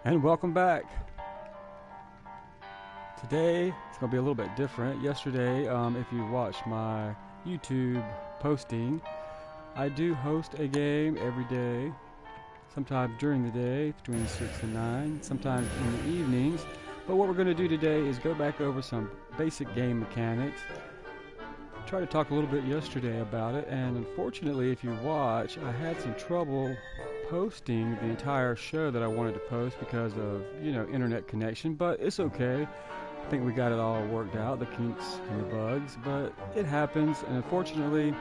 And welcome back. Today it's going to be a little bit different. Yesterday, if you watched my YouTube posting, I do host a game every day, sometimes during the day between 6 and 9, sometimes in the evenings. But what we're going to do today is go back over some basic game mechanics. Tried to talk a little bit yesterday about it, and unfortunately, if you watch, I had some trouble posting the entire show that I wanted to post because of, internet connection, but it's okay. I think we got it all worked out, the kinks and the bugs, but it happens, and unfortunately,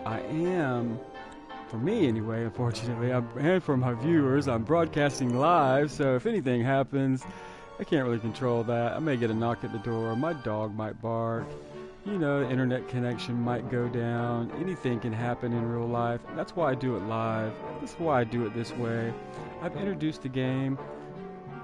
for me anyway, and for my viewers, I'm broadcasting live, so if anything happens, I can't really control that. I may get a knock at the door, my dog might bark, the internet connection might go down. Anything can happen in real life. That's why I do it live. That's why I do it this way. I've introduced the game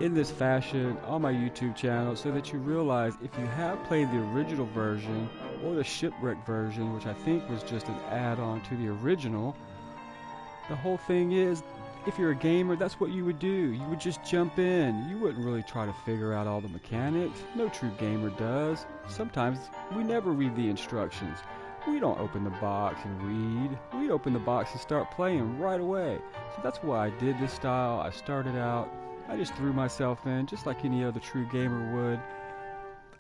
in this fashion on my YouTube channel so that you realize if you have played the original version or the shipwreck version, which I think was just an add-on to the original, the whole thing is, if you're a gamer, that's what you would do. You would just jump in. You wouldn't really try to figure out all the mechanics. No true gamer does. Sometimes we never read the instructions. We don't open the box and read. We open the box and start playing right away. So that's why I did this style. I started out, I just threw myself in just like any other true gamer would.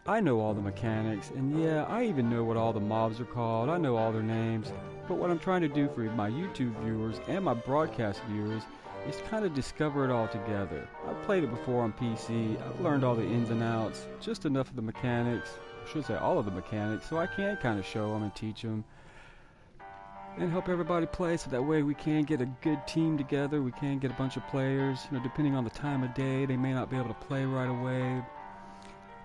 I know all the mechanics, and yeah, I even know what all the mobs are called. I know all their names. But what I'm trying to do for my YouTube viewers and my broadcast viewers is kind of discover it all together. I've played it before on PC. I've learned all the ins and outs, just enough of the mechanics, I should say all of the mechanics, so I can kind of show them and teach them and help everybody play, so that way we can get a good team together. We can get a bunch of players. Depending on the time of day, they may not be able to play right away.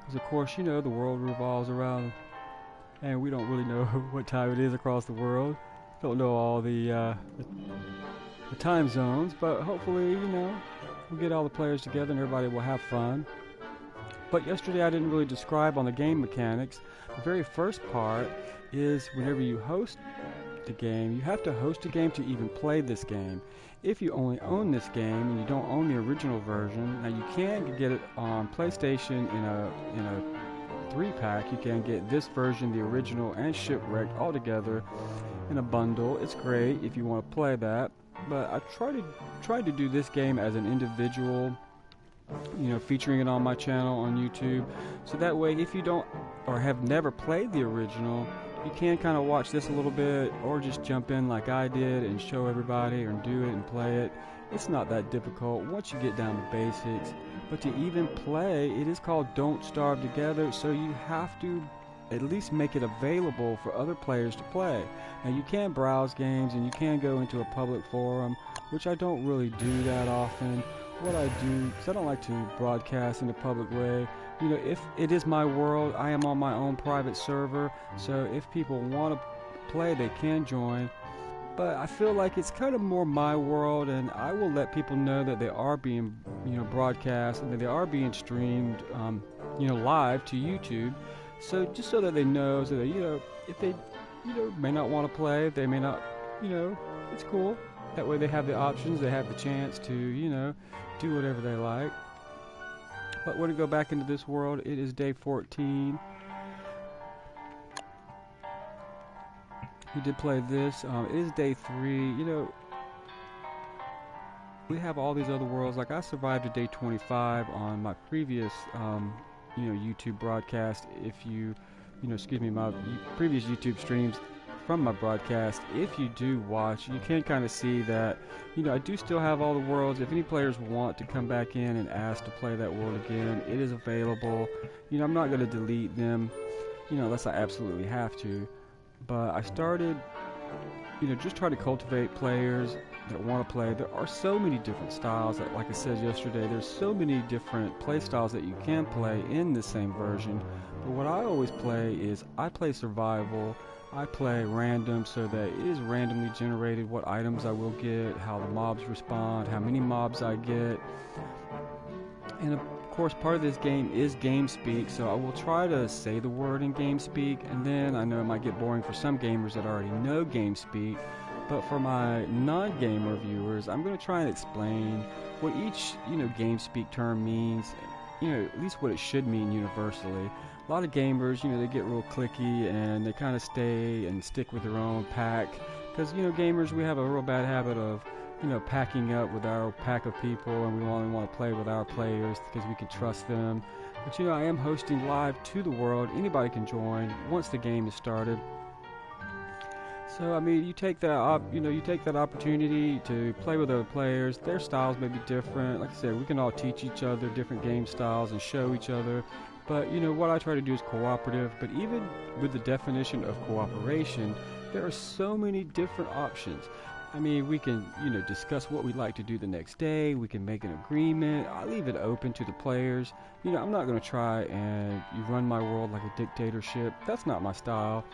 Because of course, the world revolves around, and we don't really know what time it is across the world. Don't know all the time zones, but hopefully, we'll get all the players together and everybody will have fun. But yesterday I didn't really describe on the game mechanics. The very first part is whenever you host the game, you have to host a game to even play this game. If you only own this game and you don't own the original version, now you can get it on PlayStation in a 3-pack. You can get this version, the original, and Shipwrecked all together in a bundle. It's great if you want to play that. But I tried to do this game as an individual, featuring it on my channel on YouTube. So that way, if you don't or have never played the original, you can kind of watch this a little bit, or just jump in like I did and show everybody or do it and play it. It's not that difficult once you get down to basics. But to even play, it is called Don't Starve Together, so you have to at least make it available for other players to play. Now you can browse games and you can go into a public forum, which I don't really do that often. What I do, because I don't like to broadcast in a public way, if it is my world, I am on my own private server, so if people want to play, they can join. But I feel like it's kind of more my world, and I will let people know that they are being, broadcast and that they are being streamed, live to YouTube. So just so that they know, so that, if they, may not want to play, if they may not, it's cool. That way they have the options, they have the chance to, do whatever they like. But when we go back into this world, it is day 14. We did play this. It is day 3. We have all these other worlds. Like I survived to day 25 on my previous, YouTube broadcast. If you, my previous YouTube streams from my broadcast. If you do watch, you can kind of see that, I do still have all the worlds. If any players want to come back in and ask to play that world again, it is available. I'm not going to delete them, unless I absolutely have to. But I started, just trying to cultivate players that want to play. There are so many different styles that, like I said yesterday, there's so many different play styles that you can play in the same version. But what I always play is I play survival. I play random, so that it is randomly generated what items I will get, how the mobs respond, how many mobs I get. And of course, part of this game is game speak, so I will try to say the word in game speak, and then I know it might get boring for some gamers that already know game speak, But for my non-gamer viewers, I'm going to try and explain what each, game speak term means, at least what it should mean universally. A lot of gamers, they get real cliquey and they kind of stay and stick with their own pack. Because, gamers, we have a real bad habit of, packing up with our pack of people, and we only want to play with our players because we can trust them. But, I am hosting live to the world. Anybody can join once the game is started. So I mean, you take that opportunity to play with other players. Their styles may be different. Like I said, we can all teach each other different game styles and show each other. But what I try to do is cooperative. But even with the definition of cooperation, there are so many different options. I mean, we can discuss what we'd like to do the next day. We can make an agreement. I leave it open to the players. I'm not going to try and run my world like a dictatorship. That's not my style.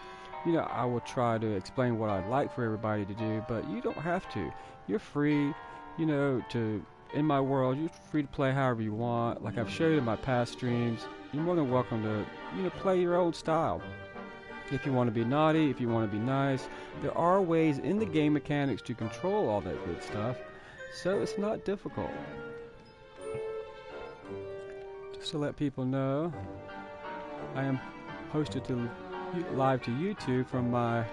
I will try to explain what I'd like for everybody to do, but you don't have to. You're free, in my world, you're free to play however you want. Like I've showed in my past streams, you're more than welcome to, play your own style. If you want to be naughty, if you want to be nice, there are ways in the game mechanics to control all that good stuff, so it's not difficult. Just to let people know, I am hosted live to YouTube from my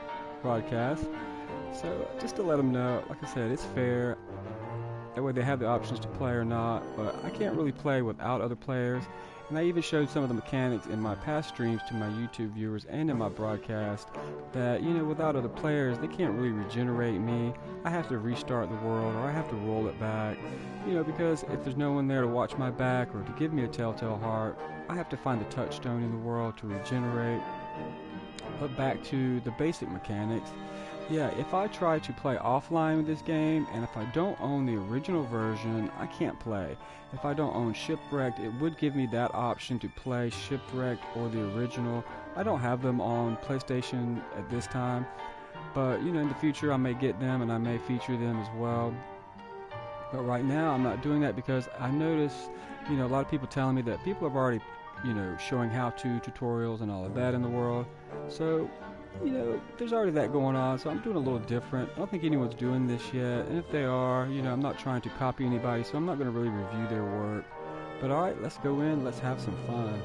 broadcast, so just to let them know, like I said, it's fair. That way they have the options to play or not, but I can't really play without other players. And I even showed some of the mechanics in my past streams to my YouTube viewers and in my broadcast that, without other players, they can't really regenerate me. I have to restart the world, or I have to roll it back, because if there's no one there to watch my back or to give me a telltale heart, I have to find the touchstone in the world to regenerate. But back to the basic mechanics. Yeah, if I try to play offline with this game, and if I don't own the original version, I can't play. If I don't own Shipwrecked, it would give me that option to play Shipwrecked or the original. I don't have them on PlayStation at this time, but in the future I may get them and I may feature them as well. But right now I'm not doing that because I notice, a lot of people telling me that people have already, showing how-to tutorials and all of that in the world. So there's already that going on, so I'm doing a little different. I don't think anyone's doing this yet, and if they are, I'm not trying to copy anybody, so I'm not going to really review their work. But alright, let's go in, let's have some fun.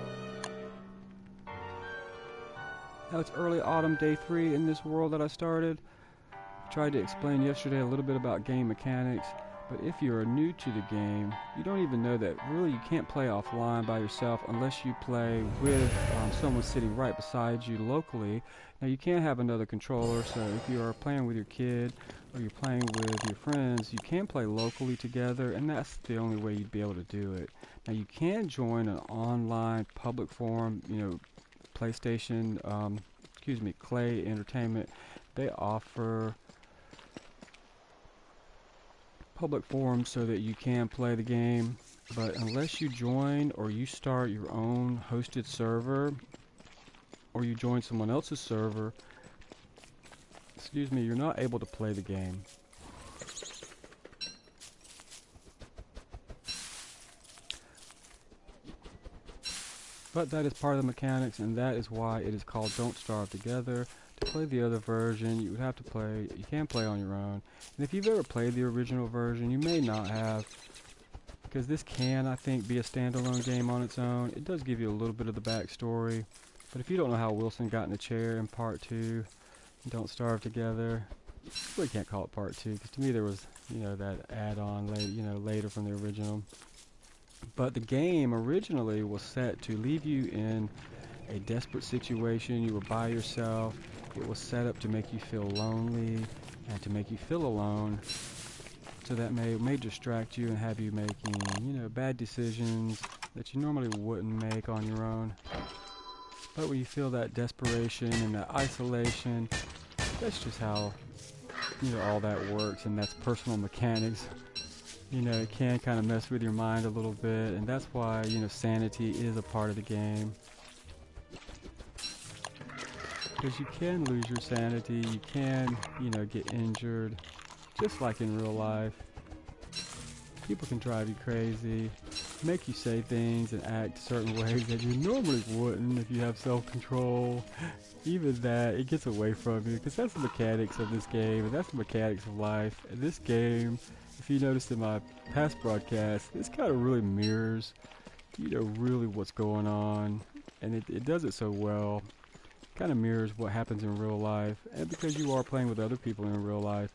Now it's early autumn, day 3 in this world that I started. I tried to explain yesterday a little bit about game mechanics, but if you're new to the game, you don't even know that really you can't play offline by yourself unless you play with someone sitting right beside you locally. Now you can't have another controller, so if you are playing with your kid or you're playing with your friends, you can play locally together, and that's the only way you'd be able to do it. Now you can join an online public forum, PlayStation, Klei Entertainment. They offer public forums so that you can play the game, but unless you join or you start your own hosted server or you join someone else's server, you're not able to play the game. But that is part of the mechanics, and that is why it is called Don't Starve Together. To play the other version, you can play on your own. And if you've ever played the original version, you may not have, because this can, I think, be a standalone game on its own. It does give you a little bit of the backstory, but if you don't know how Wilson got in the chair in part 2, Don't Starve Together, you really can't call it part 2, because to me there was, that add-on later from the original. But the game originally was set to leave you in a desperate situation. You were by yourself. It was set up to make you feel lonely and to make you feel alone. So that may distract you and have you making, bad decisions that you normally wouldn't make on your own. But when you feel that desperation and that isolation, that's just how, all that works, and that's personal mechanics. It can kind of mess with your mind a little bit, and that's why, sanity is a part of the game. Because you can lose your sanity, you can, get injured, just like in real life. People can drive you crazy, make you say things and act certain ways that you normally wouldn't if you have self-control. Even that, it gets away from you, because that's the mechanics of this game, and that's the mechanics of life. And this game, if you noticed in my past broadcasts, this kind of really mirrors, really what's going on, and it does it so well. Kind of mirrors what happens in real life, and because you are playing with other people in real life,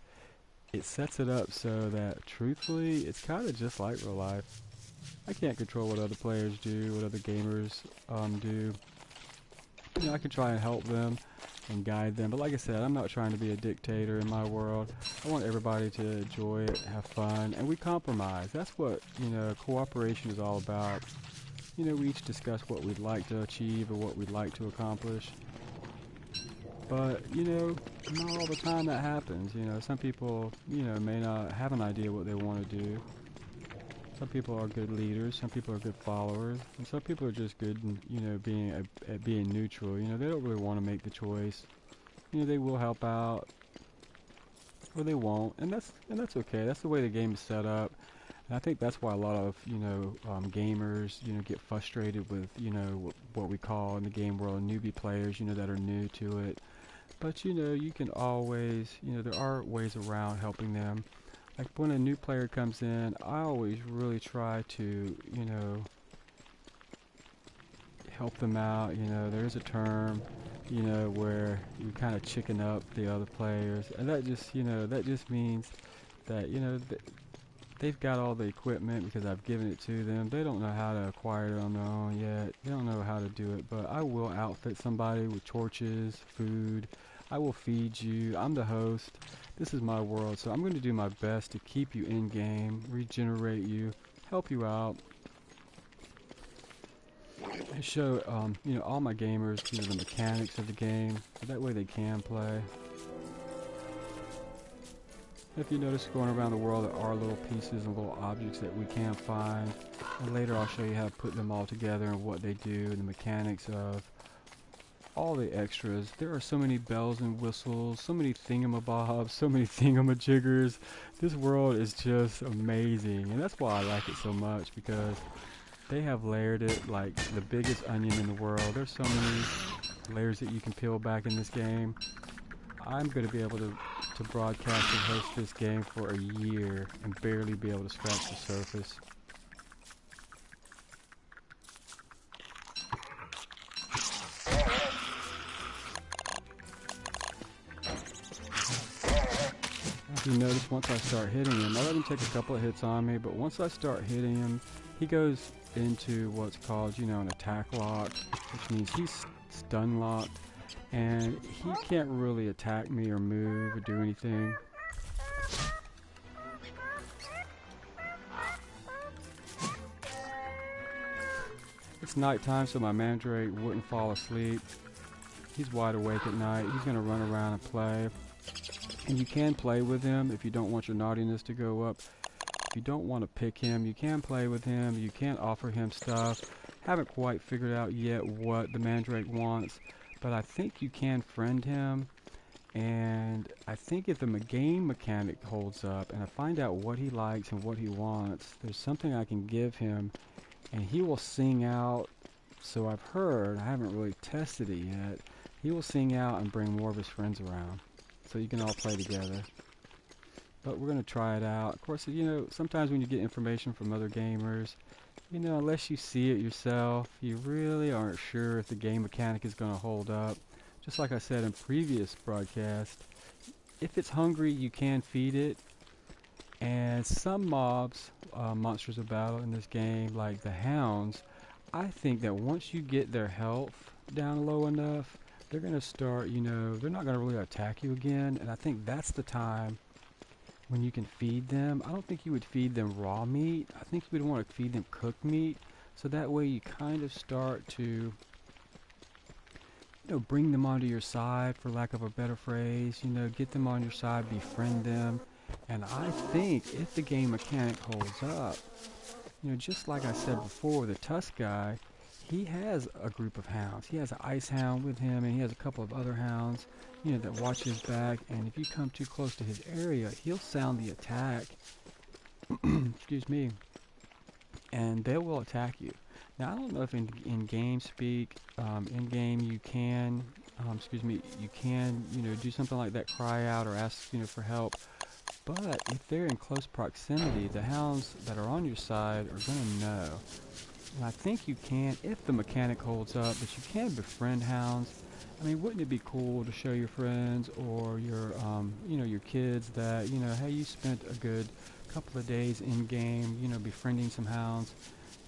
it sets it up so that, truthfully, it's kind of just like real life. I can't control what other players do, what other gamers do. I can try and help them and guide them, but like I said, I'm not trying to be a dictator in my world. I want everybody to enjoy it, have fun, and we compromise. That's what, cooperation is all about. We each discuss what we'd like to achieve or what we'd like to accomplish. But, not all the time that happens. Some people, may not have an idea what they want to do. Some people are good leaders, some people are good followers, and some people are just good in, being neutral. They don't really want to make the choice. They will help out, or they won't, and that's okay. That's the way the game is set up. And I think that's why a lot of, gamers, get frustrated with, what we call in the game world newbie players, that are new to it. But, you can always, there are ways around helping them. Like when a new player comes in, I always really try to, help them out. There's a term, where you kind of chicken up the other players. And that just means that, they've got all the equipment because I've given it to them. They don't know how to acquire it on their own yet. They don't know how to do it, but I will outfit somebody with torches, food. I will feed you. I'm the host. This is my world, so I'm going to do my best to keep you in game, regenerate you, help you out, and show, all my gamers, the mechanics of the game, so that way they can play. If you notice going around the world, there are little pieces and little objects that we can find. And later I'll show you how to put them all together and what they do and the mechanics of all the extras. There are so many bells and whistles, so many thingamabobs, so many thingamajiggers. This world is just amazing. And that's why I like it so much, because they have layered it like the biggest onion in the world. There's so many layers that you can peel back in this game. I'm going to be able to broadcast and host this game for a year and barely be able to scratch the surface. If you notice, once I start hitting him, I let him take a couple of hits on me, but once I start hitting him, he goes into what's called, an attack lock, which means he's stun locked. And he can't really attack me or move or do anything. It's nighttime, so my mandrake wouldn't fall asleep. He's wide awake at night. He's going to run around and play. And you can play with him if you don't want your naughtiness to go up. If you don't want to pick him, you can play with him. You can offer him stuff. Haven't quite figured out yet what the mandrake wants. But I think you can friend him, and I think if the game mechanic holds up and I find out what he likes and what he wants, there's something I can give him, and he will sing out. So I've heard, I haven't really tested it yet, he will sing out and bring more of his friends around, so you can all play together. But we're going to try it out. Of course, sometimes when you get information from other gamers, unless you see it yourself, you really aren't sure if the game mechanic is going to hold up. Just like I said in previous broadcasts, if it's hungry, you can feed it. And some mobs, monsters of battle in this game, like the hounds, I think that once you get their health down low enough, they're going to start, they're not going to really attack you again. And I think that's the time when you can feed them. I don't think you would feed them raw meat. I think you would want to feed them cooked meat. So that way you kind of start to, bring them onto your side, for lack of a better phrase. Get them on your side, befriend them. And I think if the game mechanic holds up, just like I said before, the Tusk guy, he has a group of hounds. He has an ice hound with him, and he has a couple of other hounds, that watch his back. And if you come too close to his area, he'll sound the attack. excuse me, and they will attack you. Now I don't know if in game speak, in game you can, you can, do something like that, cry out or ask, for help. But if they're in close proximity, the hounds that are on your side are going to know. And I think you can, if the mechanic holds up, but you can befriend hounds. I mean, wouldn't it be cool to show your friends or your, your kids that, hey, you spent a good couple of days in game, befriending some hounds.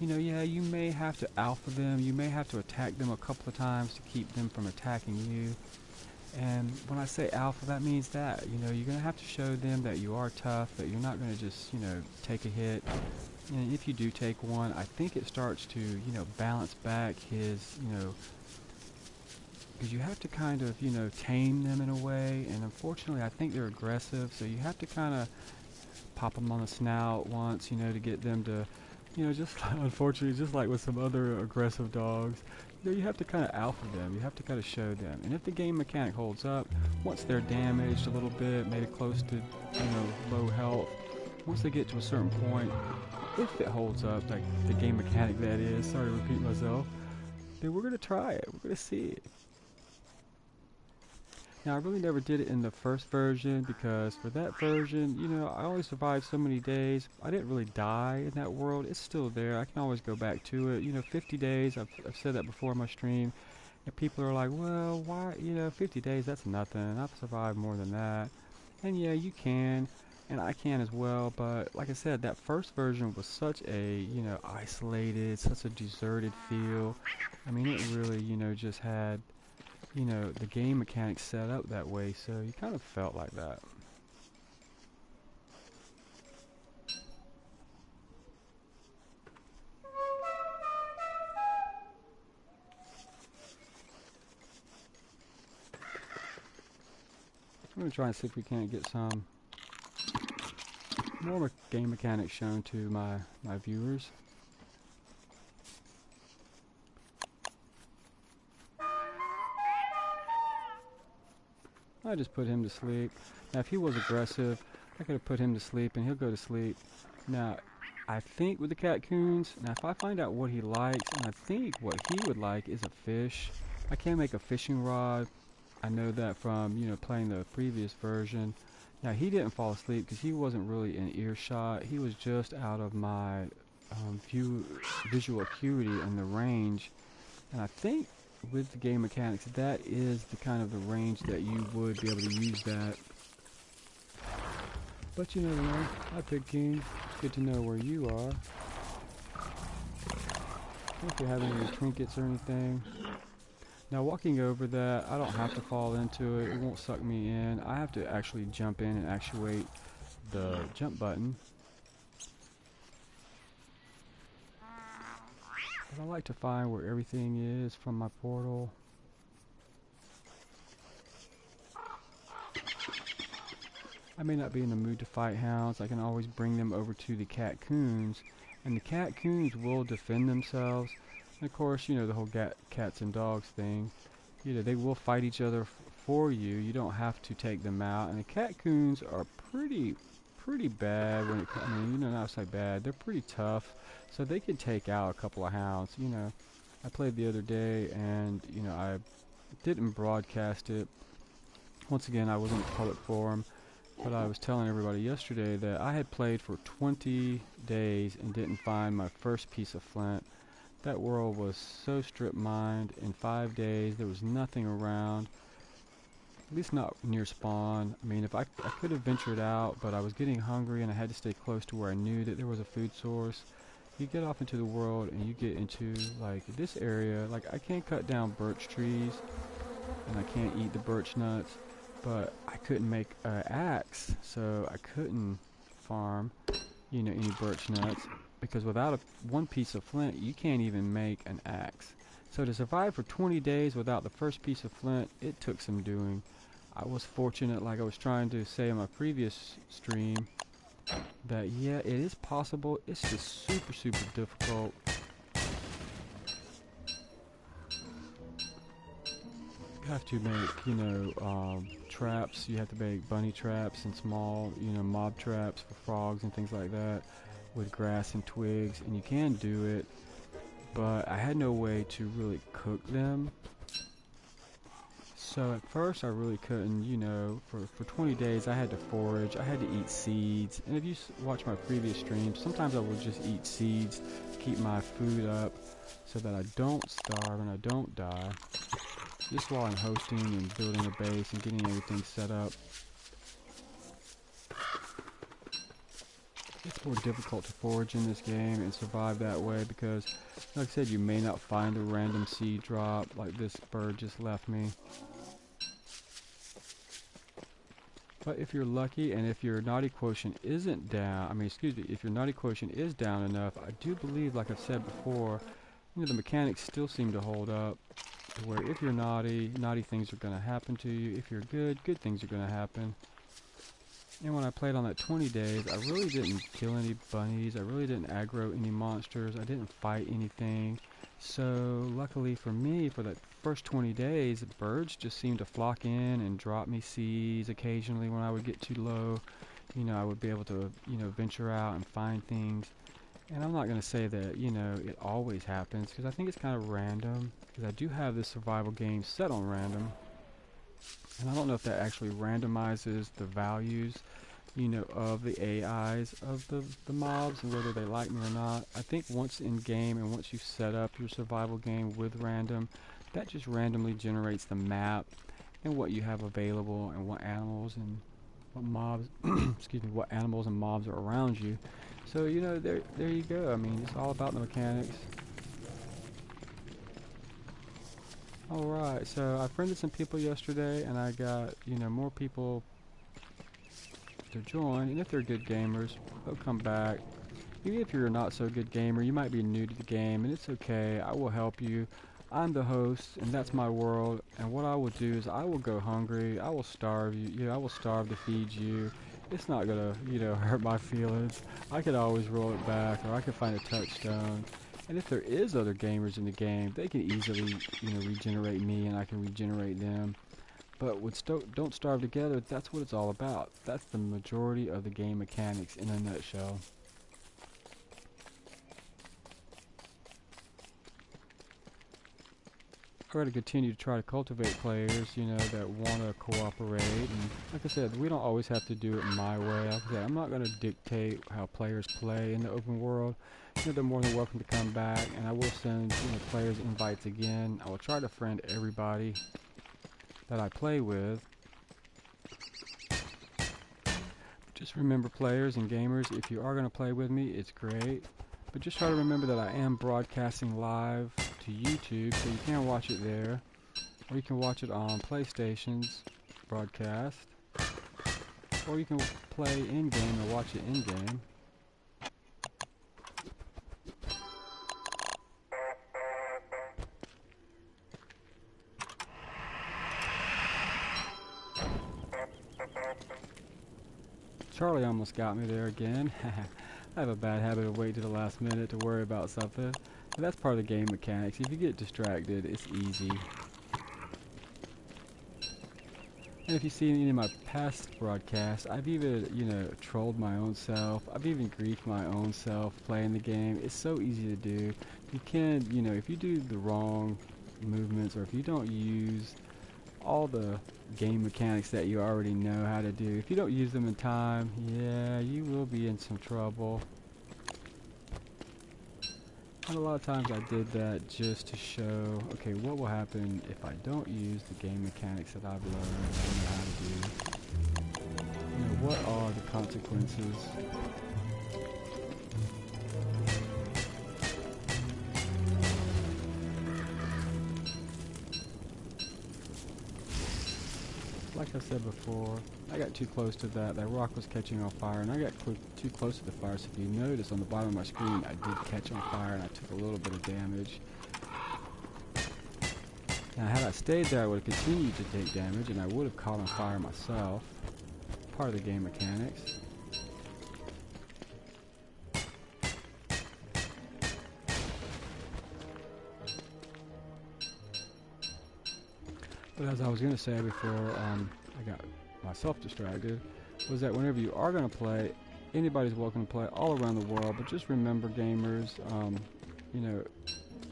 Yeah, you may have to alpha them, you may have to attack them a couple of times to keep them from attacking you. And when I say alpha, that means that, you're going to have to show them that you are tough, that you're not going to just, take a hit. And if you do take one, I think it starts to, balance back his, because you have to kind of, tame them in a way. And unfortunately, I think they're aggressive, so you have to kind of pop them on the snout once, to get them to, just unfortunately, just like with some other aggressive dogs, you have to kind of alpha them. You have to kind of show them. And if the game mechanic holds up, once they're damaged a little bit, maybe close to, low health, once they get to a certain point, if it holds up, like the game mechanic that is, sorry to repeat myself, then we're going to try it. We're going to see it. Now, I really never did it in the first version because for that version, I only survived so many days. I didn't really die in that world. It's still there. I can always go back to it. 50 days, I've said that before in my stream. And people are like, well, why, 50 days, that's nothing. I've survived more than that. And yeah, you can. And I can as well. But like I said, that first version was such a, isolated, such a deserted feel. I mean, it really, just had... the game mechanics set up that way, so you kind of felt like that. I'm going to try and see if we can't get some more game mechanics shown to my viewers. I just put him to sleep. Now, if he was aggressive, I could have put him to sleep, and he'll go to sleep. Now, I think with the catcoons, now if I find out what he likes, and I think what he would like is a fish. I can make a fishing rod. I know that from, playing the previous version. Now, he didn't fall asleep because he wasn't really in earshot. He was just out of my visual acuity and the range. And I think with the game mechanics, that is the kind of the range that you would be able to use that. But you never know. Hi, Pig King. It's good to know where you are. If you have any trinkets or anything. Now, walking over that, I don't have to fall into it. It won't suck me in. I have to actually jump in and actuate the jump button. But I like to find where everything is from my portal. I may not be in the mood to fight hounds. I can always bring them over to the catcoons, and the catcoons will defend themselves. And of course, the whole cats and dogs thing. They will fight each other for you. You don't have to take them out. And the catcoons are pretty bad when it comes. I mean, not say bad. They're pretty tough, so they can take out a couple of hounds. I played the other day, and I didn't broadcast it. Once again, I was in a public forum. But I was telling everybody yesterday that I had played for 20 days and didn't find my first piece of flint. That world was so strip-mined. In 5 days, there was nothing around. At least not near spawn. I mean, if I could have ventured out, but I was getting hungry and I had to stay close to where I knew that there was a food source. You get off into the world and you get into, like, this area. Like, I can't cut down birch trees, and I can't eat the birch nuts. But I couldn't make an axe, so I couldn't farm, any birch nuts, because without one piece of flint, you can't even make an axe. So to survive for 20 days without the first piece of flint, it took some doing. I was fortunate, like I was trying to say in my previous stream, that yeah, it is possible. It's just super difficult. You have to make, traps. You have to make bunny traps and small, mob traps for frogs and things like that with grass and twigs, and you can do it, but I had no way to really cook them. So at first I really couldn't, for 20 days I had to forage, I had to eat seeds, and if you watch my previous streams, sometimes I would just eat seeds to keep my food up so that I don't starve and I don't die, just while I'm hosting and building a base and getting everything set up. It's more difficult to forage in this game and survive that way because, like I said, you may not find a random seed drop like this bird just left me. But if you're lucky and if your naughty quotient isn't down, if your naughty quotient is down enough, I do believe, like I've said before, the mechanics still seem to hold up, to where if you're naughty, naughty things are going to happen to you. If you're good, good things are going to happen. And when I played on that 20 days, I really didn't kill any bunnies, I really didn't aggro any monsters, I didn't fight anything. So luckily for me, for that first 20 days, birds just seemed to flock in and drop me seeds occasionally when I would get too low. I would be able to, venture out and find things. And I'm not going to say that, it always happens, because I think it's kind of random, because I do have this survival game set on random. And I don't know if that actually randomizes the values, of the AIs of the mobs and whether they like me or not. I think once in game and once you set up your survival game with random, that just randomly generates the map and what you have available and what animals and what mobs, what animals and mobs are around you. So, there you go. I mean, it's all about the mechanics. Alright, so I friended some people yesterday, and I got, more people to join, and if they're good gamers, they'll come back. Even if you're a not so good gamer, you might be new to the game, and it's okay, I will help you. I'm the host, and that's my world, and what I will do is I will go hungry, I will starve you, I will starve to feed you. It's not gonna, hurt my feelings. I could always roll it back, or I could find a touchstone. And if there is other gamers in the game, they can easily, regenerate me and I can regenerate them. But with Don't Starve Together, that's what it's all about. That's the majority of the game mechanics in a nutshell. I got to continue to try to cultivate players, that want to cooperate. And like I said, we don't always have to do it my way. Like I said, I'm not going to dictate how players play in the open world. They're more than welcome to come back, and I will send players invites again. I will try to friend everybody that I play with. Just remember, players and gamers, if you are going to play with me, it's great. But just try to remember that I am broadcasting live to YouTube, so you can watch it there. Or you can watch it on PlayStation's broadcast. Or you can play in-game and watch it in-game. Charlie almost got me there again. I have a bad habit of waiting to the last minute to worry about something. But that's part of the game mechanics. If you get distracted, it's easy. And if you see any of my past broadcasts, I've even, trolled my own self. I've even griefed my own self playing the game. It's so easy to do. You can, if you do the wrong movements, or if you don't use all the game mechanics that you already know how to do, if you don't use them in time, yeah, you will be in some trouble. And a lot of times I did that just to show, okay, what will happen if I don't use the game mechanics that I've learned and know how to do. What are the consequences? Like I said before, I got too close to that rock was catching on fire, and I got too close to the fire, so if you notice on the bottom of my screen, I did catch on fire and I took a little bit of damage. Now had I stayed there, I would have continued to take damage, and I would have caught on fire myself. Part of the game mechanics. But as I was going to say before, I got myself distracted, was that whenever you are going to play, anybody's welcome to play all around the world, but just remember, gamers, you know,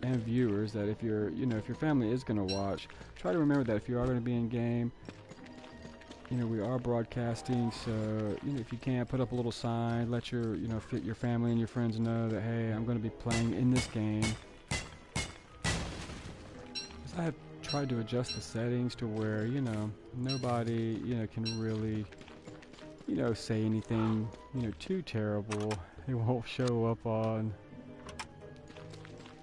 and viewers, that if you're, you know, if your family is going to watch, try to remember that if you are going to be in game, you know, we are broadcasting, so, you know, if you can, put up a little sign, let your, you know, your family and your friends know that, hey, I'm going to be playing in this game. Because I have tried to adjust the settings to where, you know, nobody, you know, can really, you know, say anything, you know, too terrible. It won't show up on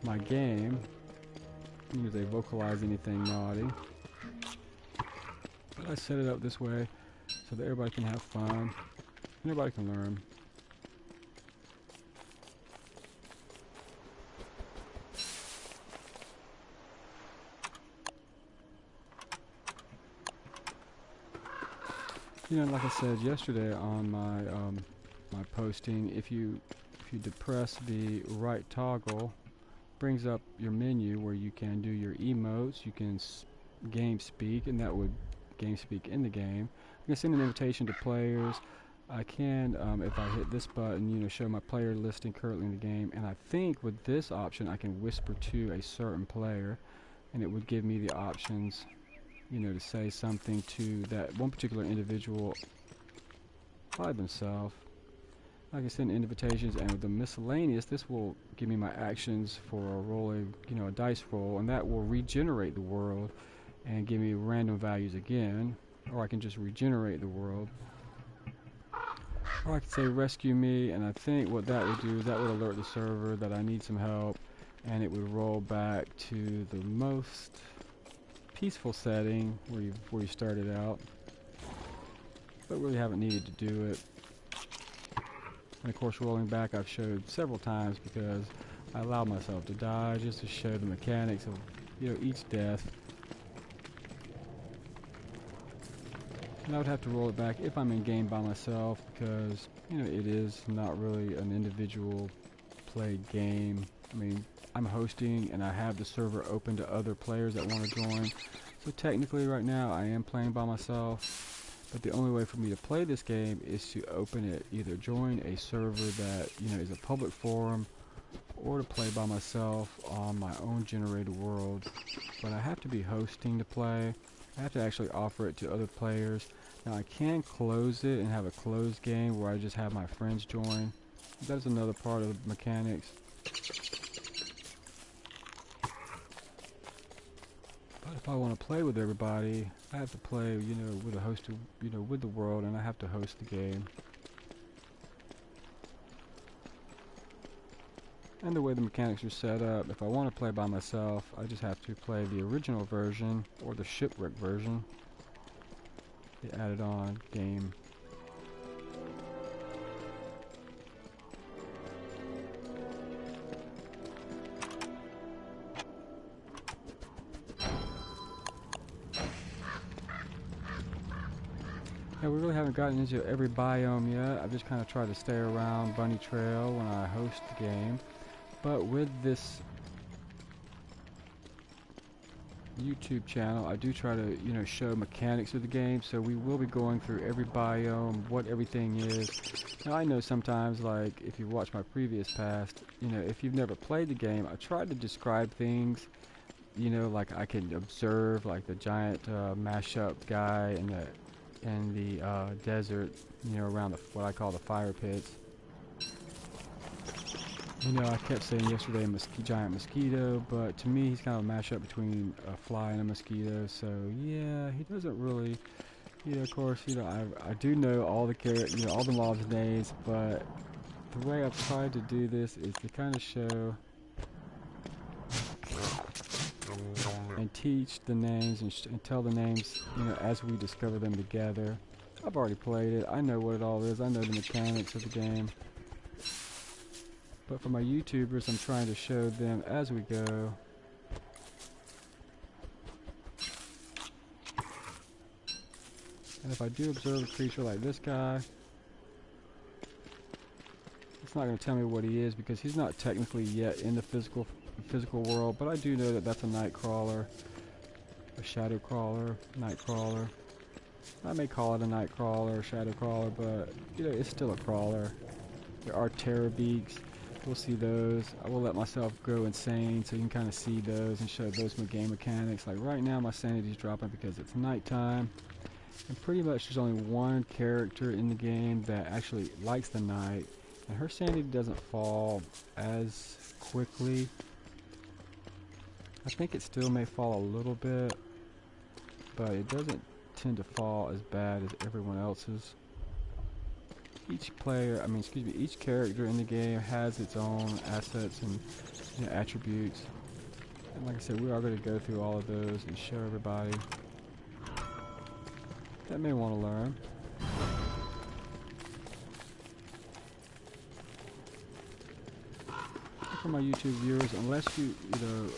my game, you know, if they vocalize anything naughty. But I set it up this way so that everybody can have fun and everybody can learn. You know, like I said yesterday on my my posting, if you depress the right toggle, brings up your menu where you can do your emotes, you can game speak, and that would game speak in the game. I can send an invitation to players. I can, if I hit this button, you know, show my player listing currently in the game, and I think with this option I can whisper to a certain player, and it would give me the options, you know, to say something to that one particular individual by themselves. I can send invitations, and with the miscellaneous, this will give me my actions for rolling, you know, a dice roll, and that will regenerate the world and give me random values again. Or I can just regenerate the world. Or I can say rescue me, and I think what that would do is that would alert the server that I need some help, and it would roll back to the most peaceful setting where you started out, but really haven't needed to do it. And of course, rolling back I've showed several times because I allowed myself to die just to show the mechanics of, you know, each death. And I would have to roll it back if I'm in game by myself because, you know, it is not really an individual play game. I mean, I'm hosting and I have the server open to other players that want to join. So technically right now I am playing by myself. But the only way for me to play this game is to open it, either join a server that, you know, is a public forum, or to play by myself on my own generated world. But I have to be hosting to play. I have to actually offer it to other players. Now I can close it and have a closed game where I just have my friends join. That's another part of the mechanics. But if I want to play with everybody, I have to play, you know, with a host, you know, with the world, and I have to host the game. And the way the mechanics are set up, if I want to play by myself, I just have to play the original version or the shipwreck version. The added on game. Yeah, we really haven't gotten into every biome yet. I've just kind of tried to stay around Bunny Trail when I host the game. But with this YouTube channel, I do try to, you know, show mechanics of the game. So we will be going through every biome, what everything is. Now I know sometimes, like if you watch my previous past, you know, if you've never played the game, I try to describe things. You know, like I can observe like the giant mashup guy and the desert, you know, around what I call the fire pits. You know, I kept saying yesterday giant mosquito, but to me he's kind of a mashup between a fly and a mosquito. So yeah, he doesn't really, you know, of course, you know, I do know all the you know, all the mobs' names, but the way I've tried to do this is to kind of show and teach the names and tell the names, you know, as we discover them together. I've already played it. I know what it all is. I know the mechanics of the game. But for my YouTubers, I'm trying to show them as we go. And if I do observe a creature like this guy, it's not going to tell me what he is because he's not technically yet in the physical world, but I do know that that's a night crawler, a shadow crawler, night crawler. I may call it a night crawler or shadow crawler, but you know, it's still a crawler. There are terror beaks. We'll see those. I will let myself go insane so you can kind of see those and show those game mechanics. Like right now my sanity's dropping because it's nighttime. And pretty much there's only one character in the game that actually likes the night. And her sanity doesn't fall as quickly. I think it still may fall a little bit, but it doesn't tend to fall as bad as everyone else's. Each character in the game has its own assets and, you know, attributes. And like I said, we are going to go through all of those and show everybody that may want to learn. For my YouTube viewers, unless you know,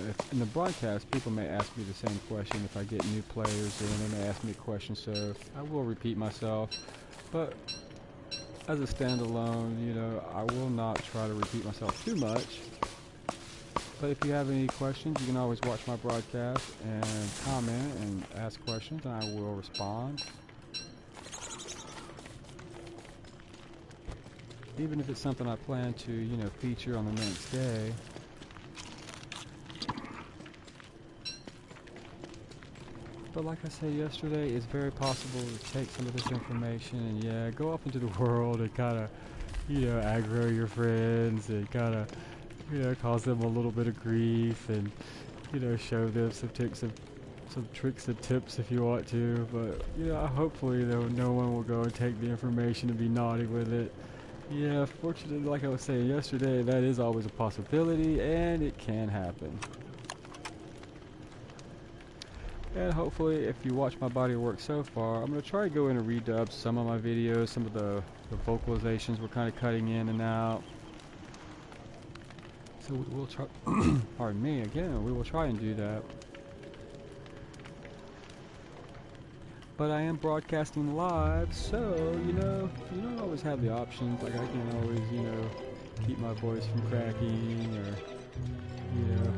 if in the broadcast, people may ask me the same question. If I get new players in, they may ask me a question, so I will repeat myself. But as a standalone, you know, I will not try to repeat myself too much. But if you have any questions, you can always watch my broadcast and comment and ask questions, and I will respond. Even if it's something I plan to, you know, feature on the next day. But like I said yesterday, it's very possible to take some of this information and, yeah, go off into the world and kind of, you know, aggro your friends and kind of, you know, cause them a little bit of grief and, you know, show them some tricks and tips if you want to. But, you know, hopefully no one will go and take the information and be naughty with it. Yeah, fortunately, like I was saying yesterday, that is always a possibility, and it can happen. And hopefully, if you watch my body of work so far, I'm going to try to go in and redub some of my videos. Some of the vocalizations we're kind of cutting in and out. So we'll try, pardon me, again, we will try and do that. But I am broadcasting live, so, you know, you don't always have the options. Like, I can't always, you know, keep my voice from cracking or, you know,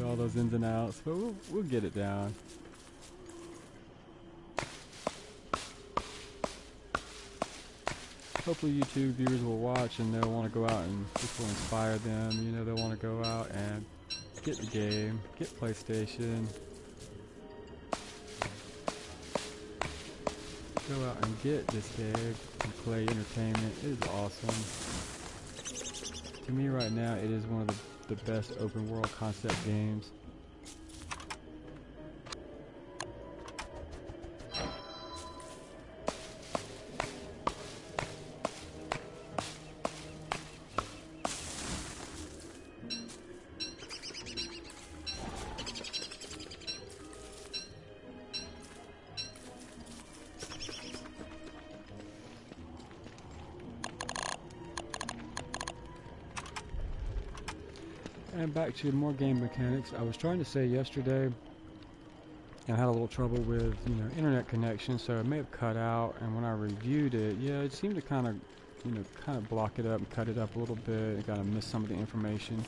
all those ins and outs. But we'll get it down. Hopefully YouTube viewers will watch and they'll want to go out and this will inspire them. You know, they'll want to go out and get the game, get PlayStation. Go out and get this game from Klei Entertainment. It is awesome. To me right now, it is one of the best open world concept games. And back to more game mechanics. I was trying to say yesterday, and I had a little trouble with, you know, internet connection, so it may have cut out. And when I reviewed it, yeah, it seemed to kind of block it up and cut it up a little bit. and kind of miss some of the information.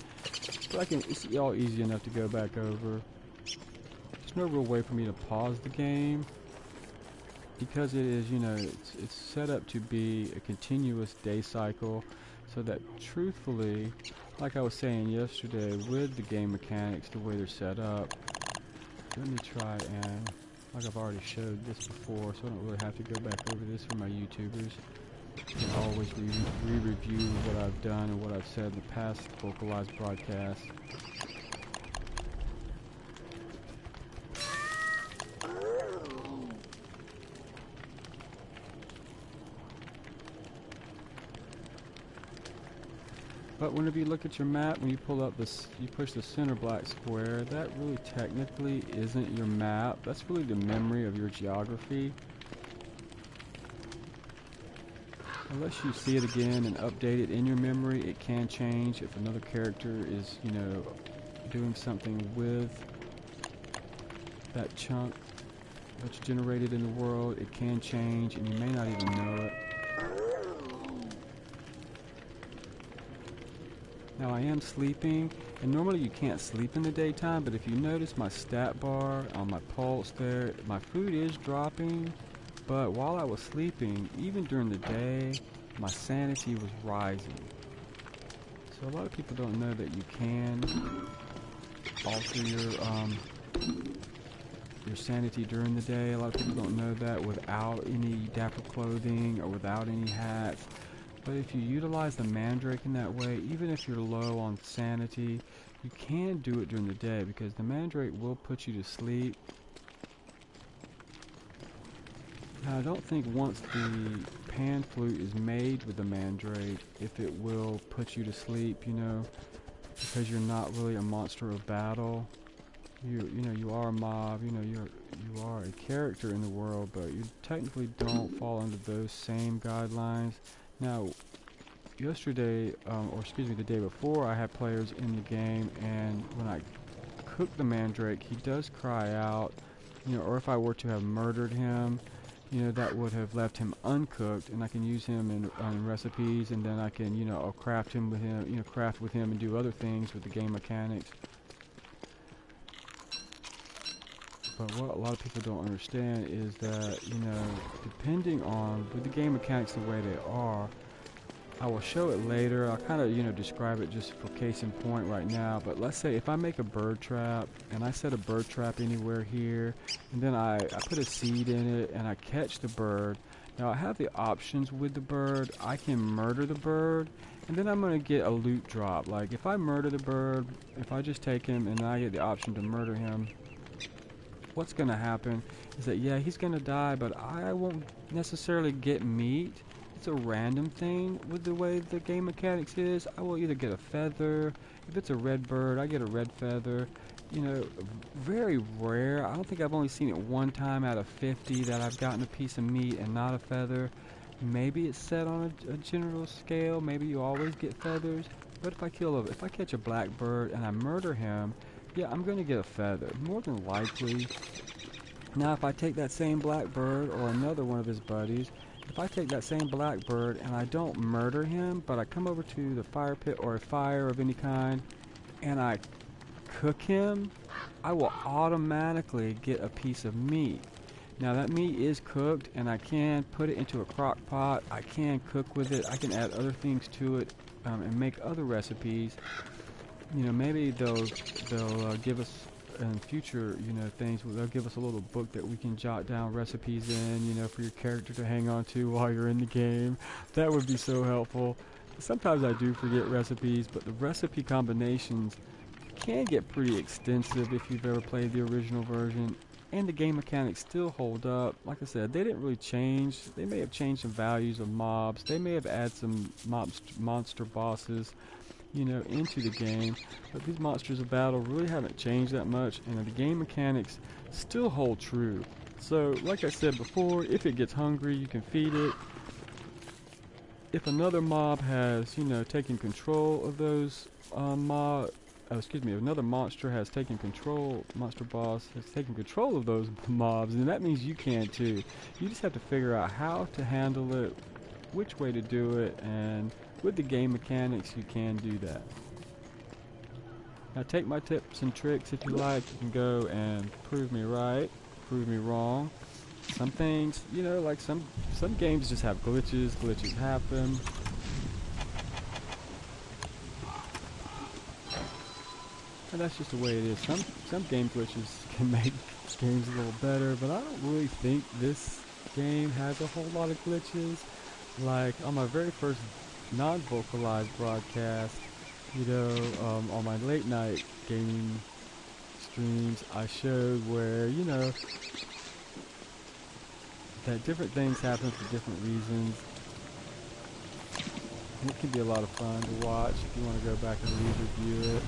But it's all easy enough to go back over. There's no real way for me to pause the game because it is, you know, it's set up to be a continuous day cycle, so that truthfully, like I was saying yesterday, with the game mechanics, the way they're set up, let me try and, like I've already showed this before, so I don't really have to go back over this for my YouTubers. I always re-review what I've done and what I've said in the past vocalized broadcasts. But whenever you look at your map, when you pull up this, you push the center black square, that really technically isn't your map. That's really the memory of your geography. Unless you see it again and update it in your memory, it can change. If another character is, you know, doing something with that chunk that's generated in the world, it can change and you may not even know it. Now I am sleeping, and normally you can't sleep in the daytime, but if you notice my stat bar on my pulse there, my food is dropping, but while I was sleeping, even during the day, my sanity was rising. So a lot of people don't know that you can alter your sanity during the day. A lot of people don't know that without any dapper clothing or without any hats. But if you utilize the mandrake in that way, even if you're low on sanity, you can do it during the day because the mandrake will put you to sleep. Now I don't think once the pan flute is made with the mandrake, if it will put you to sleep, you know, because you're not really a monster of battle. You are a mob, you are a character in the world, but you technically don't fall under those same guidelines. Now, yesterday, the day before, I had players in the game, and when I cooked the mandrake, he does cry out, or if I were to have murdered him, that would have left him uncooked, and I can use him in recipes, and then I can, I'll craft with him and do other things with the game mechanics. But what a lot of people don't understand is that, depending on, with the game mechanics the way they are, I will show it later. I'll kind of, describe it just for case in point right now. But let's say if I make a bird trap, and I set a bird trap anywhere here, and then I put a seed in it, and I catch the bird. Now I have the options with the bird. I can murder the bird, and then I'm going to get a loot drop. Like if I murder the bird, if I just take him and then I get the option to murder him, what's going to happen is that, yeah, he's going to die, but I won't necessarily get meat. It's a random thing with the way the game mechanics is. I will either get a feather. If it's a red bird, I get a red feather. Very rare. I don't think I've only seen it one time out of 50 that I've gotten a piece of meat and not a feather. Maybe it's set on a general scale. Maybe you always get feathers. But if I catch a black bird and I murder him, yeah, I'm going to get a feather, more than likely. Now, if I take that same black bird or another one of his buddies, if I take that same black bird and I don't murder him, but I come over to the fire pit or a fire of any kind, and I cook him, I will automatically get a piece of meat. Now, that meat is cooked, and I can put it into a crock pot. I can cook with it. I can add other things to it and make other recipes. Maybe they'll give us in future, things. They'll give us a little book that we can jot down recipes in, for your character to hang on to while you're in the game. That would be so helpful. Sometimes I do forget recipes, but the recipe combinations can get pretty extensive if you've ever played the original version. And the game mechanics still hold up. Like I said, they didn't really change. They may have changed some values of mobs. They may have added some monster bosses, into the game, but these monsters of battle really haven't changed that much, and the game mechanics still hold true. So, like I said before, if it gets hungry, you can feed it. If another mob has, taken control of those if another monster has taken control, monster boss has taken control of those mobs, then that means you can too. You just have to figure out how to handle it, which way to do it, and with the game mechanics, you can do that. Now, take my tips and tricks if you like. You can go and prove me right, prove me wrong. Some things, like some games just have glitches. Glitches happen. And that's just the way it is. Some game glitches can make games a little better, but I don't really think this game has a whole lot of glitches. Like on my very first non-vocalized broadcast, on my late night gaming streams, I showed where, that different things happen for different reasons. And it can be a lot of fun to watch if you want to go back and review it.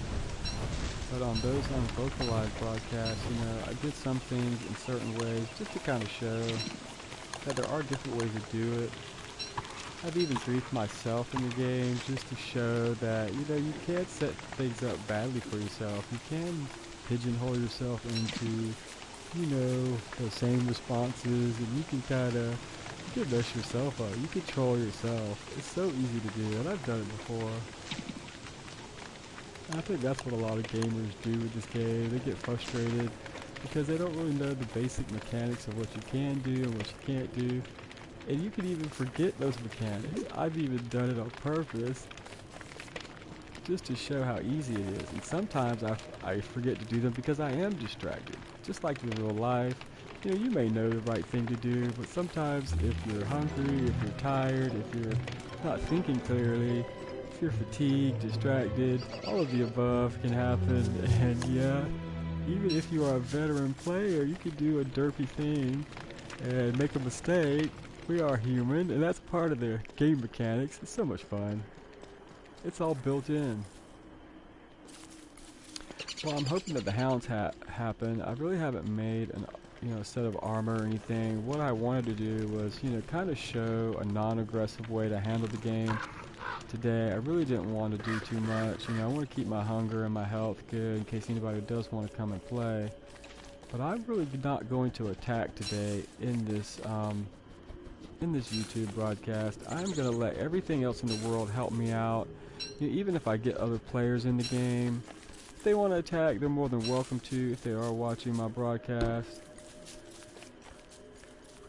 But on those unvocalized broadcasts, I did some things in certain ways just to kind of show that there are different ways to do it. I've even griefed myself in the game just to show that, you can't set things up badly for yourself. You can pigeonhole yourself into, the same responses, and you can kind of, you can mess yourself up. You control yourself. It's so easy to do, and I've done it before. And I think that's what a lot of gamers do with this game. They get frustrated because they don't really know the basic mechanics of what you can do and what you can't do. And you can even forget those mechanics. I've even done it on purpose just to show how easy it is. And sometimes I forget to do them because I am distracted. Just like in real life, you know, you may know the right thing to do, but sometimes if you're hungry, if you're tired, if you're not thinking clearly, if you're fatigued, distracted, all of the above can happen. And yeah, even if you are a veteran player, you could do a derpy thing and make a mistake. We are human, and that's part of the game mechanics. It's so much fun. It's all built in. Well, I'm hoping that the hounds happen. I really haven't made a set of armor or anything. What I wanted to do was, kind of show a non-aggressive way to handle the game today. I really didn't want to do too much. I want to keep my hunger and my health good in case anybody does want to come and play. But I'm really not going to attack today in this YouTube broadcast. I'm going to let everything else in the world help me out. Even if I get other players in the game, if they want to attack, they're more than welcome to if they are watching my broadcast.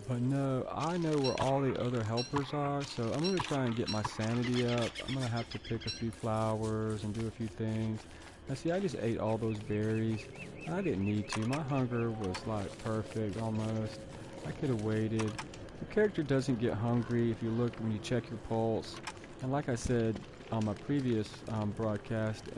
But no, I know where all the other helpers are, so I'm going to try and get my sanity up. I'm going to have to pick a few flowers and do a few things. Now see, I just ate all those berries. I didn't need to. My hunger was like perfect almost. I could have waited. The character doesn't get hungry if you look when you check your pulse. And like I said on my previous broadcaster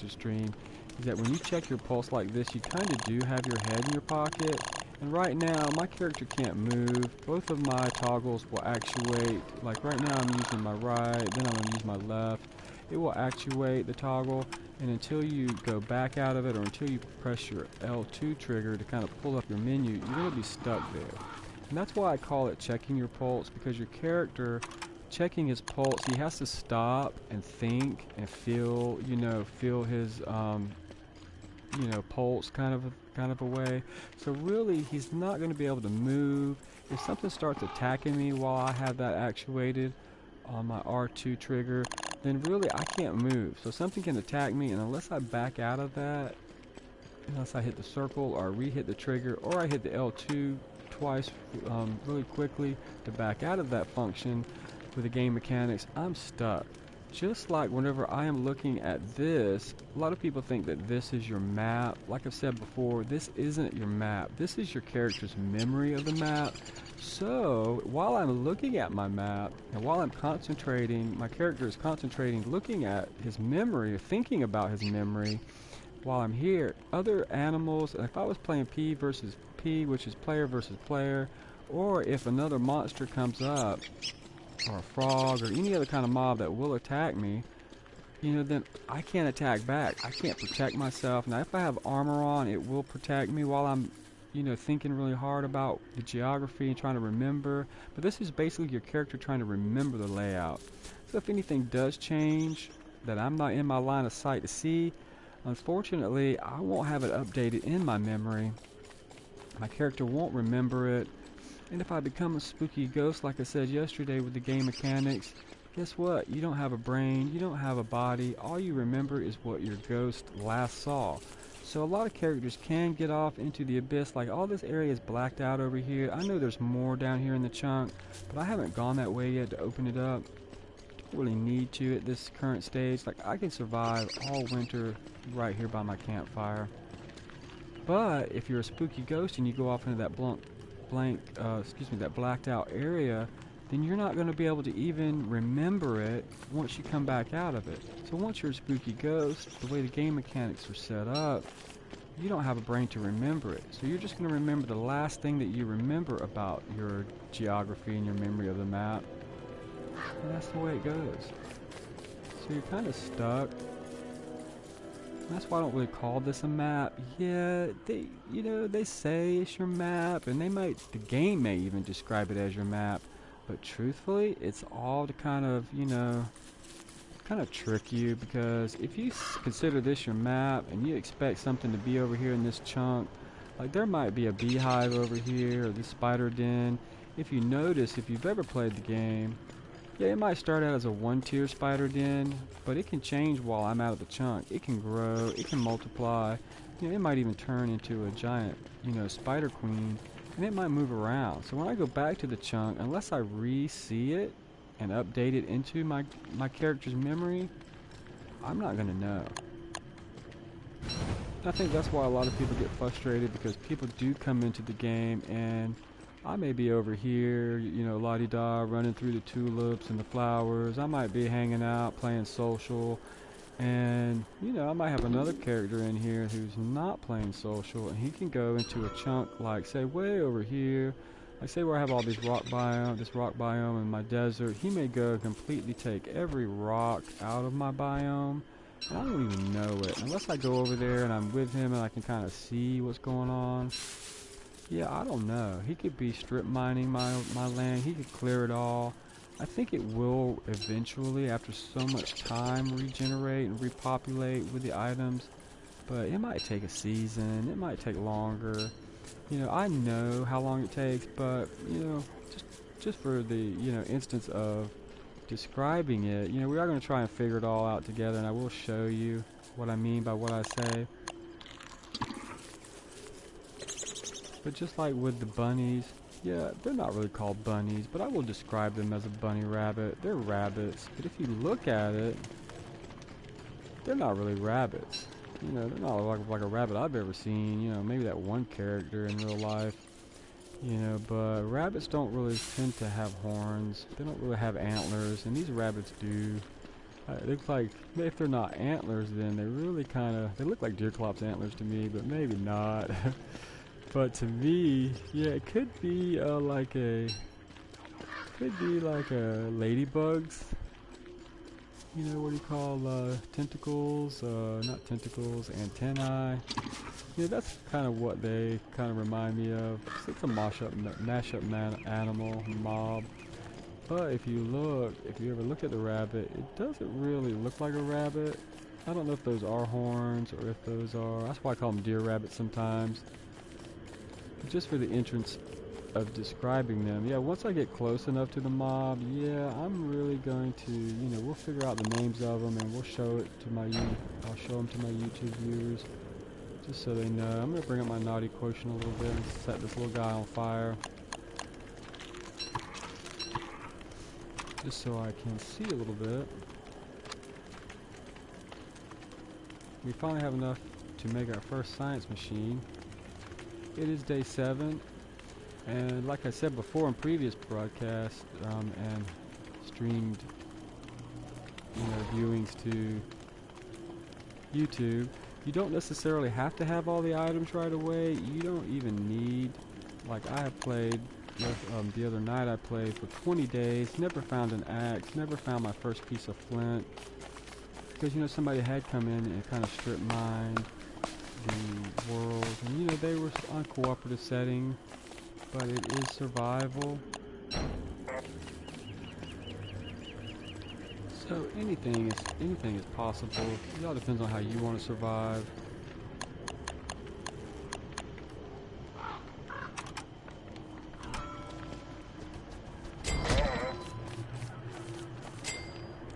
stream, is that when you check your pulse like this, you kind of do have your head in your pocket. And right now, my character can't move. Both of my toggles will actuate. Like right now, I'm using my right, then I'm going to use my left. It will actuate the toggle, and until you go back out of it, or until you press your L2 trigger to kind of pull up your menu, you're going to be stuck there. And that's why I call it checking your pulse, because your character, checking his pulse, he has to stop and think and feel his, pulse kind of a way. So really, he's not going to be able to move. If something starts attacking me while I have that actuated on my R2 trigger, then really I can't move. So something can attack me, and unless I back out of that, unless I hit the circle or re-hit the trigger, or I hit the L2 twice really quickly to back out of that function with the game mechanics, I'm stuck. Just like whenever I am looking at this, a lot of people think that this is your map. Like I've said before, this isn't your map. This is your character's memory of the map. So while I'm looking at my map, and while I'm concentrating, my character is concentrating, looking at his memory, or thinking about his memory, while I'm here, other animals, if I was playing P versus P, which is player versus player, or if another monster comes up, or a frog, or any other kind of mob that will attack me, then I can't attack back. I can't protect myself. Now, if I have armor on, it will protect me while I'm, thinking really hard about the geography and trying to remember. But this is basically your character trying to remember the layout. So if anything does change that I'm not in my line of sight to see, unfortunately, I won't have it updated in my memory. My character won't remember it. And if I become a spooky ghost, like I said yesterday with the game mechanics, guess what? You don't have a brain, you don't have a body. All you remember is what your ghost last saw. So a lot of characters can get off into the abyss, like all this area is blacked out over here. I know there's more down here in the chunk, but I haven't gone that way yet to open it up. Don't really need to at this current stage. Like, I can survive all winter right here by my campfire. But if you're a spooky ghost and you go off into that that blacked out area, then you're not going to be able to even remember it once you come back out of it. So once you're a spooky ghost, the way the game mechanics are set up, you don't have a brain to remember it. So you're just going to remember the last thing that you remember about your geography and your memory of the map. And that's the way it goes. So you're kind of stuck. That's why I don't really call this a map. Yeah, they say it's your map, and the game may even describe it as your map. But truthfully, it's all to kind of trick you, because if you consider this your map and you expect something to be over here in this chunk, like there might be a beehive over here or this spider den. If you notice, if you've ever played the game, Yeah, it might start out as a 1-tier spider den, but it can change while I'm out of the chunk. It can grow, it can multiply. You know, it might even turn into a giant, you know, spider queen, and it might move around. So when I go back to the chunk, unless I re-see it and update it into my character's memory, I'm not gonna know. I think that's why a lot of people get frustrated, because people do come into the game and I may be over here, you know, la-di-da, running through the tulips and the flowers. I might be hanging out, playing social, and, you know, I might have another character in here who's not playing social, and he can go into a chunk, like, say, way over here. Like, say where I have all these rock biome, this rock biome in my desert. He may go and completely take every rock out of my biome, and I don't even know it. Unless I go over there and I'm with him and I can kind of see what's going on. Yeah, I don't know. He could be strip mining my land. He could clear it all. I think it will eventually, after so much time, regenerate and repopulate with the items. But it might take a season. It might take longer. You know, I know how long it takes, but, you know, just for the, you know, instance of describing it, you know, we are going to try and figure it all out together, and I will show you what I mean by what I say. But just like with the bunnies, yeah, they're not really called bunnies, but I will describe them as a bunny rabbit. They're rabbits, but if you look at it, they're not really rabbits. You know, they're not like a rabbit I've ever seen. You know, maybe that one character in real life. You know, but rabbits don't really tend to have horns. They don't really have antlers, and these rabbits do. It looks like, if they're not antlers, then they really kind of, they look like deerclops antlers to me, but maybe not. But to me, yeah, it could be like a ladybug's. You know, what do you call tentacles? Not tentacles, antennae. Yeah, that's kind of what they kind of remind me of. It's a mashup animal, mob. But if you ever look at the rabbit, it doesn't really look like a rabbit. I don't know if those are horns or if those are, that's why I call them deer rabbits sometimes. But just for the entrance of describing them, yeah, once I get close enough to the mob, yeah, I'm really going to, you know, we'll figure out the names of them and we'll show it to I'll show them to my YouTube viewers. Just so they know. I'm going to bring up my naughty quotient a little bit and set this little guy on fire. Just so I can see a little bit. We finally have enough to make our first science machine. It is day 7. And like I said before in previous broadcasts and streamed, you know, viewings to YouTube, you don't necessarily have to have all the items right away. You don't even need, like I have played, the other night I played for 20 days, never found an axe, never found my first piece of flint, because, you know, somebody had come in and kind of strip mined the world, and, you know, they were on cooperative setting, but it is survival. So anything is possible. It all depends on how you want to survive.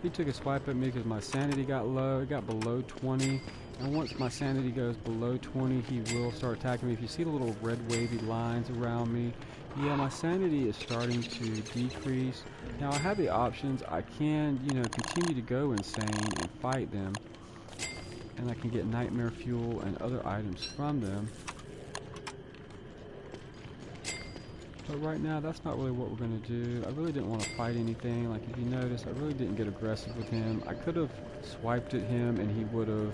He took a swipe at me because my sanity got low. It got below 20. And once my sanity goes below 20, he will start attacking me. If you see the little red wavy lines around me, yeah, my sanity is starting to decrease. Now I have the options. I can, you know, continue to go insane and fight them, and I can get nightmare fuel and other items from them. But right now, that's not really what we're going to do. I really didn't want to fight anything. Like, if you notice, I really didn't get aggressive with him. I could have swiped at him and he would have,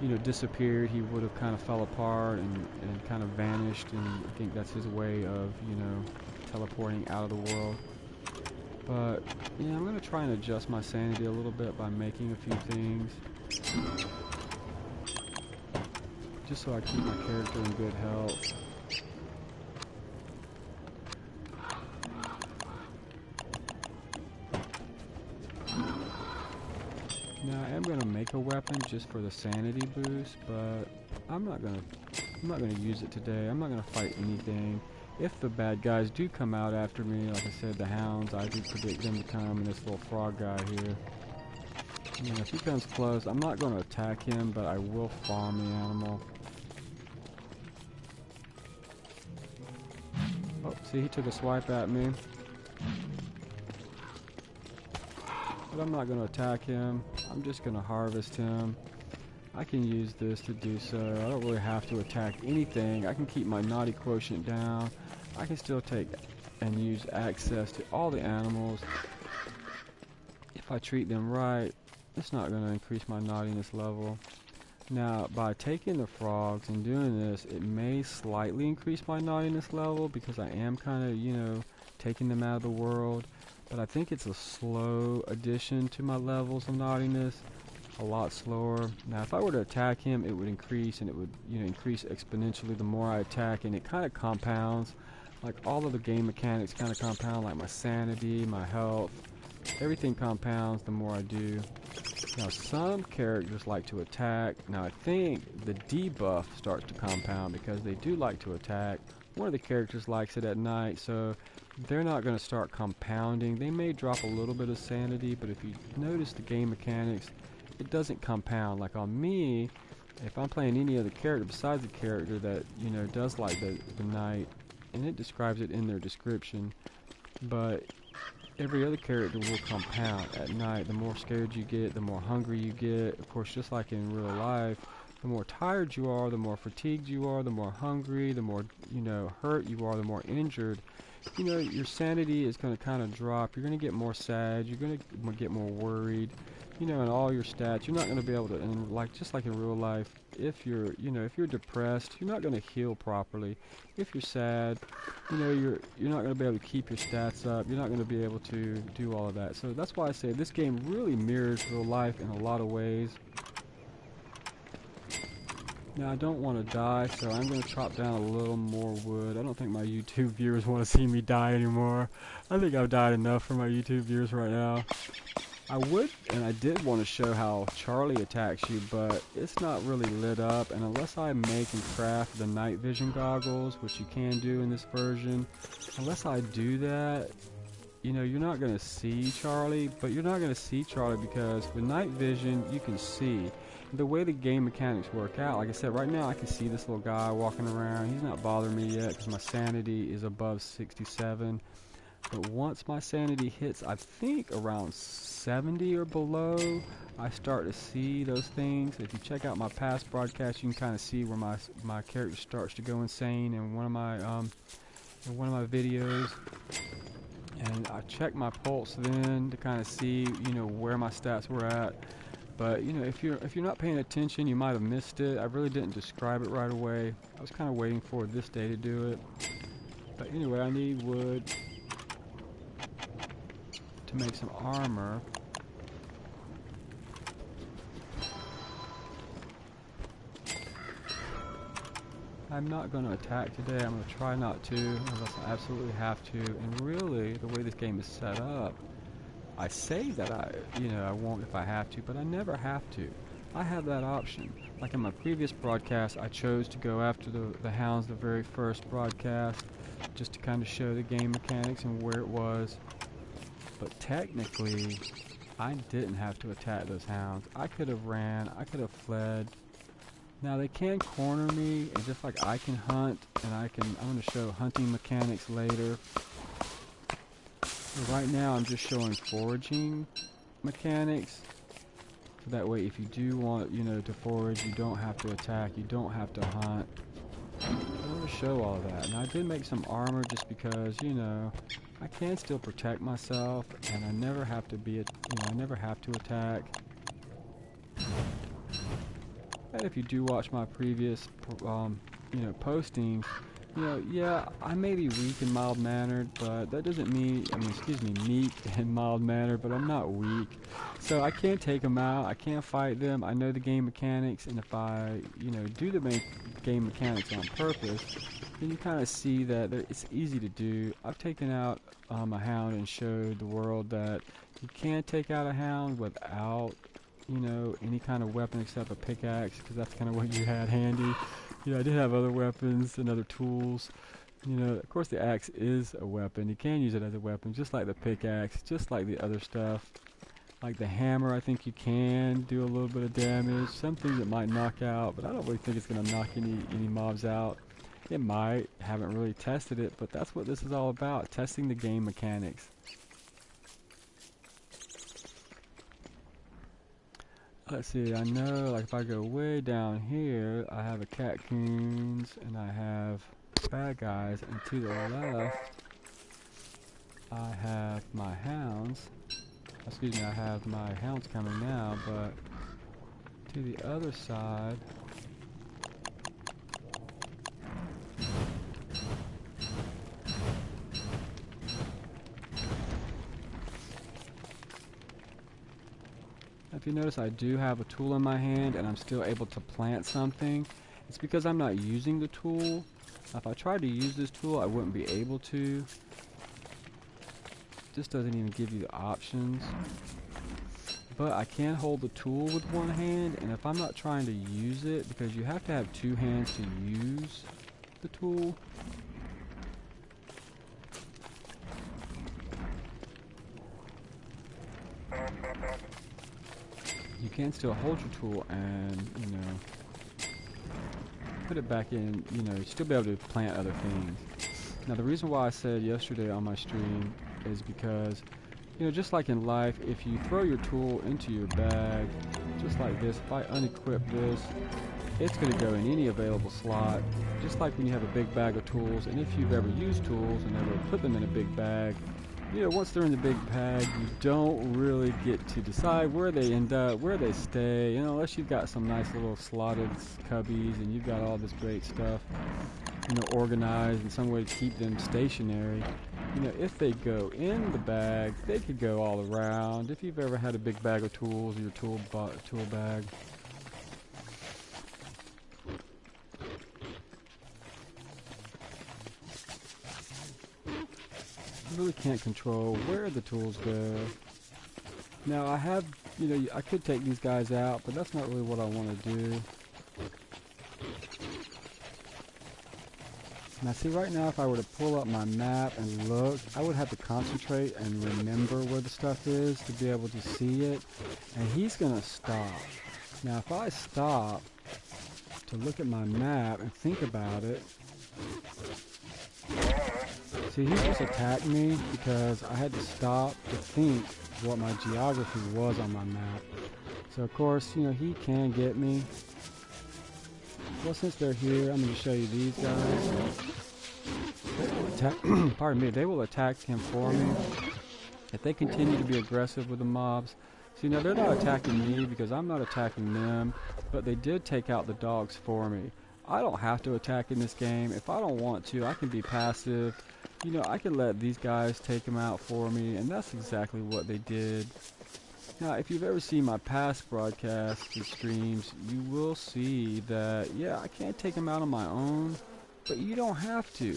you know, disappeared. He would have kind of fell apart and kind of vanished, and I think that's his way of, you know, teleporting out of the world. But, yeah, I'm going to try and adjust my sanity a little bit by making a few things, just so I keep my character in good health. Now I am going to make a weapon just for the sanity boost, but I'm not going to use it today. I'm not going to fight anything. if the bad guys do come out after me, like I said, the hounds, I do predict them to come, and this little frog guy here. You know, if he comes close, I'm not going to attack him, but I will farm the animal. Oh, see, he took a swipe at me. But I'm not going to attack him. I'm just going to harvest him. I can use this to do so. I don't really have to attack anything. I can keep my naughty quotient down. I can still take and use access to all the animals. If I treat them right, it's not going to increase my naughtiness level. Now, by taking the frogs and doing this, it may slightly increase my naughtiness level because I am kind of, you know, taking them out of the world. But I think it's a slow addition to my levels of naughtiness. A lot slower. Now, if I were to attack him, it would increase, and it would, you know, increase exponentially the more I attack, and it kind of compounds. Like all of the game mechanics kind of compound, like my sanity, my health, everything compounds the more I do. Now, some characters like to attack. Now, I think the debuff starts to compound because they do like to attack. One of the characters likes it at night, so they're not going to start compounding. They may drop a little bit of sanity, but if you notice the game mechanics, it doesn't compound. Like on me, if I'm playing any other character besides the character that, you know, does like the night, and it describes it in their description, but every other character will compound at night. The more scared you get, the more hungry you get. Of course, just like in real life, the more tired you are, the more fatigued you are, the more hungry, the more, you know, hurt you are, the more injured. You know, your sanity is going to kind of drop. You're going to get more sad. You're going to get more worried. You know, in all your stats, you're not going to be able to, and like just like in real life, if you're, you know, if you're depressed, you're not going to heal properly. If you're sad, you know, you're not going to be able to keep your stats up. You're not going to be able to do all of that. So that's why I say this game really mirrors real life in a lot of ways. Now I don't want to die, so I'm going to chop down a little more wood. I don't think my YouTube viewers want to see me die anymore. I think I've died enough for my YouTube viewers right now. I would, and I did want to show how Charlie attacks you, but it's not really lit up, and unless I make and craft the night vision goggles, which you can do in this version, unless I do that, you know, you're not going to see Charlie, but you're not going to see Charlie because with night vision, you can see. The way the game mechanics work out, like I said, right now I can see this little guy walking around. He's not bothering me yet because my sanity is above 67. But once my sanity hits, I think around 70 or below, I start to see those things. If you check out my past broadcasts, you can kind of see where my character starts to go insane in one of my videos. And I check my pulse then to kind of see, you know, where my stats were at. But you know, if you're not paying attention, you might have missed it. I really didn't describe it right away. I was kind of waiting for this day to do it. But anyway, I need wood to make some armor. I'm not going to attack today. I'm going to try not to unless I absolutely have to. And really, the way this game is set up, I say that I won't if I have to, but I never have to. I have that option. Like in my previous broadcast, I chose to go after the hounds the very first broadcast, just to kind of show the game mechanics and where it was. But technically, I didn't have to attack those hounds. I could have ran, I could have fled. Now they can corner me, and just like I can hunt, and I'm going to show hunting mechanics later. But right now I'm just showing foraging mechanics. So that way if you do want, you know, to forage, you don't have to attack, you don't have to hunt. I want to show all that. And I did make some armor just because, you know, I can still protect myself, and I never have to I never have to attack. And if you do watch my previous, postings, you know, yeah, I may be weak and mild-mannered, but that doesn't mean, meek and mild-mannered, but I'm not weak. So I can take them out, I can fight them, I know the game mechanics, and if I, you know, do the game mechanics on purpose, then you kind of see that it's easy to do. I've taken out a hound and showed the world that you can take out a hound without, you know, any kind of weapon except a pickaxe, because that's kind of what you had handy. You know, I did have other weapons and other tools, You know, of course the axe is a weapon. You can use it as a weapon, just like the pickaxe, just like the other stuff. Like the hammer, I think you can do a little bit of damage. Some things it might knock out, but I don't really think it's going to knock any mobs out. It might. Haven't really tested it, but that's what this is all about, testing the game mechanics. Let's see, I know, like if I go way down here, I have a catcoons and I have bad guys, and to the left, I have my hounds. Excuse me, I have my hounds coming now, but to the other side, if you notice, I do have a tool in my hand and I'm still able to plant something. It's because I'm not using the tool. If I tried to use this tool, I wouldn't be able to. This doesn't even give you the options. But I can hold the tool with one hand, and if I'm not trying to use it, because you have to have two hands to use the tool. You can still hold your tool and, you know, put it back in, you know, still be able to plant other things. Now the reason why I said yesterday on my stream is because, you know, just like in life, if you throw your tool into your bag, just like this, if I unequip this, it's going to go in any available slot, just like when you have a big bag of tools. And if you've ever used tools and ever put them in a big bag, you know, once they're in the big bag, you don't really get to decide where they end up, where they stay, you know, unless you've got some nice little slotted cubbies and you've got all this great stuff, you know, organized in some way to keep them stationary. You know, if they go in the bag, they could go all around. If you've ever had a big bag of tools, your tool bag. You really can't control where the tools go. Now I have, you know, I could take these guys out, but that's not really what I want to do. Now see, right now if I were to pull up my map and look, I would have to concentrate and remember where the stuff is to be able to see it. And he's going to stop. Now if I stop to look at my map and think about it, see, he just attacked me because I had to stop to think what my geography was on my map. So of course, you know, he can get me. Well, since they're here, I'm going to show you these guys. Pardon me, they will attack him for me. If they continue to be aggressive with the mobs. See, now they're not attacking me because I'm not attacking them, but they did take out the dogs for me. I don't have to attack in this game. If I don't want to, I can be passive. You know, I can let these guys take them out for me, and that's exactly what they did. Now, if you've ever seen my past broadcasts and streams, you will see that, yeah, I can't take them out on my own, but you don't have to.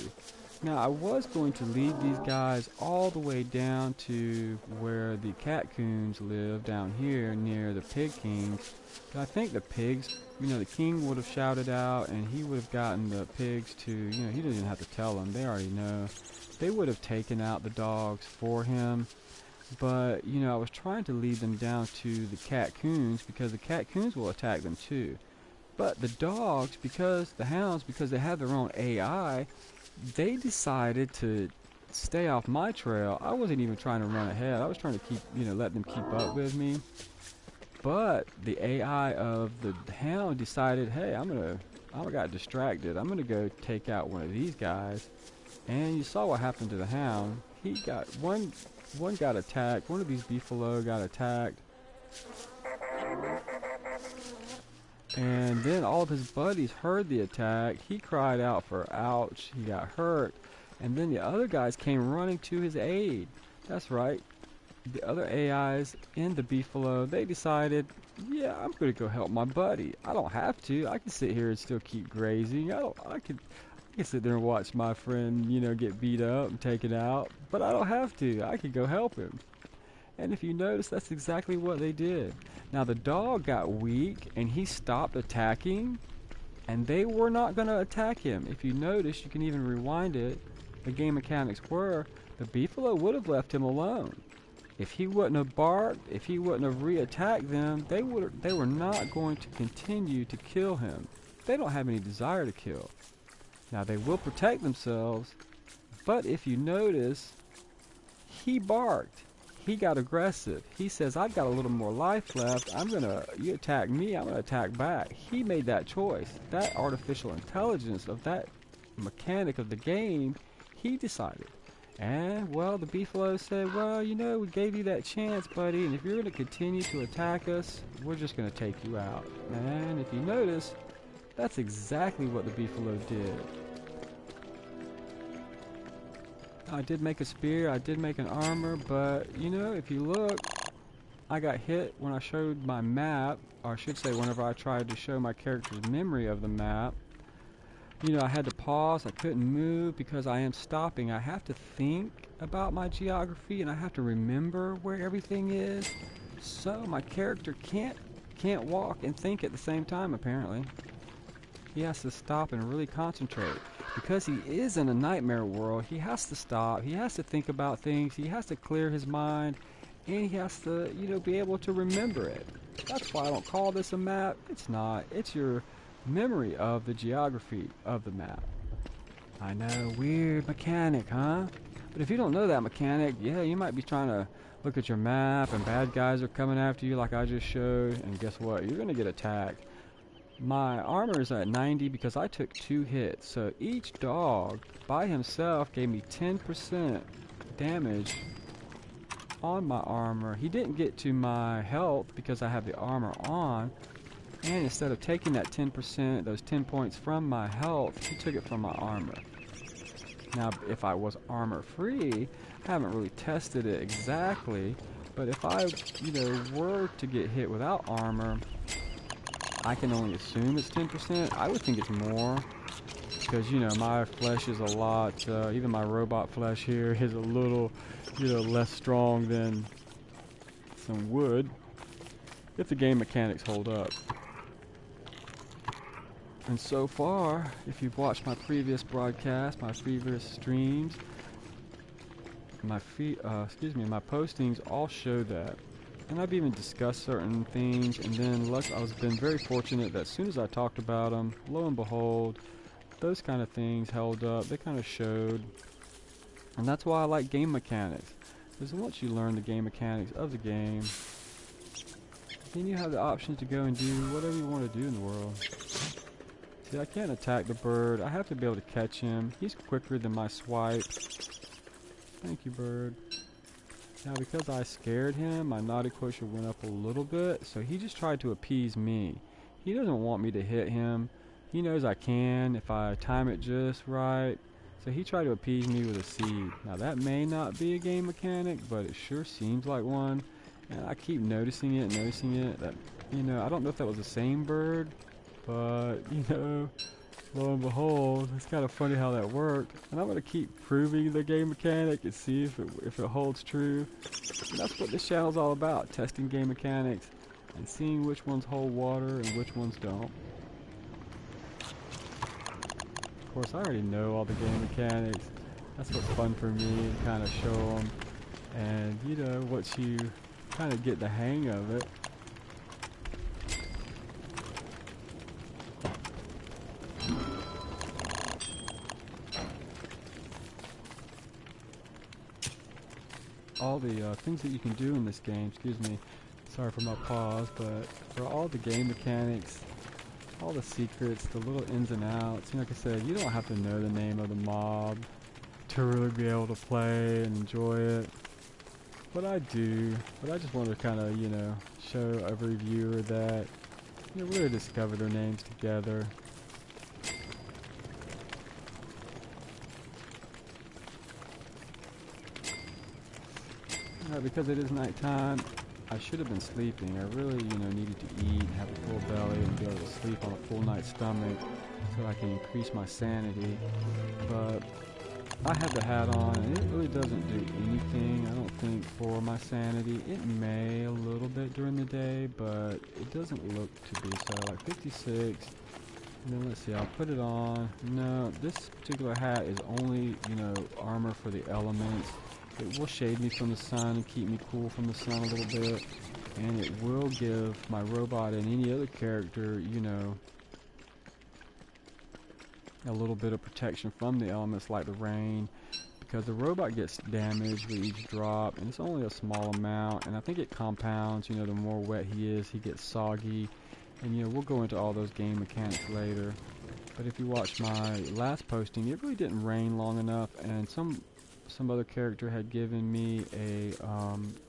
Now, I was going to lead these guys all the way down to where the catcoons live, down here near the pig kings. But I think the pigs, you know, the king would have shouted out, and he would have gotten the pigs to, you know, he doesn't even have to tell them, they already know. They would have taken out the dogs for him. But, you know, I was trying to lead them down to the catcoons because the catcoons will attack them too. But the dogs, because the hounds, because they have their own AI, they decided to stay off my trail. I wasn't even trying to run ahead. I was trying to keep, you know, let them keep up with me. But the AI of the hound decided, hey, I got distracted. I'm gonna go take out one of these guys. And you saw what happened to the hound. He got one got attacked. One of these beefalo got attacked. And then all of his buddies heard the attack. He cried out for ouch. He got hurt. And then the other guys came running to his aid. That's right. The other AIs in the beefalo, they decided, yeah, I'm going to go help my buddy. I don't have to. I can sit here and still keep grazing. I can sit there and watch my friend, you know, get beat up and taken out, but I don't have to. I can go help him. And if you notice, that's exactly what they did. Now the dog got weak and he stopped attacking, and they were not going to attack him. If you notice, you can even rewind it. The game mechanics were, the beefalo would have left him alone. If he wouldn't have barked, if he wouldn't have re-attacked them, they were not going to continue to kill him. They don't have any desire to kill. Now they will protect themselves, but if you notice, he barked. He got aggressive. He says, I've got a little more life left. You attack me, I'm gonna attack back. He made that choice. That artificial intelligence of that mechanic of the game, he decided. And, well, the beefalo said, well, you know, we gave you that chance, buddy, and if you're gonna continue to attack us, we're just gonna take you out. And if you notice, that's exactly what the beefalo did. I did make a spear, I did make an armor, but, you know, if you look, I got hit when I showed my map, or I should say whenever I tried to show my character's memory of the map. You know, I had to pause, I couldn't move because I am stopping. I have to think about my geography and I have to remember where everything is. So my character can't walk and think at the same time, apparently. He has to stop and really concentrate. Because he is in a nightmare world, he has to stop, he has to think about things, he has to clear his mind, and he has to, you know, be able to remember it. That's why I don't call this a map. It's not. It's your memory of the geography of the map. I know, weird mechanic, huh? But if you don't know that mechanic, yeah, you might be trying to look at your map and bad guys are coming after you like I just showed, and guess what? You're gonna get attacked. My armor is at 90 because I took 2 hits, so each dog by himself gave me 10% damage on my armor. He didn't get to my health because I have the armor on, and instead of taking that 10%, those 10 points from my health, he took it from my armor. Now, if I was armor free, I haven't really tested it exactly, but if I, you know, were to get hit without armor, I can only assume it's 10%. I would think it's more, because, you know, my flesh is a lot, even my robot flesh here is a little, you know, less strong than some wood, if the game mechanics hold up. And so far, if you've watched my previous broadcast, my previous streams, my postings all show that. And I've even discussed certain things, and then I've been very fortunate that as soon as I talked about them, lo and behold, those kind of things held up. They kind of showed. And that's why I like game mechanics. Because once you learn the game mechanics of the game, then you have the option to go and do whatever you want to do in the world. See, I can't attack the bird. I have to be able to catch him. He's quicker than my swipe. Thank you, bird. Now, because I scared him, my naughty quotient went up a little bit, so he just tried to appease me. He doesn't want me to hit him. He knows I can if I time it just right. So he tried to appease me with a seed. Now, that may not be a game mechanic, but it sure seems like one. And I keep noticing it, that, you know, I don't know if that was the same bird, but, you know, lo and behold, it's kind of funny how that worked. And I'm going to keep proving the game mechanic and see if it holds true. And that's what this channel's all about, testing game mechanics and seeing which ones hold water and which ones don't. Of course, I already know all the game mechanics. That's what's fun for me, to kind of show them. And, you know, once you kind of get the hang of it, all the things that you can do in this game, excuse me, sorry for my pause, but for all the game mechanics, all the secrets, the little ins and outs, you know, like I said, you don't have to know the name of the mob to really be able to play and enjoy it. But I do, but I just want to kind of, you know, show every viewer that, you know, really discover their names together. Because it is nighttime, I should have been sleeping. I really, you know, needed to eat, have a full belly, and be able to sleep on a full night's stomach so I can increase my sanity. But I have the hat on, and it really doesn't do anything, I don't think, for my sanity. It may a little bit during the day, but it doesn't look to be so. Like 56, And then let's see, I'll put it on. No, this particular hat is only, you know, armor for the elements. It will shade me from the sun and keep me cool from the sun a little bit. And it will give my robot and any other character, you know, a little bit of protection from the elements like the rain. Because the robot gets damaged with each drop, and it's only a small amount. And I think it compounds, you know, the more wet he is, he gets soggy. And, you know, we'll go into all those game mechanics later. But if you watch my last posting, it really didn't rain long enough, and some other character had given me a,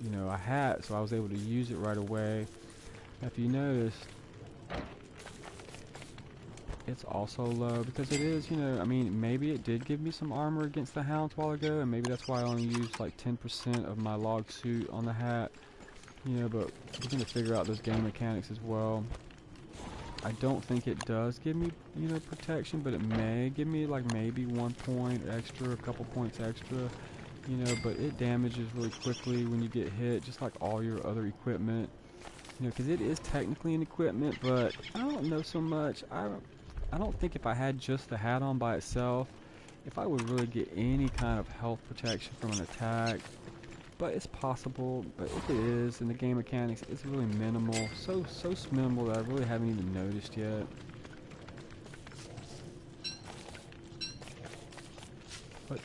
you know, a hat, so I was able to use it right away. Now, if you notice, it's also low because it is, you know, I mean, maybe it did give me some armor against the hounds a while ago, and maybe that's why I only used like 10% of my log suit on the hat, you know, but we're going to figure out those game mechanics as well. I don't think it does give me, you know, protection, but it may give me like maybe 1 point extra, a couple points extra, you know, but it damages really quickly when you get hit, just like all your other equipment, you know, because it is technically an equipment, but I don't know so much. I don't think if I had just the hat on by itself, if I would really get any kind of health protection from an attack. But it's possible, but if it is, in the game mechanics, it's really minimal. So minimal that I really haven't even noticed yet. But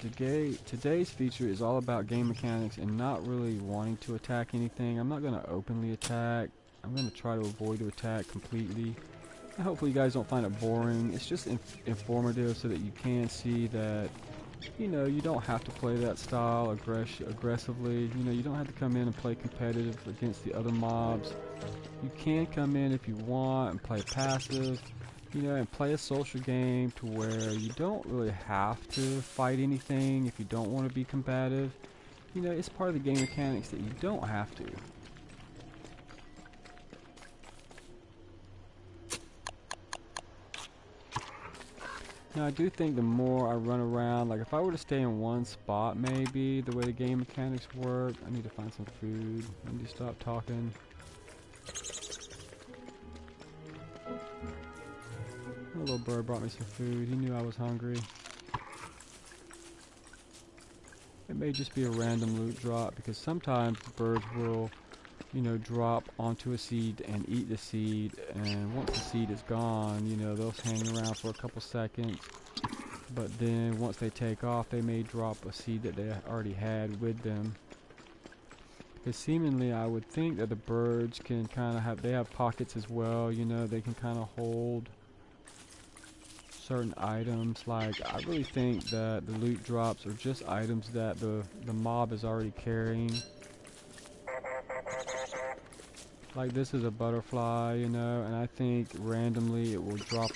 today's feature is all about game mechanics and not really wanting to attack anything. I'm not going to openly attack. I'm going to try to avoid the attack completely. And hopefully you guys don't find it boring. It's just informative so that you can see that, you know, you don't have to play that style aggressively. You know, you don't have to come in and play competitive against the other mobs. You can come in if you want and play passive, you know, and play a social game to where you don't really have to fight anything if you don't want to be combative. You know, it's part of the game mechanics that you don't have to. Now, I do think the more I run around, like if I were to stay in one spot, maybe, the way the game mechanics work, I need to find some food. I need to stop talking. A little bird brought me some food. He knew I was hungry. It may just be a random loot drop, because sometimes birds will, you know, drop onto a seed and eat the seed, and once the seed is gone, you know, they'll hang around for a couple seconds, but then once they take off, they may drop a seed that they already had with them. Because seemingly I would think that the birds can kind of have, they have pockets as well, you know, they can kind of hold certain items. Like, I really think that the loot drops are just items that the mob is already carrying. Like, this is a butterfly, you know, and I think randomly it will drop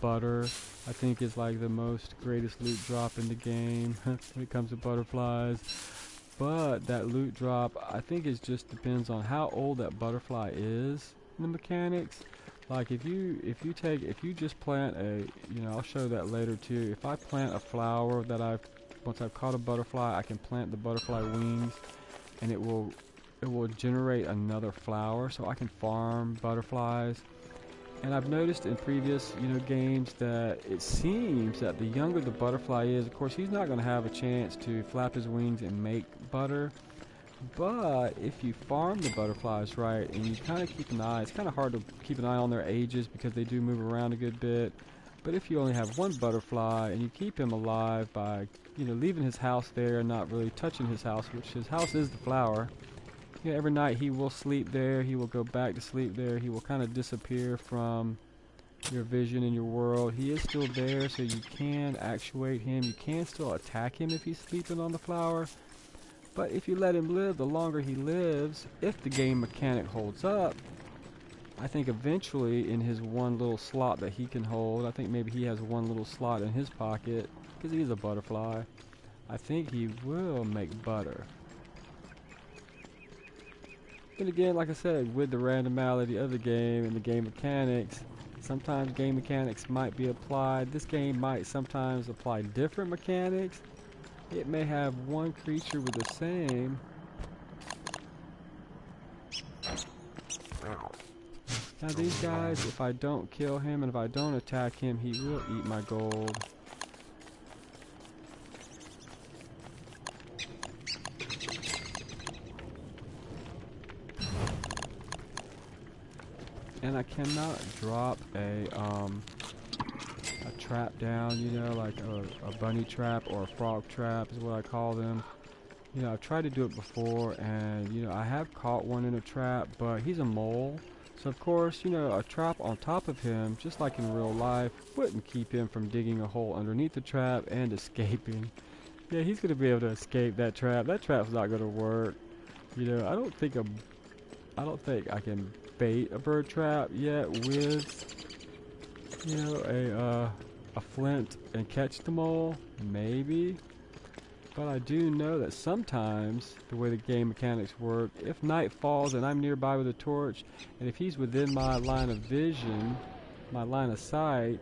butter. I think it's like the most greatest loot drop in the game when it comes to butterflies. But that loot drop, I think it just depends on how old that butterfly is in the mechanics. Like, if you just plant a, you know, I'll show that later too. If I plant a flower that once I've caught a butterfly, I can plant the butterfly wings, and it will generate another flower, so I can farm butterflies. And I've noticed in previous, you know, games that it seems that the younger the butterfly is, of course, he's not going to have a chance to flap his wings and make butter. But if you farm the butterflies right, and you kind of keep an eye, it's kind of hard to keep an eye on their ages because they do move around a good bit. But if you only have one butterfly and you keep him alive by, you know, leaving his house there and not really touching his house, which his house is the flower. You know, every night he will sleep there, he will go back to sleep there, he will kind of disappear from your vision in your world. He is still there, so you can actuate him, you can still attack him if he's sleeping on the flower. But if you let him live, the longer he lives, if the game mechanic holds up, I think eventually in his one little slot that he can hold, I think maybe he has one little slot in his pocket, because he's a butterfly, I think he will make butter. But again, like I said, with the randomity of the game and the game mechanics, sometimes game mechanics might be applied. This game might sometimes apply different mechanics. It may have one creature with the same. Now these guys, if I don't kill him and if I don't attack him, he will eat my gold. And I cannot drop a trap down, you know, like a bunny trap or a frog trap is what I call them. You know, I've tried to do it before, and you know, I have caught one in a trap, but he's a mole. So of course, you know, a trap on top of him, just like in real life, wouldn't keep him from digging a hole underneath the trap and escaping. Yeah, he's gonna be able to escape that trap. That trap's not gonna work. You know, I don't think I can bait a bird trap yet with, you know, a flint and catch the mole. Maybe. But I do know that sometimes, the way the game mechanics work, if night falls and I'm nearby with a torch, and if he's within my line of vision, my line of sight,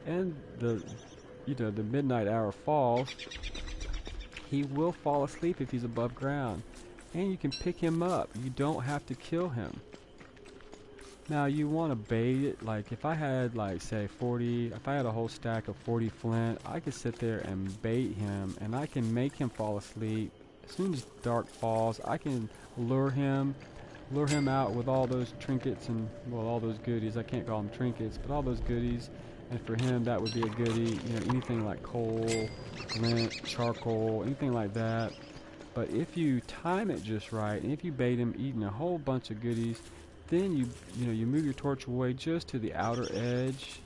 and the midnight hour falls, he will fall asleep if he's above ground. And you can pick him up. You don't have to kill him. Now you want to bait it, like if I had like say 40, if I had a whole stack of 40 flint, I could sit there and bait him and I can make him fall asleep. As soon as dark falls, I can lure him out with all those trinkets and, well, all those goodies. I can't call them trinkets, but all those goodies. And for him, that would be a goodie, you know, anything like coal, flint, charcoal, anything like that. But if you time it just right, and if you bait him eating a whole bunch of goodies, then you move your torch away just to the outer edge.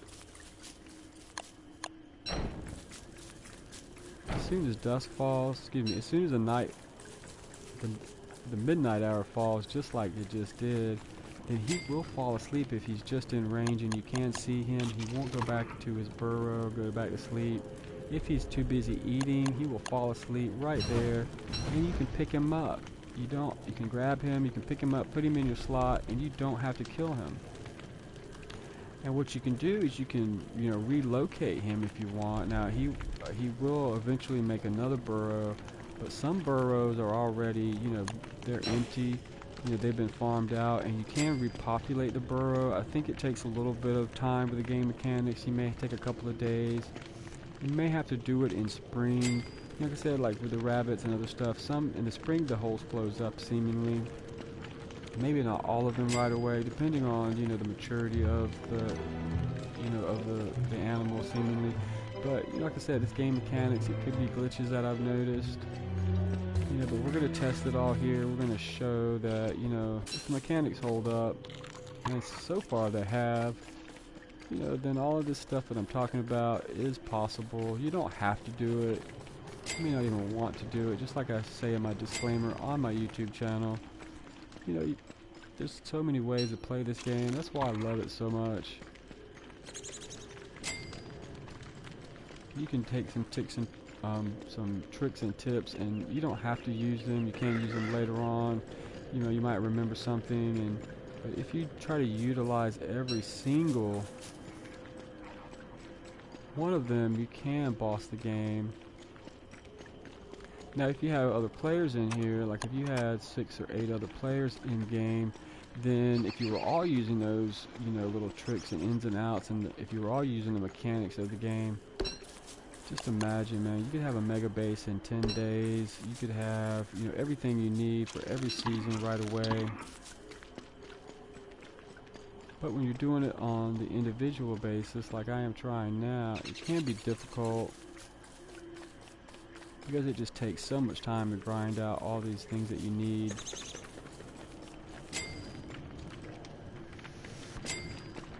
As soon as dusk falls, as soon as the midnight hour falls, just like it just did, then he will fall asleep if he's just in range and you can see him. He won't go back to his burrow, go back to sleep. If he's too busy eating, he will fall asleep right there, and you can pick him up. You can grab him, you can pick him up, put him in your slot, and you don't have to kill him. And what you can do is you can, you know, relocate him if you want. Now he will eventually make another burrow, but some burrows are already, you know, they're empty. You know, they've been farmed out, and you can repopulate the burrow. I think it takes a little bit of time with the game mechanics. You may take a couple of days. You may have to do it in spring. Like I said, like with the rabbits and other stuff, some in the spring the holes close up seemingly. Maybe not all of them right away, depending on, you know, the maturity of the, you know, of the animal seemingly. But you know, like I said, it's game mechanics. It could be glitches that I've noticed. You know, but we're gonna test it all here. We're gonna show that, you know, if the mechanics hold up, and so far they have. You know, then all of this stuff that I'm talking about is possible. You don't have to do it. You may not even want to do it. Just like I say in my disclaimer on my YouTube channel. You know, there's so many ways to play this game. That's why I love it so much. You can take some tricks and tips, and you don't have to use them. You can use them later on. You know, you might remember something, but if you try to utilize every single one of them, you can boss the game. Now, if you have other players in here, like if you had 6 or 8 other players in game, then if you were all using those, you know, little tricks and ins and outs, and if you were all using the mechanics of the game, just imagine, man, you could have a mega base in 10 days. You could have, you know, everything you need for every season right away. But when you're doing it on the individual basis, like I am trying now, it can be difficult because it just takes so much time to grind out all these things that you need.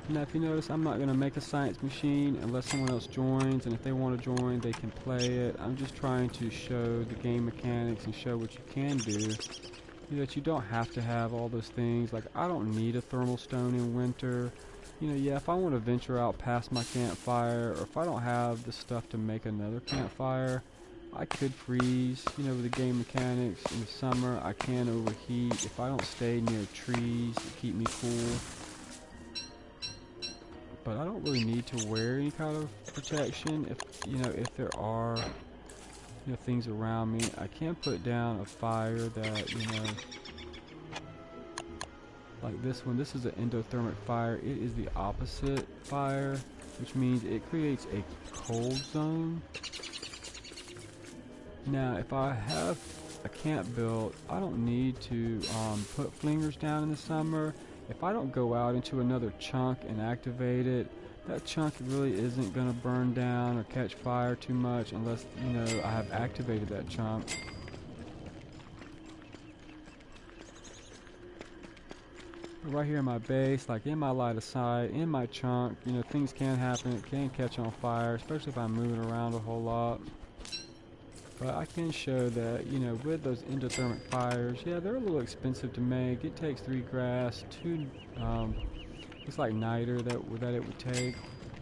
Now, if you notice, I'm not going to make a science machine unless someone else joins, and if they want to join, they can play it. I'm just trying to show the game mechanics and show what you can do. You know, that you don't have to have all those things. Like, I don't need a thermal stone in winter. You know, yeah, if I want to venture out past my campfire, or if I don't have the stuff to make another campfire, I could freeze. You know, with the game mechanics in the summer, I can overheat if I don't stay near trees to keep me cool. But I don't really need to wear any kind of protection if there are, you know, things around me. I can put down a fire that, you know, like this one. This is an endothermic fire. It is the opposite fire, which means it creates a cold zone. Now, if I have a camp built, I don't need to put flingers down in the summer. If I don't go out into another chunk and activate it, that chunk really isn't going to burn down or catch fire too much unless, you know, I have activated that chunk. But right here in my base, like in my line of sight, in my chunk, you know, things can happen. It can catch on fire, especially if I'm moving around a whole lot. But I can show that, you know, with those endothermic fires, yeah, they're a little expensive to make. It takes 3 grass, 2, it's like niter that it would take.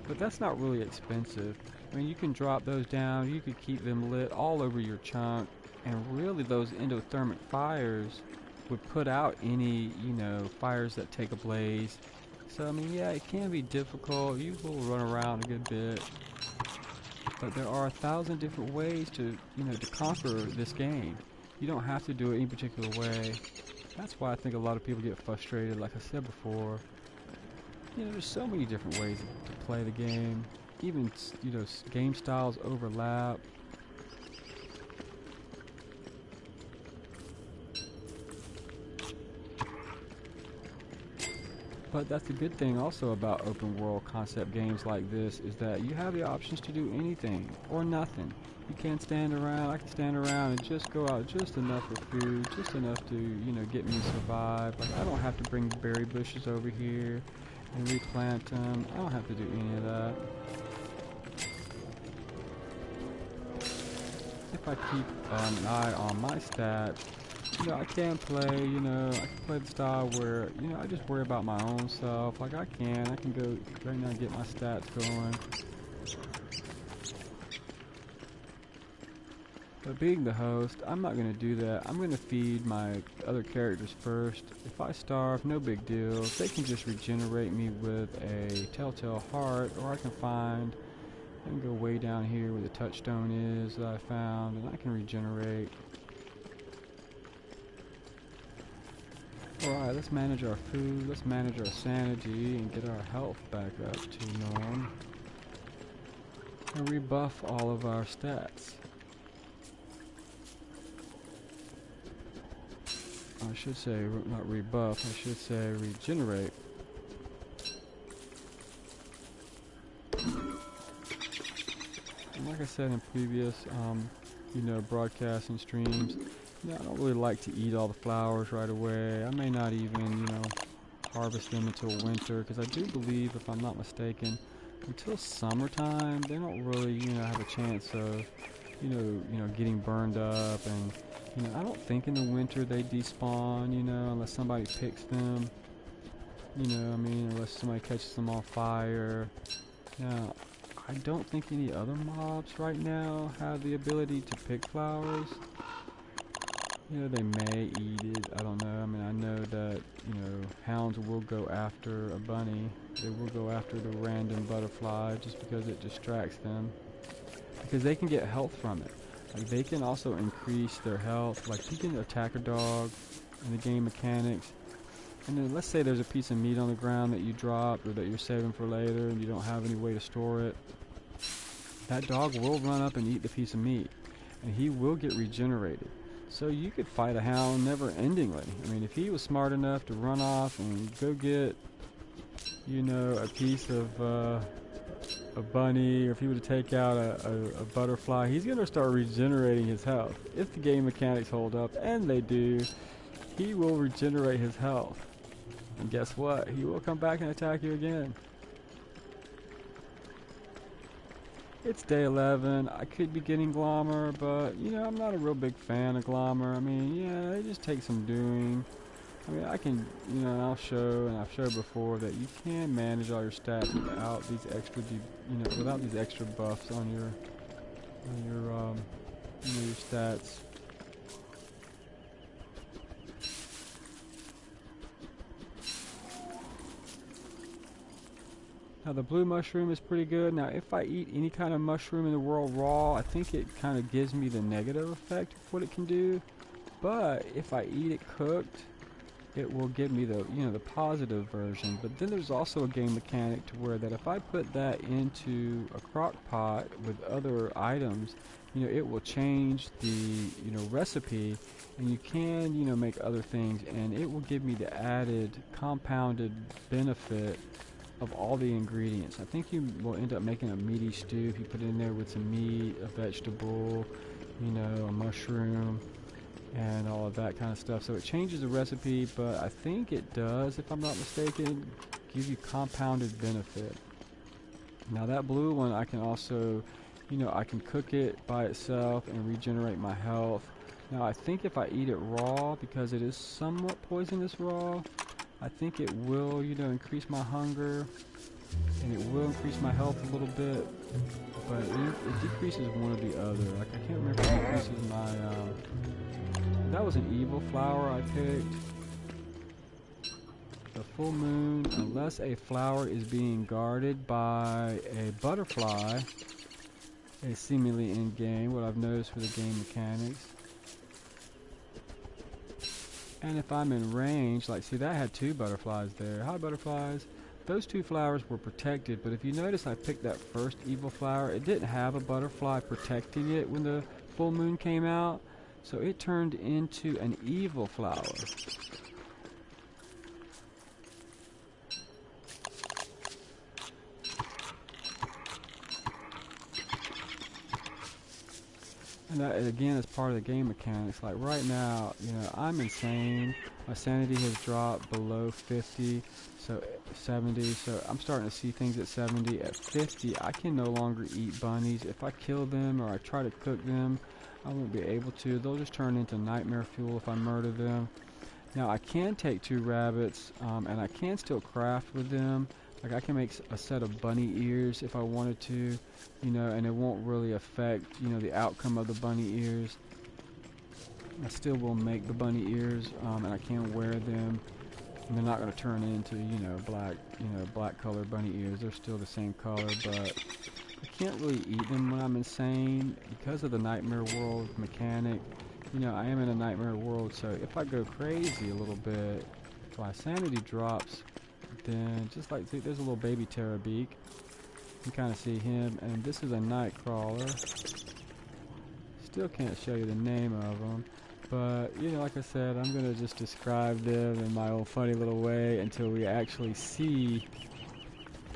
But that's not really expensive. I mean, you can drop those down, you could keep them lit all over your chunk, and really those endothermic fires would put out any, you know, fires that take a blaze. So, I mean, yeah, it can be difficult. You will run around a good bit. But there are 1,000 different ways to, you know, to conquer this game. You don't have to do it any particular way. That's why I think a lot of people get frustrated, like I said before. You know, there's so many different ways to play the game. Even, you know, game styles overlap. But that's the good thing also about open world concept games like this, is that you have the options to do anything or nothing. You can't stand around. I can stand around and just go out just enough for food, just enough to, you know, get me to survive. Like, I don't have to bring berry bushes over here and replant them. I don't have to do any of that. If I keep an eye on my stats, you know, I can play, you know, I can play the style where, you know, I just worry about my own self. Like, I can go right now and get my stats going. But being the host, I'm not going to do that. I'm going to feed my other characters first. If I starve, no big deal. They can just regenerate me with a telltale heart, or I can go way down here where the touchstone is that I found, and I can regenerate. Alright, let's manage our food, let's manage our sanity, and get our health back up to norm. And rebuff all of our stats. I should say, not rebuff, I should say regenerate. And like I said in previous, you know, broadcasts and streams, yeah, I don't really like to eat all the flowers right away. I may not even, you know, harvest them until winter, because I do believe, if I'm not mistaken, until summertime, they don't really, you know, have a chance of, you know, getting burned up. And, you know, I don't think in the winter they despawn, you know, unless somebody picks them. You know, I mean, unless somebody catches them on fire. Now, I don't think any other mobs right now have the ability to pick flowers. You know, they may eat it, I don't know. I mean, I know that, you know, hounds will go after a bunny. They will go after the random butterfly just because it distracts them. Because they can get health from it. Like, they can also increase their health. Like, you can attack a dog in the game mechanics. And then let's say there's a piece of meat on the ground that you dropped or that you're saving for later and you don't have any way to store it. That dog will run up and eat the piece of meat. And he will get regenerated. So you could fight a hound never-endingly. I mean, if he was smart enough to run off and go get, you know, a piece of a bunny, or if he were to take out a butterfly, he's going to start regenerating his health. If the game mechanics hold up, and they do, he will regenerate his health. And guess what? He will come back and attack you again. It's day 11. I could be getting Glommer, but, you know, I'm not a real big fan of Glommer. I mean, yeah, it just takes some doing. I mean, I can, you know, I'll show, and I've showed before, that you can manage all your stats without these extra, without these extra buffs on your, you know, your stats. Now the blue mushroom is pretty good. Now if I eat any kind of mushroom in the world raw, I think it kind of gives me the negative effect of what it can do. But if I eat it cooked, it will give me the, the positive version. But then there's also a game mechanic to where that if I put that into a crock pot with other items, it will change the, recipe, and you can, make other things, and it will give me the added compounded benefit of all the ingredients. I think you will end up making a meaty stew if you put it in there with some meat, a vegetable, a mushroom, and all of that kind of stuff. So it changes the recipe, but I think it does, if I'm not mistaken, give you compounded benefit. Now that blue one, I can also, I can cook it by itself and regenerate my health. Now I think if I eat it raw, because it is somewhat poisonous raw, I think it will, increase my hunger, and it will increase my health a little bit, but it decreases one or the other. Like, I can't remember if it decreases my, that was an evil flower I picked. The full moon, unless a flower is being guarded by a butterfly, is seemingly in-game, what I've noticed for the game mechanics. And if I'm in range, like, see, that had 2 butterflies there. Hi, butterflies. Those 2 flowers were protected, but if you notice, I picked that first evil flower. It didn't have a butterfly protecting it when the full moon came out, so it turned into an evil flower. And that, again, is part of the game mechanics. Like right now, I'm insane. My sanity has dropped below 50, so 70. So I'm starting to see things at 70. At 50, I can no longer eat bunnies. If I kill them or I try to cook them, I won't be able to. They'll just turn into nightmare fuel if I murder them. Now I can take 2 rabbits, and I can still craft with them. Like, I can make a set of bunny ears if I wanted to, and it won't really affect, the outcome of the bunny ears. I still will make the bunny ears, and I can wear them, and they're not going to turn into, black colored bunny ears. They're still the same color, but I can't really eat them when I'm insane because of the nightmare world mechanic. I am in a nightmare world, so if I go crazy a little bit, if my sanity drops, then just like, see, there's a little baby Terabeak. You can kind of see him, and this is a night crawler. Still can't show you the name of them, but like I said, I'm gonna just describe them in my own funny little way until we actually see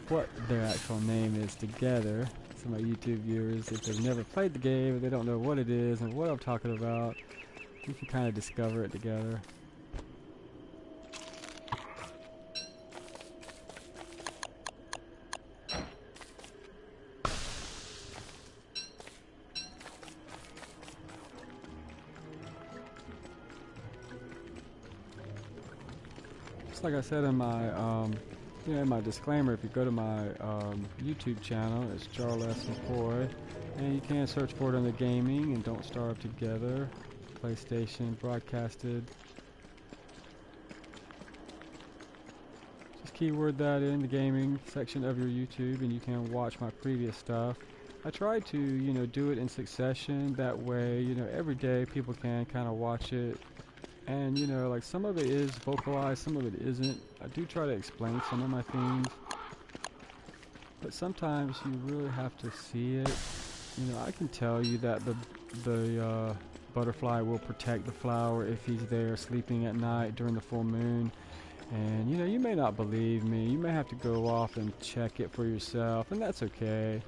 what their actual name is together. So my YouTube viewers, if they've never played the game, if they don't know what it is and what I'm talking about, we can kind of discover it together. Just like I said in my, in my disclaimer, if you go to my YouTube channel, it's Charles McCoy, and you can search for it under gaming and Don't Starve Together, PlayStation, broadcasted. Just keyword that in the gaming section of your YouTube, and you can watch my previous stuff. I try to, do it in succession. That way, every day people can kind of watch it. And, like, some of it is vocalized, some of it isn't. I do try to explain some of my things, but sometimes you really have to see it. I can tell you that the butterfly will protect the flower if he's there sleeping at night during the full moon. And, you may not believe me. You may have to go off and check it for yourself, and that's okay.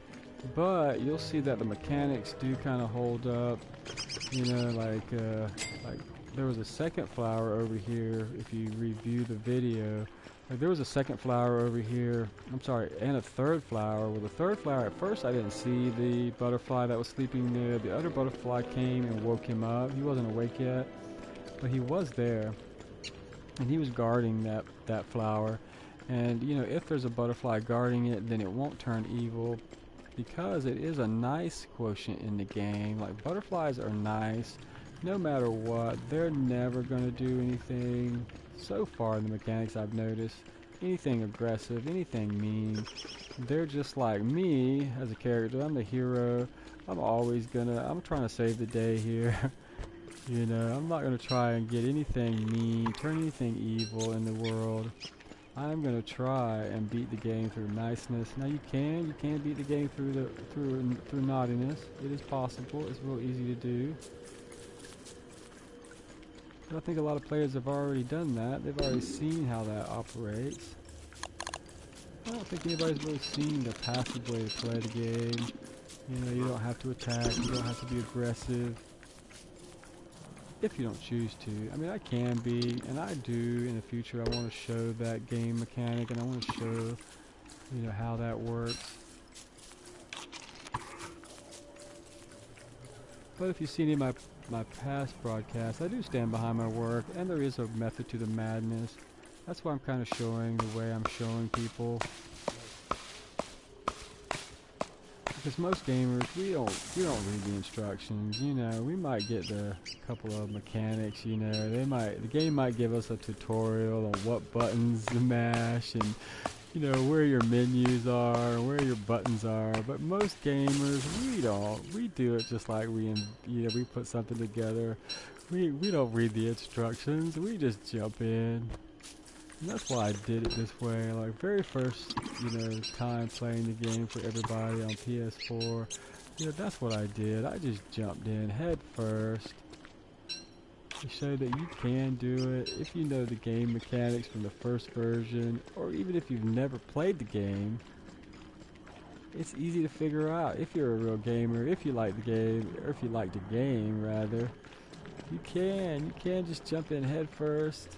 But you'll see that the mechanics do kind of hold up. Like there was a second flower over here. If you review the video, like, there was a second flower over here. I'm sorry, and a third flower. Well, the third flower, at first I didn't see the butterfly that was sleeping there. The other butterfly came and woke him up. He wasn't awake yet, but he was there, and he was guarding that flower. And if there's a butterfly guarding it, then it won't turn evil, because it is a nice quotient in the game. Like, butterflies are nice. No matter what, they're never going to do anything, so far in the mechanics I've noticed, anything aggressive, anything mean. They're just like me as a character. I'm the hero. I'm trying to save the day here. You know, I'm not going to try and get anything mean, turn anything evil in the world. I'm going to try and beat the game through niceness. Now you can beat the game through naughtiness. It is possible. It's real easy to do. But I think a lot of players have already done that. They've already seen how that operates. I don't think anybody's really seen the passive way to play the game. You know, you don't have to attack, you don't have to be aggressive. If you don't choose to. I mean, I can be, and I do in the future. I want to show that game mechanic, and I want to show, you know, how that works. But if you've seen any of my past broadcasts, I do stand behind my work, and there is a method to the madness. That's why I'm kind of showing the way I'm showing people. Because most gamers, we don't read the instructions. You know, we might get a couple of mechanics. You know, the game might give us a tutorial on what buttons to mash and, you know, where your menus are, where your buttons are. But most gamers, we don't. We do it just like we put something together. We don't read the instructions. We just jump in. And that's why I did it this way. Like very first, you know, time playing the game for everybody on PS4. You know, that's what I did. I just jumped in head first to show that you can do it if you know the game mechanics from the first version, or even if you've never played the game. It's easy to figure out if you're a real gamer, if you like the game, or if you like the game rather. You can just jump in head first.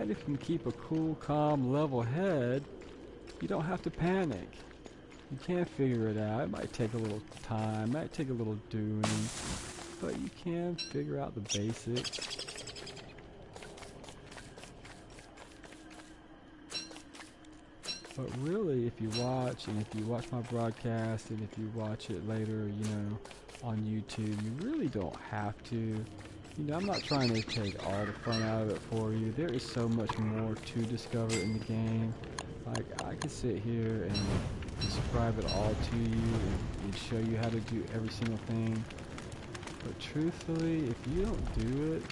And if you can keep a cool, calm, level head, you don't have to panic. You can figure it out. It might take a little time, might take a little doing, but you can figure out the basics. But really, if you watch, and if you watch my broadcast, and if you watch it later, you know, on YouTube, you really don't have to. You know, I'm not trying to take all the fun out of it for you. There is so much more to discover in the game. Like, I could sit here and describe it all to you and show you how to do every single thing. But truthfully, if you don't do it,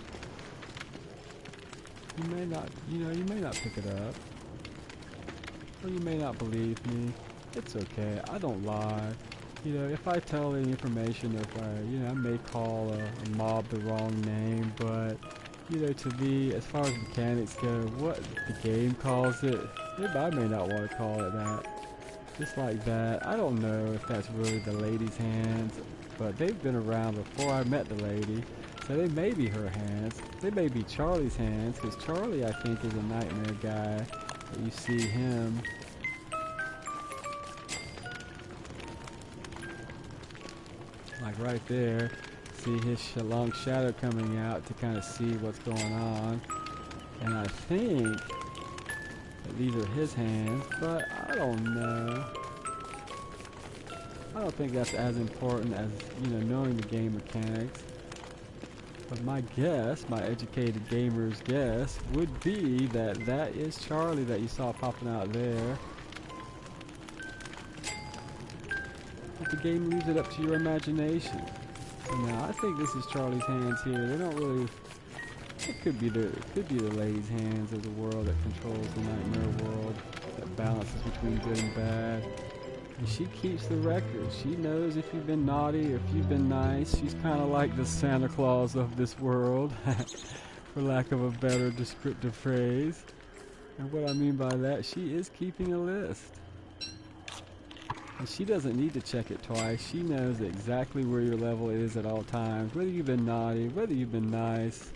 you may not pick it up. Or you may not believe me. It's okay. I don't lie. You know, if I tell the information, if I may call a mob the wrong name, but, you know, to me, as far as mechanics go, what the game calls it, I may not want to call it that. Just like that. I don't know if that's really the lady's hands, but they've been around before I met the lady, so they may be her hands. They may be Charlie's hands, because Charlie, I think, is a nightmare guy. But you see him. Like right there, see his long shadow coming out to kind of see what's going on. And I think that these are his hands, but I don't know. I don't think that's as important as, you know, knowing the game mechanics. But my guess, my educated gamer's guess, would be that that is Charlie that you saw popping out there. But the game leaves it up to your imagination. So now I think this is Charlie's hands here. They don't really. It could be the lady's hands of the world that controls the nightmare world, that balances between good and bad. And she keeps the record. She knows if you've been naughty or if you've been nice. She's kind of like the Santa Claus of this world, for lack of a better descriptive phrase. And what I mean by that, she is keeping a list. And she doesn't need to check it twice. She knows exactly where your level is at all times, whether you've been naughty, whether you've been nice,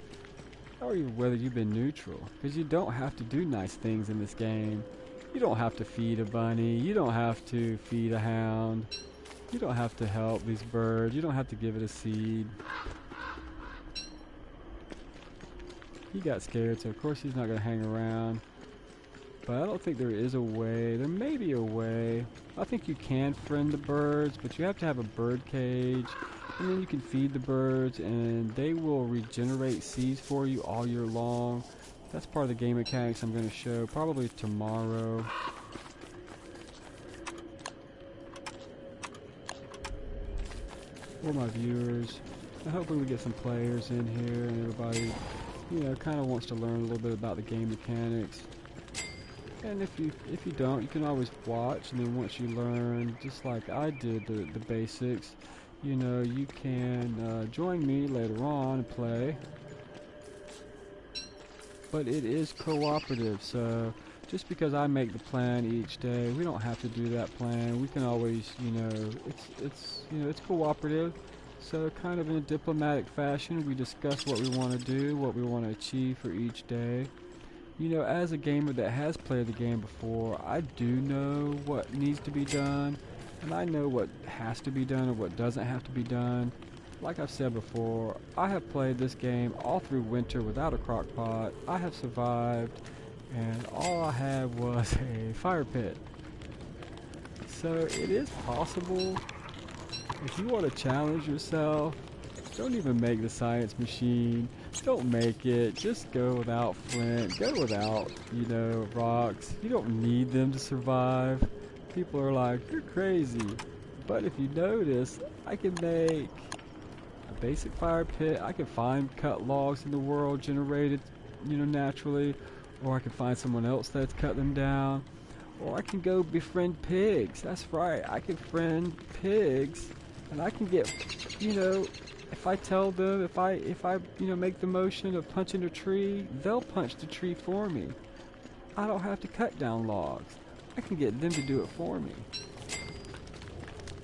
or whether you've been neutral. Because you don't have to do nice things in this game. You don't have to feed a bunny. You don't have to feed a hound. You don't have to help these birds. You don't have to give it a seed. He got scared, so of course he's not going to hang around. But I don't think there is a way. There may be a way. I think you can friend the birds, but you have to have a bird cage. And then you can feed the birds, and they will regenerate seeds for you all year long. That's part of the game mechanics I'm going to show probably tomorrow. for my viewers. And hopefully we get some players in here and everybody, you know, kind of wants to learn a little bit about the game mechanics. And if you don't, you can always watch, and then once you learn, just like I did, the basics, you know, you can join me later on and play. But it is cooperative, so just because I make the plan each day, we don't have to do that plan. We can always, you know, it's cooperative. So kind of in a diplomatic fashion, we discuss what we want to do, what we want to achieve for each day. You know, as a gamer that has played the game before, I do know what needs to be done, and I know what has to be done and what doesn't have to be done. Like I've said before, I have played this game all through winter without a crock pot. I have survived, and all I had was a fire pit. So it is possible. If you want to challenge yourself, don't even make the science machine. Don't make it. Just go without flint. Go without, you know, rocks. You don't need them to survive. People are like, you're crazy. But if you notice, I can make a basic fire pit. I can find cut logs in the world generated, you know, naturally. Or I can find someone else that's cut them down. Or I can go befriend pigs. That's right. I can friend pigs. And I can get, you know, if I tell them, if I you know, make the motion of punching a tree, they'll punch the tree for me. I don't have to cut down logs. I can get them to do it for me.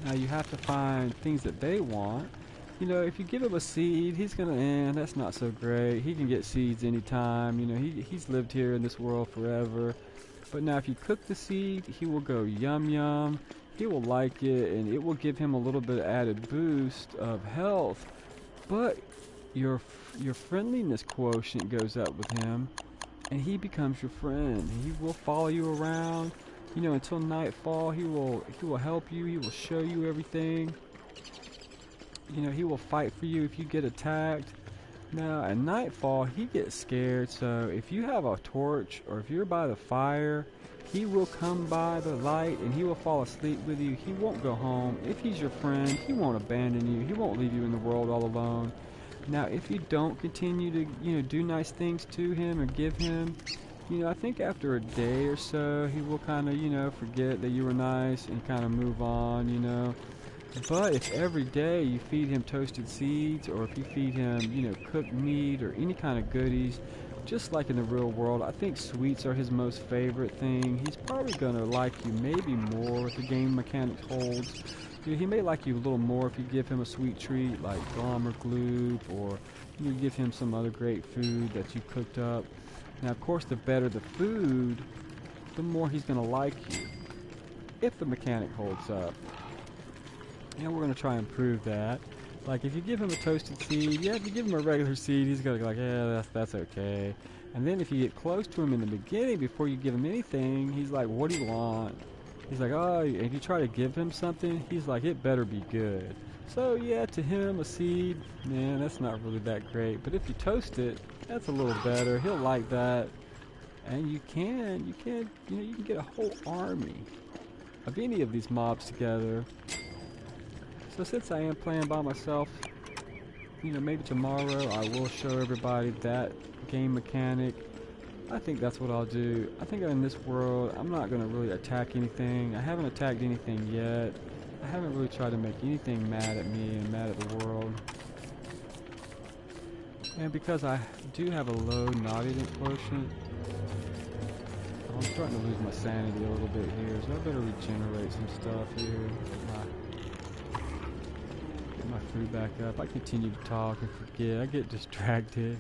Now you have to find things that they want. You know, if you give him a seed, he's gonna, that's not so great. He can get seeds anytime. You know, he's lived here in this world forever. But now if you cook the seed, he will go yum yum. He will like it, and it will give him a little bit of added boost of health. But your friendliness quotient goes up with him, and he becomes your friend. He will follow you around, you know, until nightfall. He will help you. He will show you everything. You know, he will fight for you if you get attacked. Now at nightfall, he gets scared. So if you have a torch or if you're by the fire, he will come by the light and he will fall asleep with you. He won't go home. If he's your friend, he won't abandon you. He won't leave you in the world all alone. Now, if you don't continue to, you know, do nice things to him or give him, you know, I think after a day or so, he will kind of, you know, forget that you were nice and kind of move on, you know. But if every day you feed him toasted seeds, or if you feed him, you know, cooked meat or any kind of goodies, just like in the real world, I think sweets are his most favorite thing. He's probably gonna like you maybe more if the game mechanics holds. You know, he may like you a little more if you give him a sweet treat like glom or gloop, or you give him some other great food that you cooked up. Now, of course, the better the food, the more he's gonna like you, if the mechanic holds up. And we're going to try and prove that. Like, if you give him a toasted seed, yeah, if you give him a regular seed, he's going to be like, yeah, that's okay. And then if you get close to him in the beginning, before you give him anything, he's like, what do you want? He's like, oh, if you try to give him something, he's like, it better be good. So, yeah, to him, a seed, man, that's not really that great. But if you toast it, that's a little better. He'll like that. And you can get a whole army of any of these mobs together. So since I am playing by myself, you know, maybe tomorrow I will show everybody that game mechanic. I think that's what I'll do. I think in this world, I'm not going to really attack anything. I haven't attacked anything yet. I haven't really tried to make anything mad at me and mad at the world. And because I do have a low naughtiness quotient, I'm starting to lose my sanity a little bit here, so I better regenerate some stuff here. Get my food back up. I continue to talk and forget. I get distracted.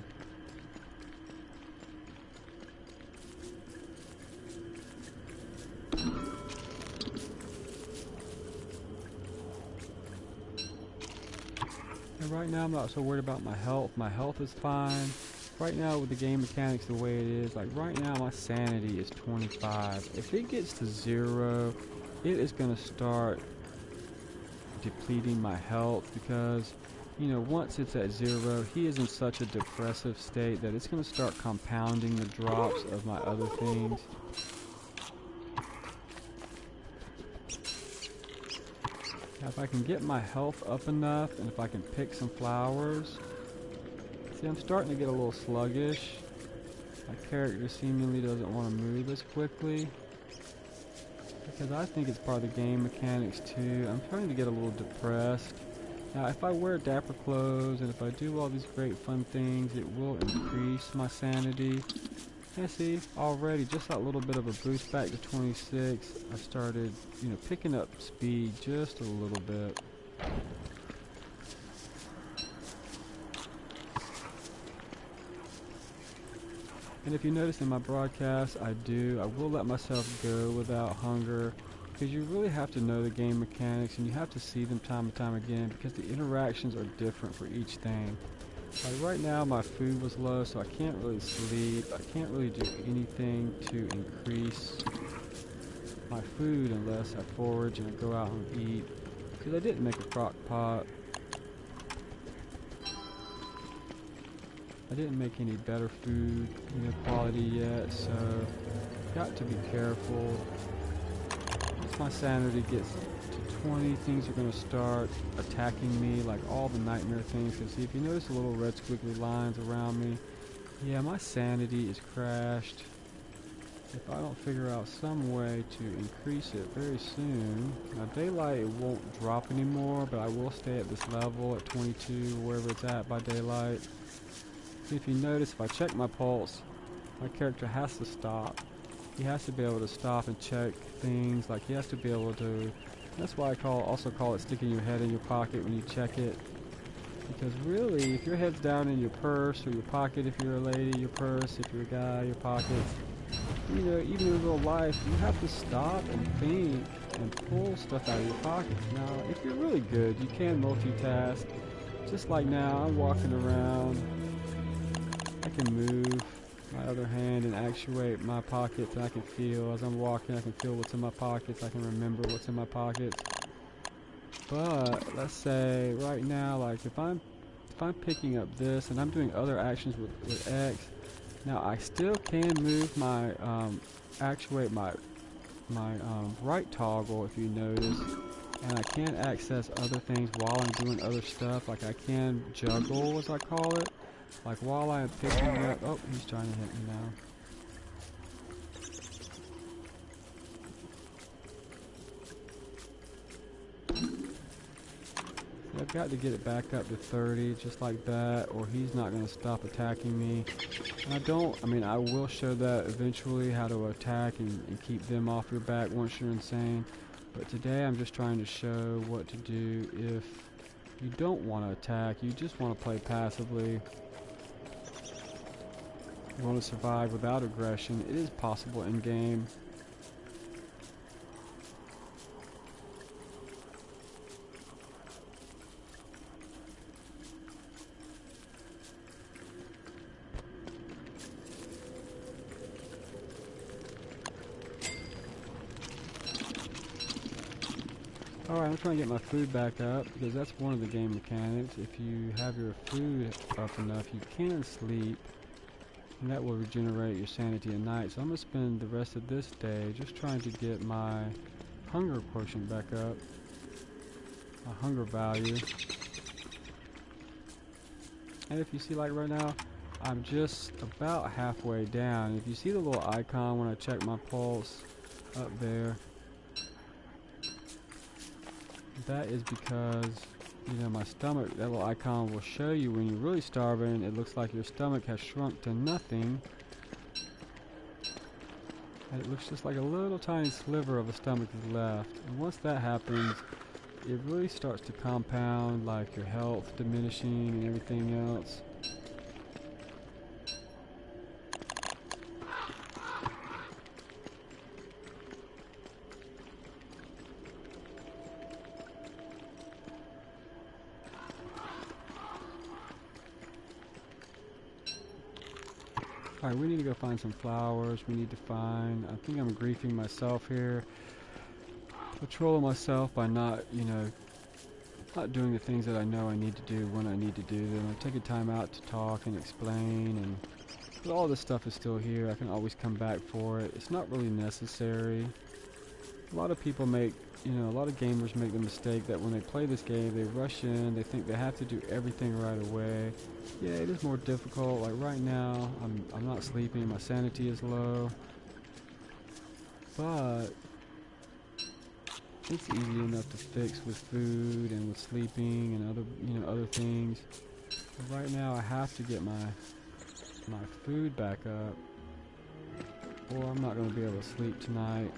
And right now I'm not so worried about my health. My health is fine. Right now with the game mechanics the way it is, like right now my sanity is 25. If it gets to 0, it is going to start depleting my health because, you know, once it's at 0, he is in such a depressive state that it's going to start compounding the drops of my other things. Now if I can get my health up enough, and if I can pick some flowers. See, I'm starting to get a little sluggish. My character seemingly doesn't want to move as quickly. Because I think it's part of the game mechanics too. I'm starting to get a little depressed. Now if I wear dapper clothes and if I do all these great fun things, it will increase my sanity. And see, already just that little bit of a boost back to 26, I started, picking up speed just a little bit. And if you notice in my broadcast, I will let myself go without hunger, because you really have to know the game mechanics and you have to see them time and time again, because the interactions are different for each thing. Like right now my food was low, so I can't really sleep, I can't really do anything to increase my food unless I forage and I go out and eat, because I didn't make a crock pot. I didn't make any better food, quality yet, so got to be careful. Once my sanity gets to 20, things are going to start attacking me, like all the nightmare things. Because see, if you notice the little red squiggly lines around me, yeah, my sanity is crashed. If I don't figure out some way to increase it very soon. Now daylight, it won't drop anymore, but I will stay at this level at 22, wherever it's at by daylight. If you notice, if I check my pulse, my character has to stop. He has to be able to stop and check things, like he has to be able to, that's why I also call it sticking your head in your pocket when you check it. Because really, if your head's down in your purse or your pocket, if you're a lady, your purse, if you're a guy, your pockets, even in real life, you have to stop and think and pull stuff out of your pockets. Now, if you're really good, you can multitask. Just like now, I'm walking around. I can move my other hand and actuate my pockets, and I can feel as I'm walking, I can feel what's in my pockets, I can remember what's in my pockets. But let's say right now, like if I'm picking up this and I'm doing other actions with X, now I still can move my actuate my right toggle, if you notice, and I can access other things while I'm doing other stuff. Like I can juggle, as I call it. Like while I'm picking up, oh, he's trying to hit me now. So I've got to get it back up to 30, just like that, or he's not going to stop attacking me. And I will show that eventually, how to attack and keep them off your back once you're insane. But today I'm just trying to show what to do if you don't want to attack, you just want to play passively. You want to survive without aggression. It is possible in game. Alright, I'm trying to get my food back up, because that's one of the game mechanics. If you have your food up enough, you can sleep. And that will regenerate your sanity at night. So I'm going to spend the rest of this day just trying to get my hunger quotient back up. My hunger value. And if you see, like right now, I'm just about halfway down. If you see the little icon when I check my pulse up there, that is because, my stomach, that little icon will show you when you're really starving. It looks like your stomach has shrunk to nothing. And it looks just like a little tiny sliver of a stomach is left. And once that happens, it really starts to compound, like your health diminishing and everything else. Alright, we need to go find some flowers. We need to find, I think I'm griefing myself here. Patrolling myself by not, not doing the things that I know I need to do when I need to do them. I'm taking time out to talk and explain, but all this stuff is still here. I can always come back for it. It's not really necessary. A lot of people make, a lot of gamers make the mistake that when they play this game, they rush in, they think they have to do everything right away. Yeah, it is more difficult. Like right now, I'm not sleeping, my sanity is low. But it's easy enough to fix with food and with sleeping and other things. But right now I have to get my food back up, or I'm not going to be able to sleep tonight.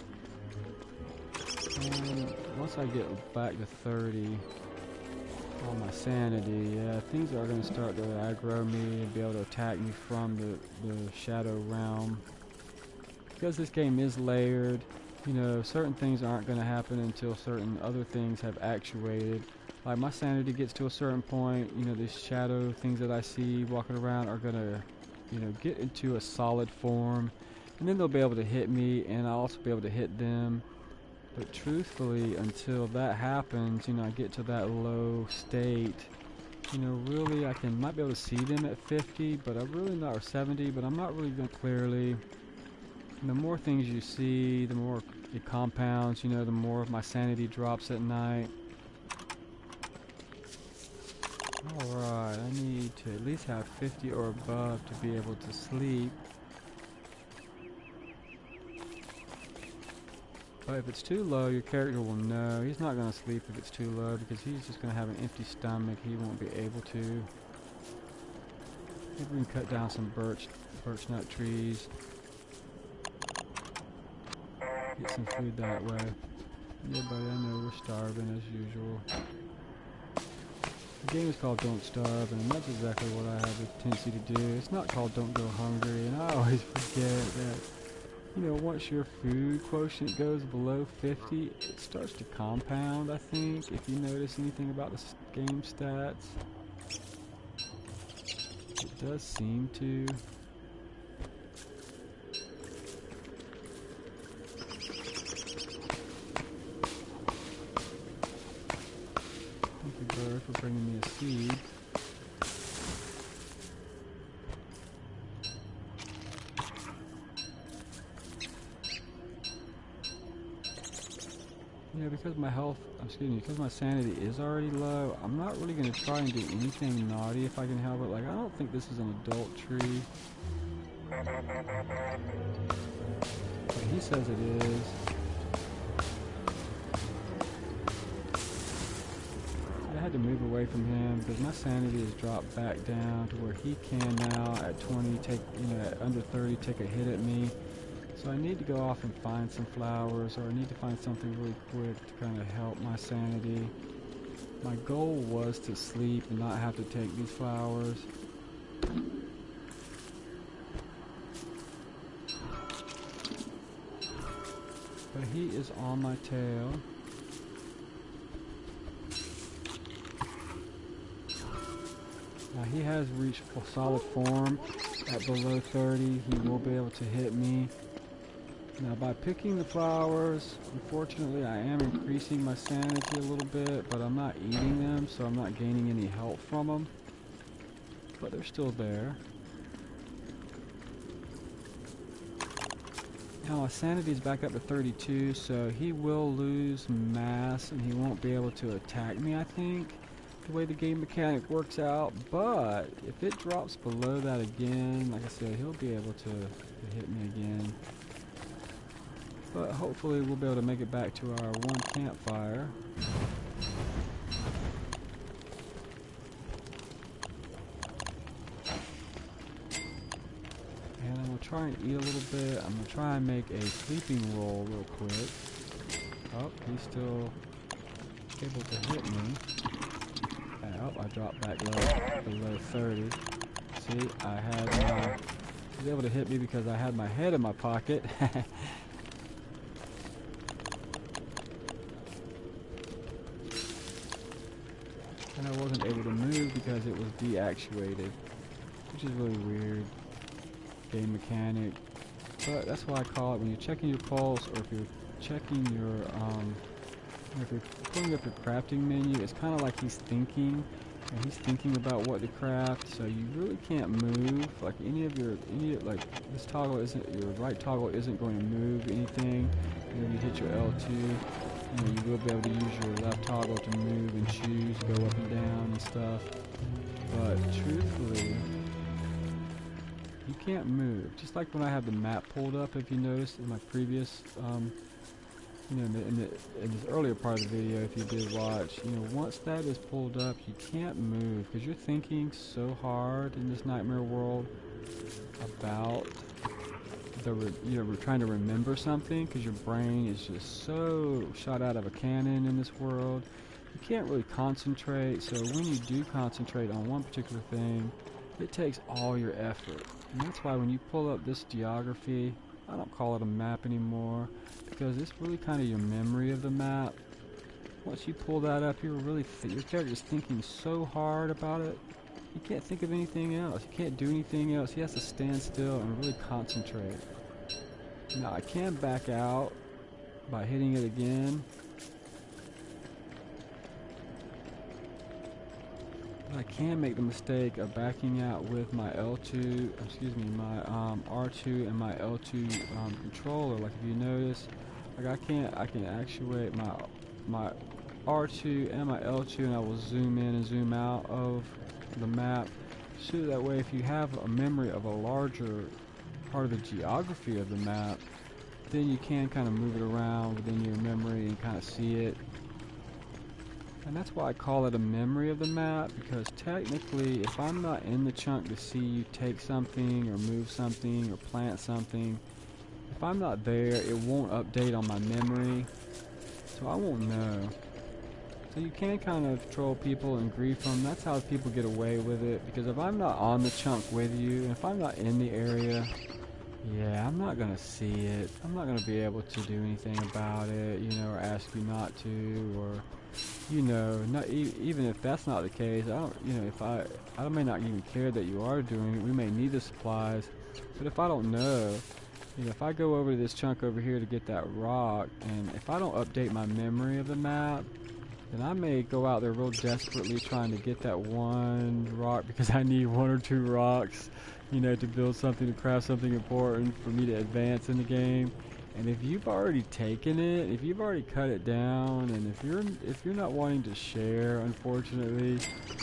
And once I get back to 30 on my sanity, yeah, things are going to start to aggro me and be able to attack me from the shadow realm. Because this game is layered, certain things aren't going to happen until certain other things have actuated. Like my sanity gets to a certain point, these shadow things that I see walking around are going to, get into a solid form. And then they'll be able to hit me, and I'll also be able to hit them. But truthfully, until that happens, I get to that low state, really might be able to see them at 50, but I'm really not, or 70, but I'm not really going clearly. And the more things you see, the more it compounds, the more my sanity drops at night. Alright, I need to at least have 50 or above to be able to sleep. But if it's too low, your character will know. He's not going to sleep if it's too low because he's just going to have an empty stomach. He won't be able to. Maybe we can cut down some birch nut trees. Get some food that way. Yeah, buddy, I know we're starving as usual. The game is called Don't Starve, and that's exactly what I have a tendency to do. It's not called Don't Go Hungry, and I always forget that, once your food quotient goes below 50, it starts to compound, I think, if you notice anything about the game stats. It does seem to. Thank you, bird, for bringing me a seed. Because because my sanity is already low, I'm not really going to try and do anything naughty if I can help it. Like, I don't think this is an adult tree. But he says it is. I had to move away from him because my sanity has dropped back down to where he can now at 20 take, at under 30 take a hit at me. So I need to go off and find some flowers, or I need to find something really quick to kind of help my sanity. My goal was to sleep and not have to take these flowers. But he is on my tail. Now he has reached a solid form at below 30. He will be able to hit me. Now by picking the flowers, unfortunately I am increasing my sanity a little bit, but I'm not eating them, so I'm not gaining any help from them. But they're still there. Now my sanity is back up to 32, so he will lose mass and he won't be able to attack me, I think, the way the game mechanic works out. But if it drops below that again, like I said, he'll be able to hit me again. But hopefully we'll be able to make it back to our one campfire. And I'm going to try and eat a little bit. I'm going to try and make a sleeping roll real quick. Oh, he's still able to hit me. Oh, I dropped back low, below 30. See, he was able to hit me because I had my head in my pocket. And I wasn't able to move because it was deactuated, which is really weird game mechanic. But that's why I call it, when you're checking your pulse, or if you're checking your if you're pulling up your crafting menu, it's kind of like he's thinking And he's thinking about what to craft, so you really can't move. Like like this toggle isn't, your right toggle isn't going to move anything. When you hit your L2, you will be able to use your left toggle to move and choose, go up and down and stuff. But truthfully, you can't move. Just like when I have the map pulled up, if you noticed in my previous, in this earlier part of the video, if you did watch, once that is pulled up, you can't move because you're thinking so hard in this nightmare world about we're trying to remember something because your brain is just so shot out of a cannon in this world. You can't really concentrate, so when you do concentrate on one particular thing, it takes all your effort. And that's why when you pull up this geography, I don't call it a map anymore, because it's really kind of your memory of the map. Once you pull that up, your character's thinking so hard about it, you can't think of anything else. You can't do anything else. He has to stand still and really concentrate. Now I can back out by hitting it again. But I can make the mistake of backing out with my L2, my R2 and my L2 controller. Like if you notice, like I can actuate my R2 and my L2, and I will zoom in and zoom out of the map. So that way, if you have a memory of a larger part of the geography of the map, then you can kind of move it around within your memory and kind of see it. And that's why I call it a memory of the map, because technically, if I'm not in the chunk to see you take something or move something or plant something, if I'm not there, it won't update on my memory, so I won't know. So you can kind of troll people and grief them. That's how people get away with it, because if I'm not on the chunk with you, and if I'm not in the area, yeah, I'm not going to see it. I'm not going to be able to do anything about it, or ask you not to, or even if that's not the case, I may not even care that you are doing it. We may need the supplies, but if I don't know, if I go over to this chunk over here to get that rock, and if I don't update my memory of the map, then I may go out there real desperately trying to get that one rock because I need one or two rocks, to build something, to craft something important for me to advance in the game. And if you've already taken it, if you've already cut it down, and if you're not wanting to share, unfortunately,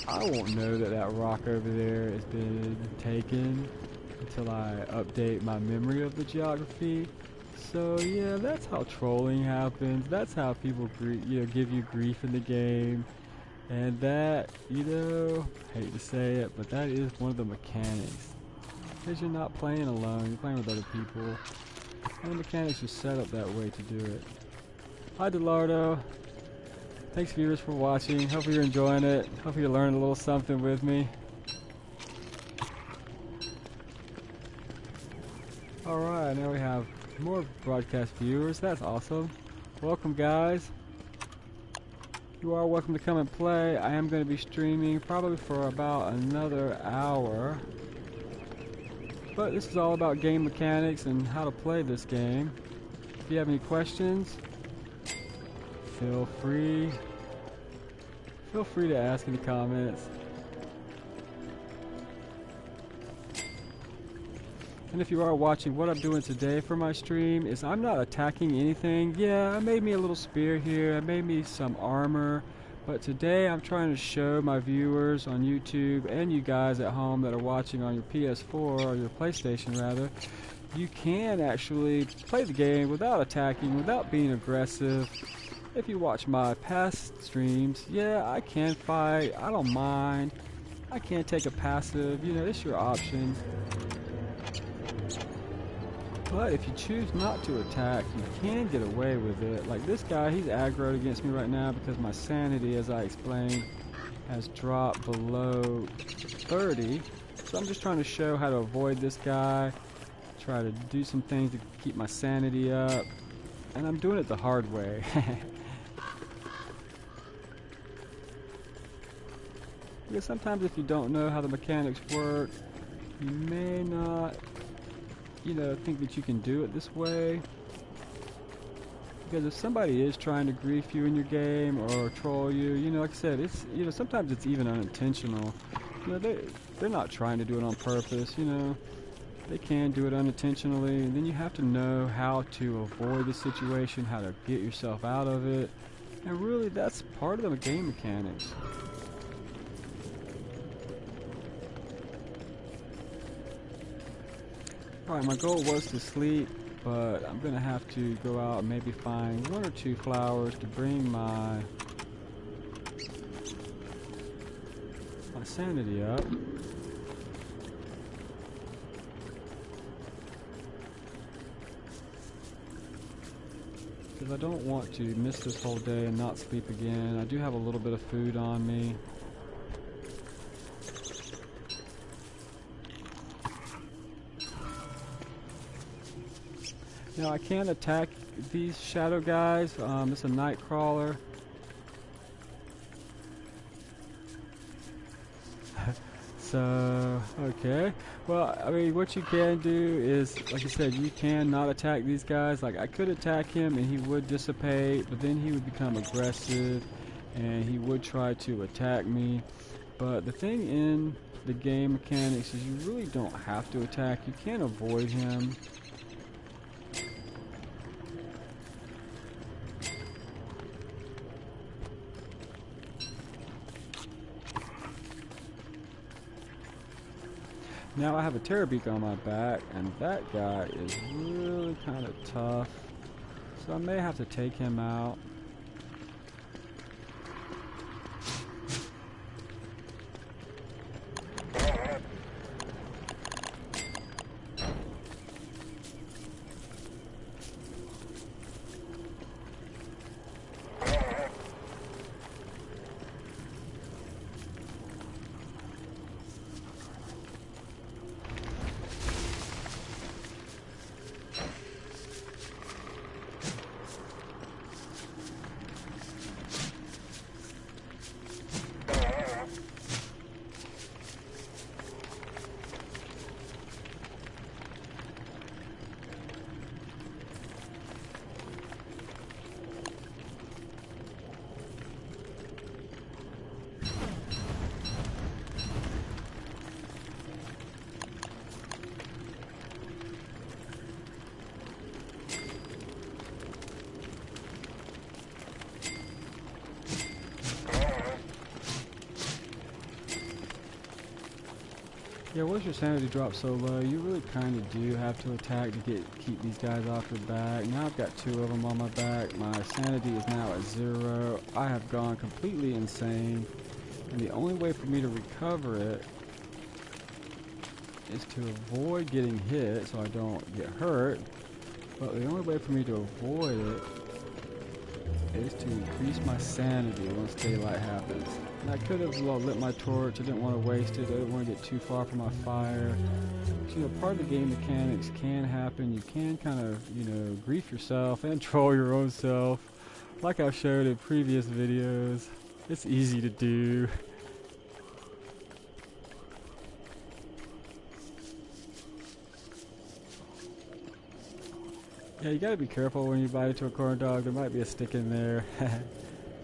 I won't know that that rock over there has been taken until I update my memory of the geography. So yeah, that's how trolling happens. That's how people give you grief in the game. And that, hate to say it, but that is one of the mechanics. Because you're not playing alone, you're playing with other people. And the mechanics are set up that way to do it. Hi Delardo. Thanks viewers for watching. Hope you're enjoying it. Hope you're learning a little something with me. Alright, now we have more broadcast viewers. That's awesome. Welcome guys. You are welcome to come and play. I am going to be streaming probably for about another hour. But this is all about game mechanics and how to play this game. If you have any questions, feel free to ask in the comments. And if you are watching, what I'm doing today for my stream is I'm not attacking anything. Yeah, I made me a little spear here, I made me some armor, but today I'm trying to show my viewers on YouTube and you guys at home that are watching on your PS4 or your PlayStation rather, you can actually play the game without attacking, without being aggressive. If you watch my past streams, yeah, I can fight, I don't mind. I can take a passive, it's your option. But if you choose not to attack, you can get away with it. Like this guy, he's aggroed against me right now because my sanity, as I explained, has dropped below 30. So I'm just trying to show how to avoid this guy, try to do some things to keep my sanity up, and I'm doing it the hard way. Because sometimes if you don't know how the mechanics work, you may not think that you can do it this way. Because if somebody is trying to grief you in your game or troll you, you know, like I said, it's, you know, sometimes it's even unintentional. You know, they're not trying to do it on purpose, you know. They can do it unintentionally, and then you have to know how to avoid the situation, how to get yourself out of it. And really, that's part of the game mechanics. Alright, my goal was to sleep, but I'm gonna have to go out and maybe find 1 or 2 flowers to bring my sanity up. Because I don't want to miss this whole day and not sleep again. I do have a little bit of food on me. Now I can attack these shadow guys. It's a night crawler. So, okay. Well, I mean, what you can do is, like I said, you can not attack these guys. Like, I could attack him and he would dissipate, but then he would become aggressive and he would try to attack me. But the thing in the game mechanics is you really don't have to attack. You can avoid him. Now I have a Terrorbeak on my back, and that guy is really kind of tough, so I may have to take him out. Yeah, once your sanity drops so low, you really kind of do have to attack to keep these guys off your back. Now I've got 2 of them on my back. My sanity is now at 0. I have gone completely insane. And the only way for me to recover it is to avoid getting hit so I don't get hurt. But the only way for me to avoid it is to increase my sanity once daylight happens. And I could have lit my torch. I didn't want to waste it. I didn't want to get too far from my fire. But, you know, part of the game mechanics can happen. You can kind of, you know, grief yourself and troll your own self. Like I've showed in previous videos. It's easy to do. Yeah, you gotta be careful when you bite into a corn dog. There might be a stick in there.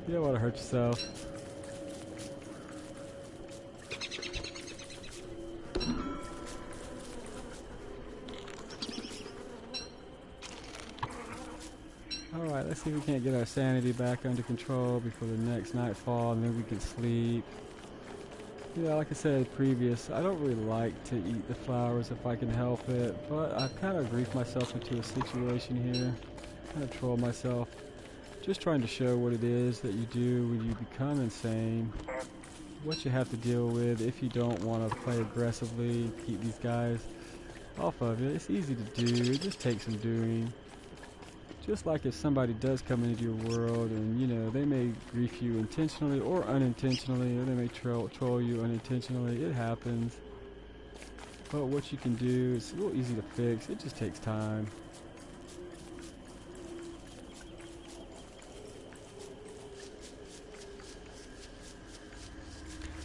You don't want to hurt yourself. Alright, let's see if we can't get our sanity back under control before the next nightfall, and then we can sleep. Yeah, like I said previous, I don't really like to eat the flowers if I can help it, but I've kind of griefed myself into a situation here. Kind of troll myself. Just trying to show what it is that you do when you become insane. What you have to deal with if you don't want to play aggressively, keep these guys off of it. It's easy to do, it just takes some doing. Just like if somebody does come into your world and, you know, they may grief you intentionally or unintentionally, or they may troll you unintentionally. It happens. But what you can do is a little easy to fix. It just takes time.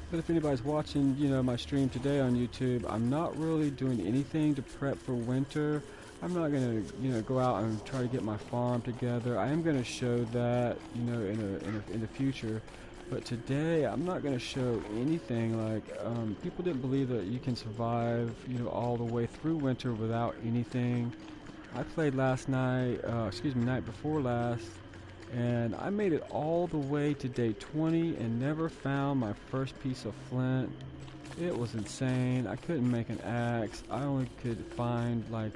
But if anybody's watching, you know, my stream today on YouTube, I'm not really doing anything to prep for winter. I'm not gonna, you know, go out and try to get my farm together. I am gonna show that, you know, in the future. But today, I'm not gonna show anything. Like, people didn't believe that you can survive, you know, all the way through winter without anything. I played last night, night before last, and I made it all the way to day 20 and never found my first piece of flint. It was insane. I couldn't make an axe. I only could find like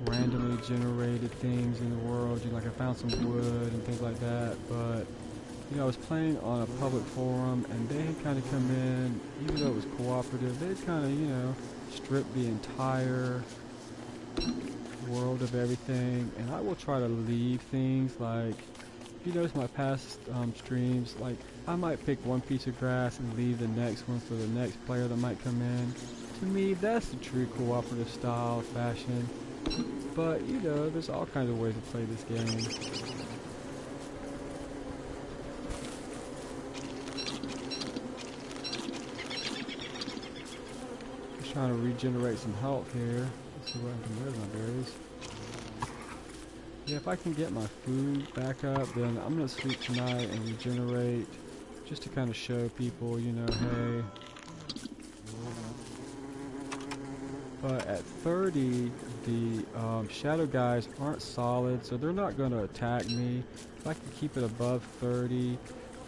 randomly generated things in the world. You know, like I found some wood and things like that. But you know, I was playing on a public forum, and they had kind of come in, even though it was cooperative. They had kind of, you know, stripped the entire world of everything. And I will try to leave things like. If you notice my past streams, like I might pick one piece of grass and leave the next one for the next player that might come in. To me, that's the true cooperative style of fashion. But, you know, there's all kinds of ways to play this game. Just trying to regenerate some health here. Let's see what I can do with my berries. Yeah, if I can get my food back up, then I'm going to sleep tonight and regenerate, just to kind of show people, you know, hey. But at 30, the shadow guys aren't solid, so they're not going to attack me. If I can keep it above 30,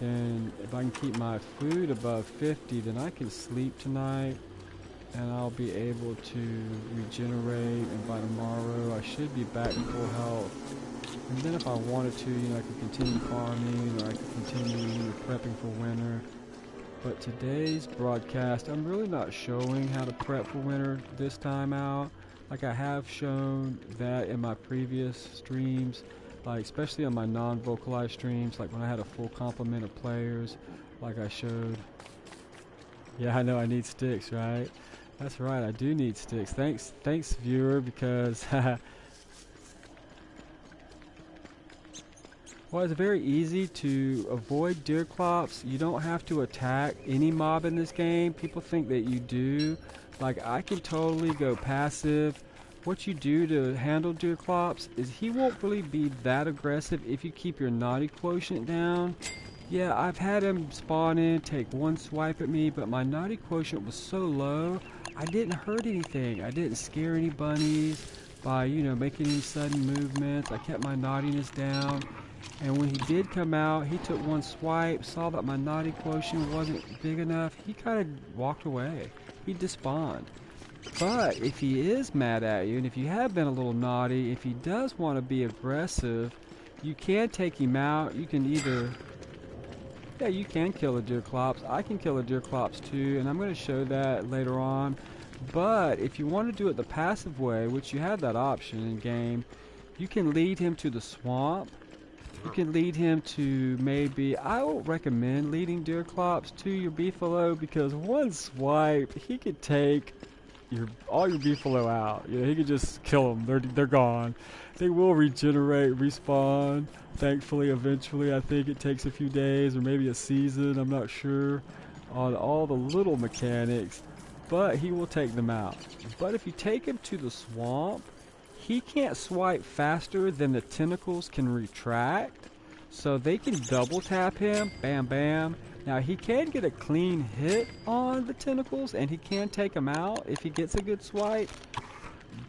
then if I can keep my food above 50, then I can sleep tonight. And I'll be able to regenerate, and by tomorrow I should be back in full health. And then if I wanted to, you know, I could continue farming, or I could continue, you know, prepping for winter. But today's broadcast, I'm really not showing how to prep for winter this time out. Like I have shown that in my previous streams, like especially on my non-vocalized streams, like when I had a full complement of players, like I showed. Yeah, I know I need sticks, right? That's right, I do need sticks. Thanks viewer, because well, it's very easy to avoid deer clops. You don't have to attack any mob in this game. People think that you do. Like, I can totally go passive. What you do to handle deer clops is he won't really be that aggressive if you keep your naughty quotient down. Yeah, I've had him spawn in, take one swipe at me, but my naughty quotient was so low, I didn't hurt anything. I didn't scare any bunnies by, you know, making any sudden movements. I kept my naughtiness down. And when he did come out, he took one swipe, saw that my naughty quotient wasn't big enough. He kind of walked away. He despawned. But if he is mad at you, and if you have been a little naughty, if he does want to be aggressive, you can take him out. You can either... Yeah, you can kill a deer clops. I can kill a deer clops too, and I'm going to show that later on. But if you want to do it the passive way, which you have that option in game, you can lead him to the swamp. You can lead him to maybe, I would recommend leading deer clops to your beefalo, because one swipe, he could take all your beefalo out. You know, he could just kill them. They're gone. They will regenerate, respawn. Thankfully, eventually. I think it takes a few days or maybe a season. I'm not sure on all the little mechanics, but he will take them out. But if you take him to the swamp, he can't swipe faster than the tentacles can retract, so they can double tap him. Bam, bam. Now he can get a clean hit on the tentacles, and he can take them out if he gets a good swipe.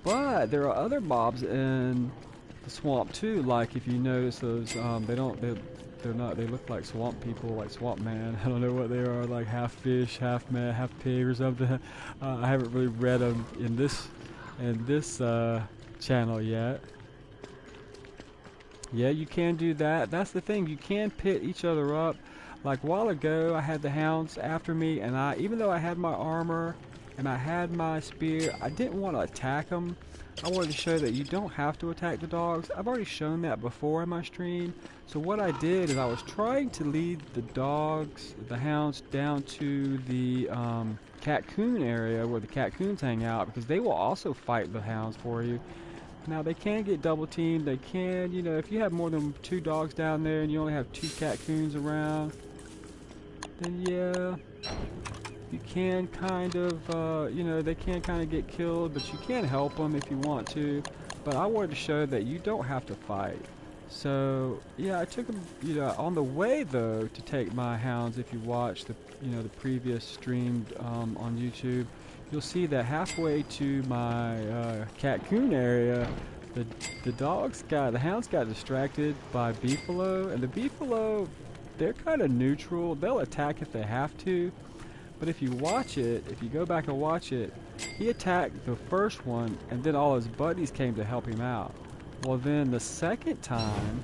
But there are other mobs in the swamp too. Like if you notice those, they look like swamp people, like swamp man. I don't know what they are, like half fish, half man, half pig or something. I haven't really read them in this channel yet. Yeah, you can do that. That's the thing. You can pit each other up. Like a while ago, I had the hounds after me, and even though I had my armor and I had my spear, I didn't want to attack them. I wanted to show that you don't have to attack the dogs. I've already shown that before in my stream. So what I did is I was trying to lead the dogs, the hounds, down to the Catcoon area where the Catcoons hang out, because they will also fight the hounds for you. Now they can get double teamed. They can, you know, if you have more than 2 dogs down there and you only have 2 Catcoons around, then yeah, you can kind of, you know, they can kind of get killed, but you can help them if you want to. But I wanted to show that you don't have to fight. So yeah, I took them, you know, on the way though to take my hounds. If you watch the, you know, the previous stream on YouTube, you'll see that halfway to my Catcoon area, the hounds got distracted by beefalo, and the beefalo, they're kind of neutral. They'll attack if they have to, but if you watch it, if you go back and watch it, he attacked the first one, and then all his buddies came to help him out. Well, then the second time,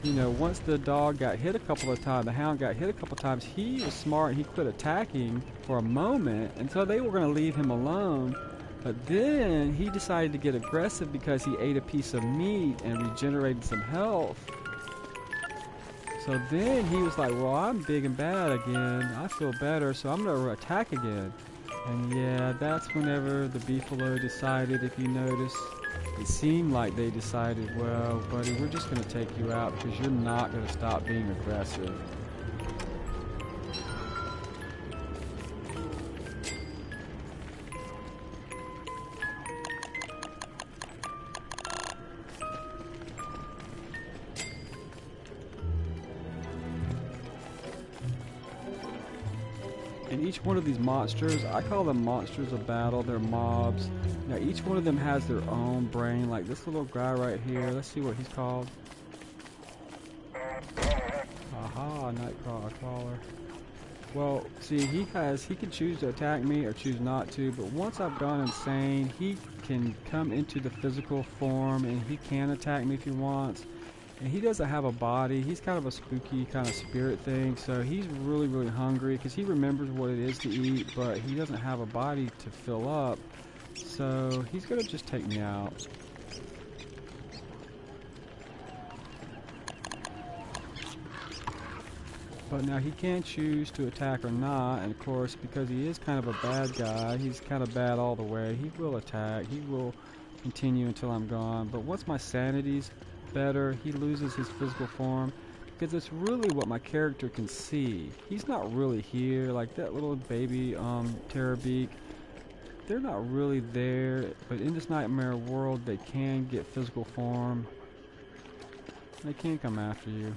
you know, once the dog got hit a couple of times, the hound got hit a couple of times, he was smart and he quit attacking for a moment until they were going to leave him alone. But then he decided to get aggressive because he ate a piece of meat and regenerated some health. So then he was like, well, I'm big and bad again. I feel better, so I'm going to attack again. And yeah, that's whenever the beefalo decided, if you notice, it seemed like they decided, well, buddy, we're just going to take you out because you're not going to stop being aggressive. And each one of these monsters, I call them monsters of battle, they're mobs. Now each one of them has their own brain, like this little guy right here, let's see what he's called. Aha, Nightcrawler. Well, see, he can choose to attack me or choose not to, but once I've gone insane, he can come into the physical form and he can attack me if he wants. And he doesn't have a body. He's kind of a spooky kind of spirit thing, so he's really, really hungry because he remembers what it is to eat, but he doesn't have a body to fill up, so he's going to just take me out. But now he can choose to attack or not, and of course, because he is kind of a bad guy, he's kind of bad all the way, he will attack, he will continue until I'm gone. But once my sanity's better, he loses his physical form, because it's really what my character can see. He's not really here, like that little baby Terrorbeak, they're not really there, but in this nightmare world they can get physical form. They can come after you.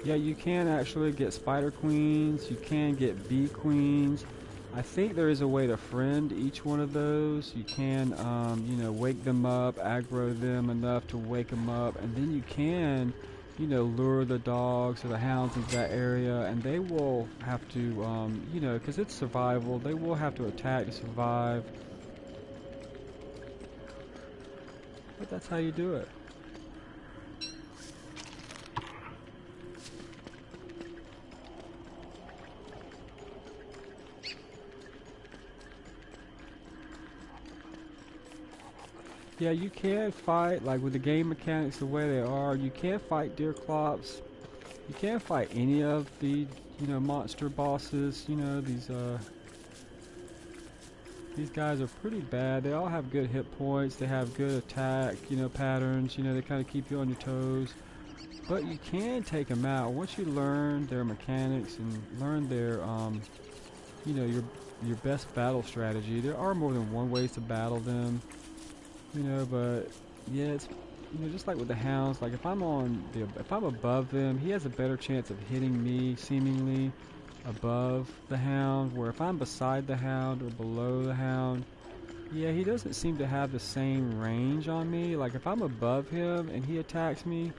Yeah, you can actually get spider queens, you can get bee queens. I think there is a way to friend each one of those. You can, you know, wake them up, aggro them enough to wake them up, and then you can, you know, lure the dogs or the hounds into that area, and they will have to, you know, because it's survival, they will have to attack to survive. But that's how you do it. Yeah, you can fight, like with the game mechanics the way they are, you can fight deer clops. You can't fight any of the, you know, monster bosses. You know, these guys are pretty bad. They all have good hit points, they have good attack, you know, patterns, you know, they kind of keep you on your toes. But you can take them out once you learn their mechanics and learn their, you know, your best battle strategy. There are more than one ways to battle them. You know, but yeah, it's, you know, just like with the hounds, like if I'm above them, he has a better chance of hitting me seemingly above the hound, where if I'm beside the hound or below the hound, yeah, he doesn't seem to have the same range on me. Like if I'm above him and he attacks me,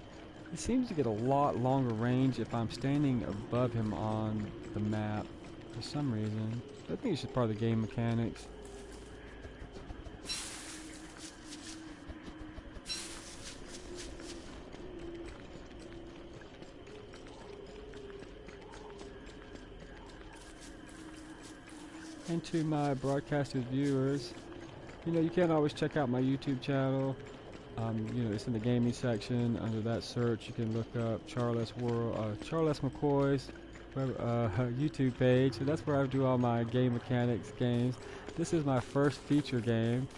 he seems to get a lot longer range if I'm standing above him on the map for some reason. I think it's just part of the game mechanics. And to my broadcasted viewers, you know, you can always check out my YouTube channel. You know, it's in the gaming section. Under that search, you can look up Charles McCoy's YouTube page. So that's where I do all my game mechanics games. This is my first feature game,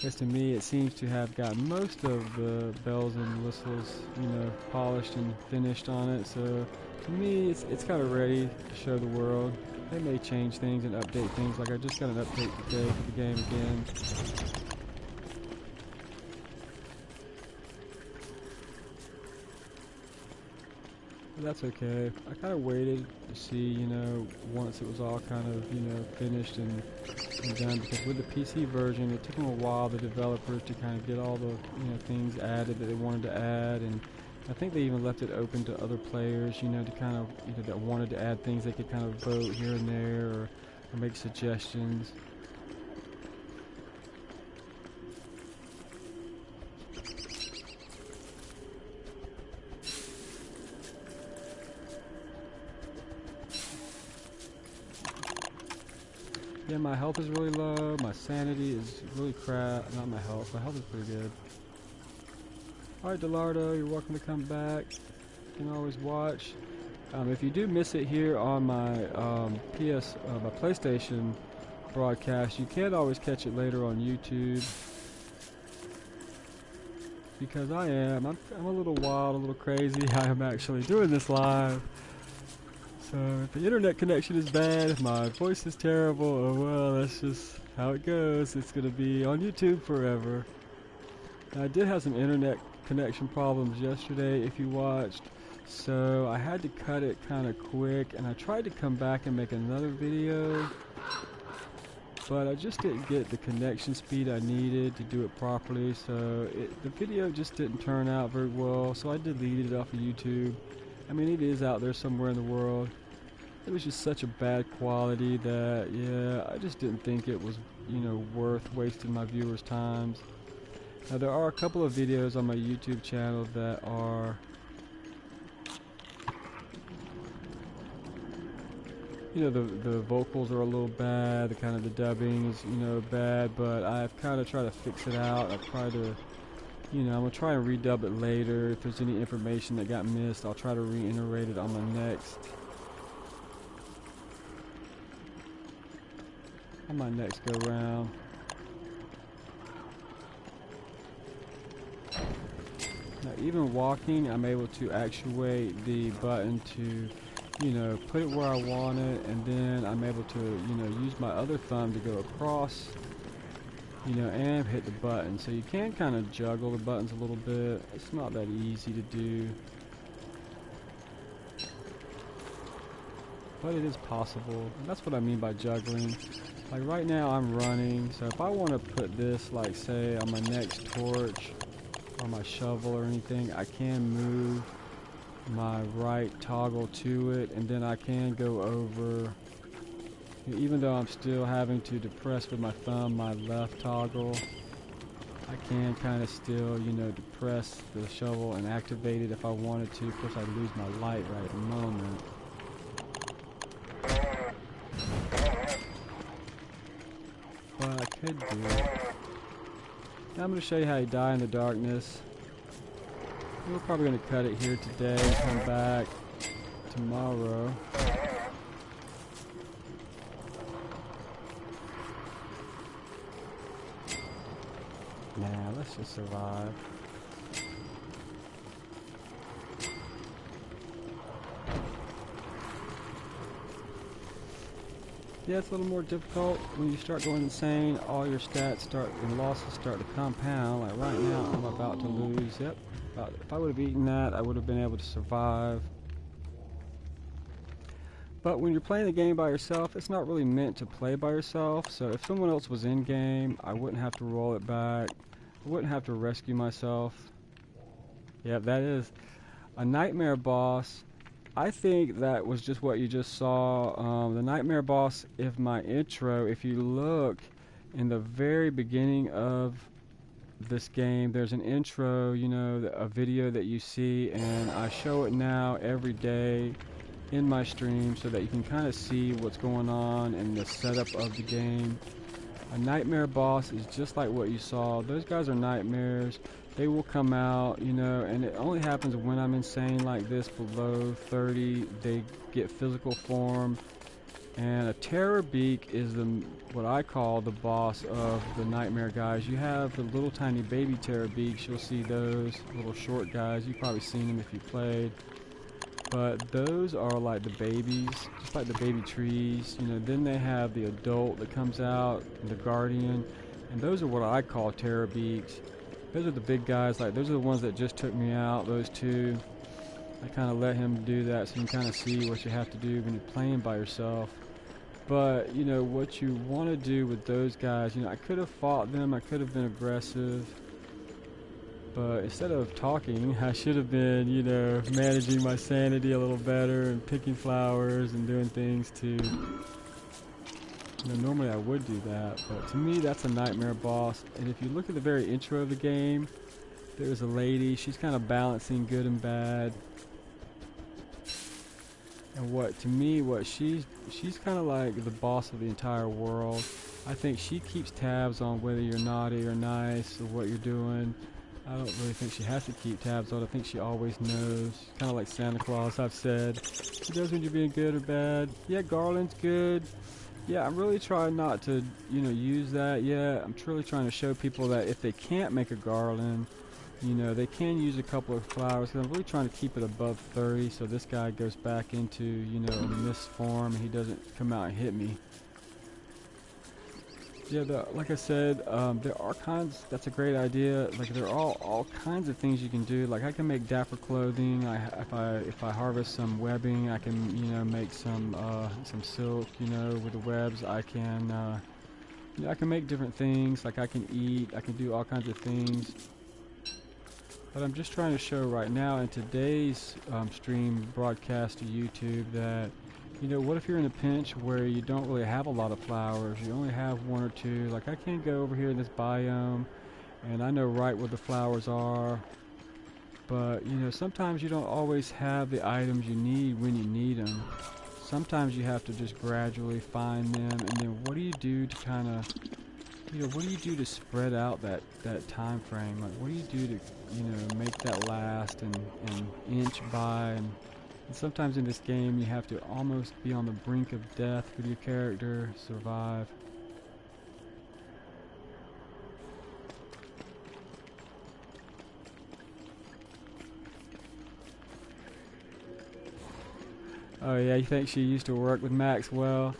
Because to me, it seems to have got most of the bells and whistles, you know, polished and finished on it. So to me, it's kind of ready to show the world. They may change things and update things. Like I just got an update today for the game again. But that's okay. I kind of waited to see, you know, once it was all kind of, you know, finished and done, because with the PC version, it took them a while, the developers, to kind of get all the, you know, things added that they wanted to add, and I think they even left it open to other players, you know, to kind of, you know, that wanted to add things. They could kind of vote here and there, or make suggestions. Yeah, my health is really low, my sanity is really crap. Not my health is pretty good. Alright, Delardo, you're welcome to come back. You can always watch. If you do miss it here on my my PlayStation broadcast, you can always catch it later on YouTube. Because I'm a little wild, a little crazy. I am actually doing this live. So if the internet connection is bad, if my voice is terrible, oh well, that's just how it goes. It's going to be on YouTube forever. Now, I did have some internet connection problems yesterday, if you watched, so I had to cut it kind of quick, and I tried to come back and make another video, but I just didn't get the connection speed I needed to do it properly, so the video just didn't turn out very well, so I deleted it off of YouTube. I mean, it is out there somewhere in the world. It was just such a bad quality that, yeah, I just didn't think it was, you know, worth wasting my viewers' times. Now, there are a couple of videos on my YouTube channel that are, you know, the vocals are a little bad, the kind of the dubbing is, you know, bad, but I've kind of tried to fix it out. I've tried to, you know, I'm going to try and redub it later. If there's any information that got missed, I'll try to reiterate it on my next go round. Now, even walking, I'm able to actuate the button to, you know, put it where I want it, and then I'm able to, you know, use my other thumb to go across, you know, and hit the button. So you can kind of juggle the buttons a little bit. It's not that easy to do, but it is possible. And that's what I mean by juggling. Like right now I'm running, so if I want to put this, like say, on my next torch or my shovel or anything, I can move my right toggle to it, and then I can go over, even though I'm still having to depress with my thumb my left toggle, I can kind of still, you know, depress the shovel and activate it if I wanted to. Of course, I'd lose my light right at the moment. But I could do it. Now I'm going to show you how you die in the darkness. We're probably going to cut it here today and come back tomorrow. Nah, let's just survive. Yeah, it's a little more difficult when you start going insane. All your stats and losses start to compound. Like right now, I'm about to lose. Yep. If I would have eaten that, I would have been able to survive. But when you're playing the game by yourself, it's not really meant to play by yourself. So if someone else was in game, I wouldn't have to roll it back. I wouldn't have to rescue myself. Yep, that is a nightmare boss. I think that was just what you just saw. The nightmare boss, if you look in the very beginning of this game, there's an intro, you know, a video that you see, and I show it now every day in my stream so that you can kind of see what's going on and the setup of the game. A nightmare boss is just like what you saw. Those guys are nightmares. They will come out, you know, and it only happens when I'm insane like this, below 30. They get physical form, And a terror beak is what I call the boss of the nightmare guys. You have the little tiny baby terror beaks. You'll see those little short guys. You've probably seen them if you played. But those are like the babies, just like the baby trees. You know, then they have the adult that comes out, the guardian, and those are what I call terror beaks. Those are the big guys. Like those are the ones that just took me out. Those two. I kind of let him do that so you can kind of see what you have to do when you're playing by yourself. But, you know, what you want to do with those guys, you know, I could have fought them, I could have been aggressive. But instead of talking, I should have been, you know, managing my sanity a little better and picking flowers and doing things to... You know, normally I would do that, but to me that's a nightmare boss. And if you look at the very intro of the game, there's a lady, she's kind of balancing good and bad. And she's kind of like the boss of the entire world. I think she keeps tabs on whether you're naughty or nice or what you're doing. I don't really think she has to keep tabs on it. I think she always knows. Kind of like Santa Claus, I've said. She knows when you're being good or bad. Yeah, Garland's good. Yeah, I'm really trying not to, you know, use that yet. I'm really trying to show people that if they can't make a garland, you know, they can use a couple of flowers. I'm really trying to keep it above 30 so this guy goes back into, you know, a mist form and he doesn't come out and hit me. Yeah, like I said, there are kinds, that's a great idea. Like there are all kinds of things you can do. Like I can make dapper clothing. If I harvest some webbing, I can, you know, make some silk, you know, with the webs. I can, you know, I can make different things. Like I can eat, I can do all kinds of things. But I'm just trying to show right now in today's stream broadcast to YouTube that, you know, what if you're in a pinch where you don't really have a lot of flowers, you only have one or two. Like I can't go over here in this biome and I know right where the flowers are, but you know, sometimes you don't always have the items you need when you need them. Sometimes you have to just gradually find them, and then what do you do to kind of, you know, what do you do to spread out that time frame? Like what do you do to, you know, make that last and inch by, and sometimes in this game you have to almost be on the brink of death with your character, survive. Oh yeah, you think she used to work with Maxwell?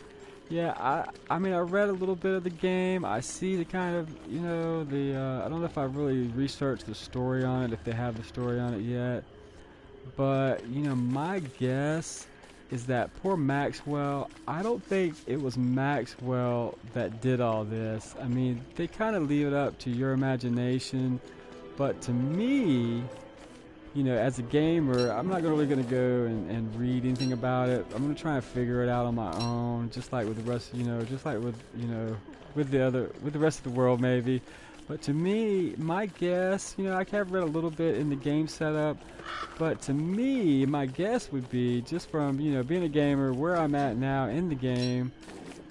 Yeah, I mean, I read a little bit of the game. I see the kind of, you know, I don't know if I've really researched the story on it, if they have the story on it yet. But, you know, my guess is that poor Maxwell, I don't think it was Maxwell that did all this. I mean, they kind of leave it up to your imagination. But to me, you know, as a gamer, I'm not really going to go and read anything about it. I'm going to try and figure it out on my own, just like with the rest, you know, just like with, you know, with the rest of the world maybe. But to me, my guess, you know, I have read a little bit in the game setup, but to me, my guess would be, just from, you know, being a gamer, where I'm at now in the game,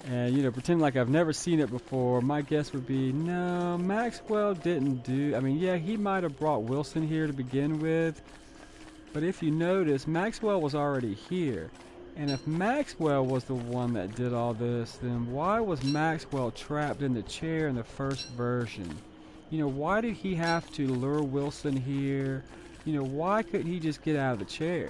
and, you know, pretend like I've never seen it before, my guess would be, no, Maxwell didn't do, I mean, yeah, he might have brought Wilson here to begin with, but if you notice, Maxwell was already here. And if Maxwell was the one that did all this, then why was Maxwell trapped in the chair in the first version? You know, why did he have to lure Wilson here? You know, why couldn't he just get out of the chair?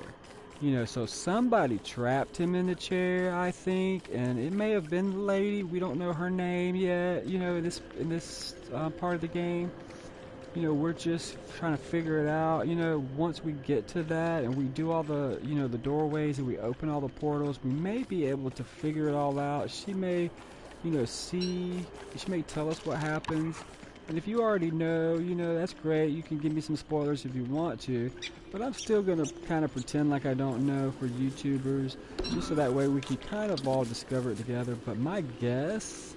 You know, so somebody trapped him in the chair, I think, and it may have been the lady. We don't know her name yet, you know, in this part of the game. You know, we're just trying to figure it out. You know, once we get to that and we do all the, you know, the doorways and we open all the portals, we may be able to figure it all out. She may, you know, she may tell us what happens. And if you already know, you know, that's great. You can give me some spoilers if you want to. But I'm still going to kind of pretend like I don't know for YouTubers, just so that way we can kind of all discover it together. But my guess,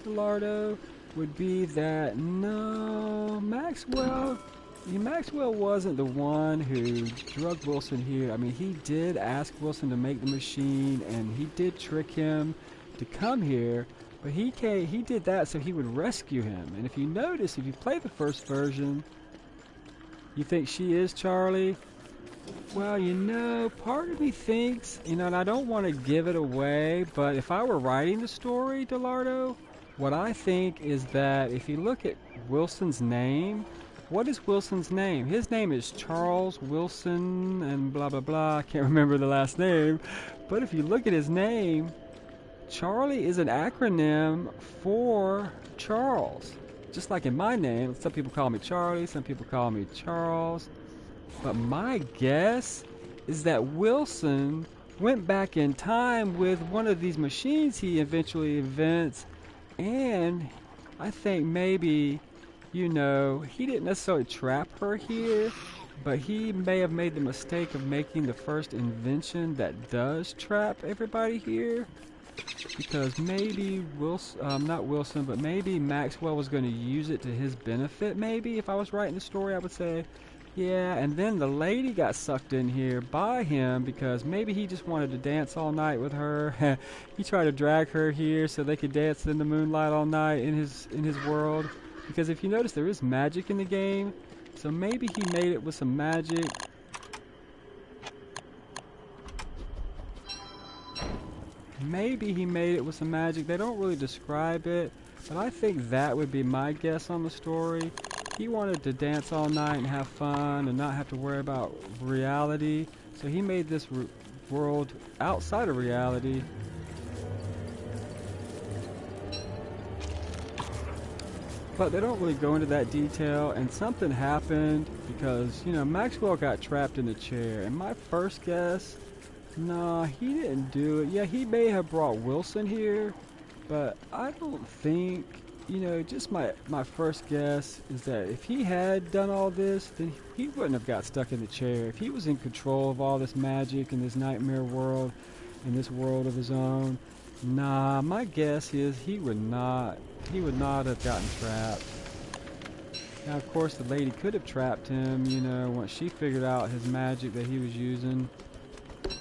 Lardo, would be that no, Maxwell wasn't the one who drugged Wilson here. I mean, he did ask Wilson to make the machine, and he did trick him to come here, but he did that so he would rescue him. And if you notice, if you play the first version, you think she is Charlie. Well, you know, part of me thinks, you know, and I don't want to give it away, but if I were writing the story, Delardo, what I think is that if you look at Wilson's name, what is Wilson's name? His name is Charles Wilson and blah blah blah. I can't remember the last name. But if you look at his name, Charlie is an acronym for Charles. Just like in my name, some people call me Charlie, some people call me Charles. But my guess is that Wilson went back in time with one of these machines he eventually invents, and I think maybe, you know, he didn't necessarily trap her here, but he may have made the mistake of making the first invention that does trap everybody here. Because maybe Wilson, not Wilson, but maybe Maxwell was going to use it to his benefit, maybe. If I was writing the story, I would say, yeah, and then the lady got sucked in here by him because maybe he just wanted to dance all night with her. He tried to drag her here so they could dance in the moonlight all night in his world. Because if you notice, there is magic in the game, so maybe he made it with some magic. Maybe he made it with some magic. They don't really describe it, but I think that would be my guess on the story. He wanted to dance all night and have fun and not have to worry about reality, so he made this world outside of reality. But they don't really go into that detail, and something happened because, you know, Maxwell got trapped in the chair, and my first guess, nah, he didn't do it. Yeah, he may have brought Wilson here, but I don't think, you know, just my first guess is that if he had done all this, then he wouldn't have got stuck in the chair. If he was in control of all this magic in this nightmare world, in this world of his own, nah, my guess is he would not have gotten trapped. Now, of course, the lady could have trapped him, you know, once she figured out his magic that he was using.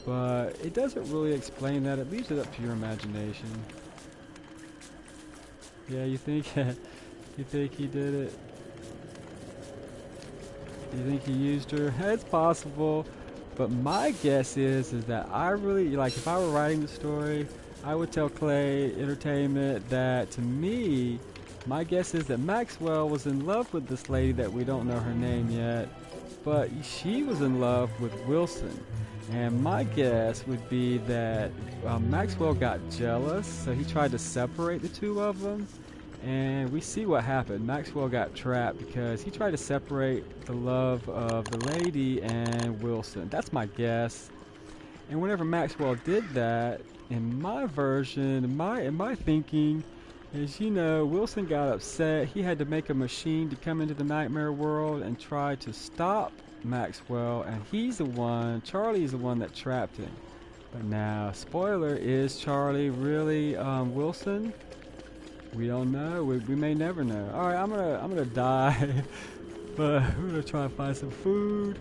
But it doesn't really explain that. It leaves it up to your imagination. Yeah, you think you think he did it? You think he used her? It's possible. But my guess is that I really, like, if I were writing the story, I would tell Klei Entertainment that, to me, my guess is that Maxwell was in love with this lady that we don't know her name yet, but she was in love with Wilson. And my guess would be that Maxwell got jealous, so he tried to separate the two of them. And we see what happened. Maxwell got trapped because he tried to separate the love of the lady and Wilson. That's my guess. And whenever Maxwell did that, in my version, in my thinking, is, you know, Wilson got upset. He had to make a machine to come into the nightmare world and try to stop Maxwell, and he's the one, Charlie is the one that trapped him. But now, spoiler, is Charlie really Wilson? We don't know. We may never know. All right, I'm gonna die, but we're gonna try to find some food.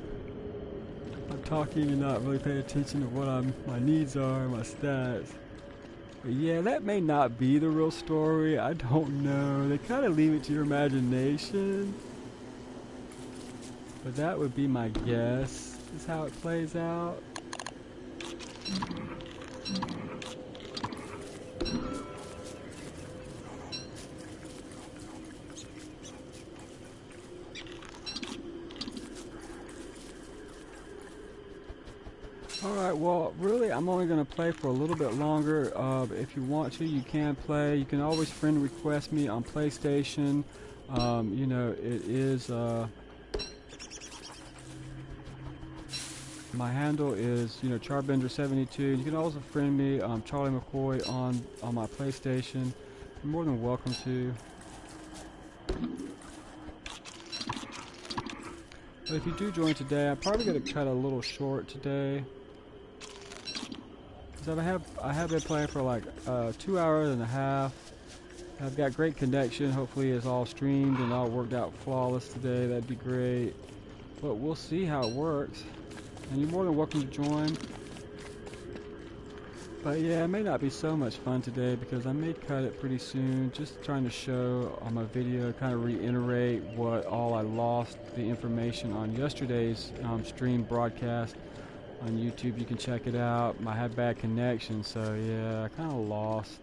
I'm talking and not really paying attention to what my needs are, my stats. But yeah, that may not be the real story. I don't know. They kind of leave it to your imagination. But that would be my guess, is how it plays out. Alright, well, really, I'm only going to play for a little bit longer. If you want to, you can play. You can always friend request me on PlayStation. You know, it is... my handle is, you know, Charbender72. You can also friend me, Charlie McCoy, on my PlayStation. You're more than welcome to. But if you do join today, I'm probably going to cut a little short today. So I have been playing for like 2 hours and a half. I've got great connection. Hopefully it's all streamed and all worked out flawless today. That'd be great. But we'll see how it works. And you're more than welcome to join. But yeah, it may not be so much fun today because I may cut it pretty soon. Just trying to show on my video, kind of reiterate what all I lost, the information on yesterday's stream broadcast on YouTube. You can check it out. I had bad connection, so yeah, I kind of lost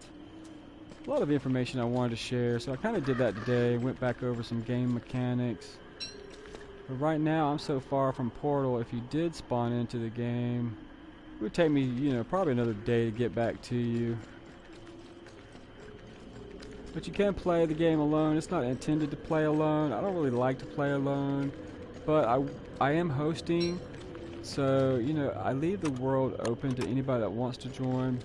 a lot of information I wanted to share. So I kind of did that today, went back over some game mechanics. But right now, I'm so far from Portal, if you did spawn into the game, it would take me, you know, probably another day to get back to you. But you can play the game alone. It's not intended to play alone. I don't really like to play alone. But I am hosting, so, you know, I leave the world open to anybody that wants to join.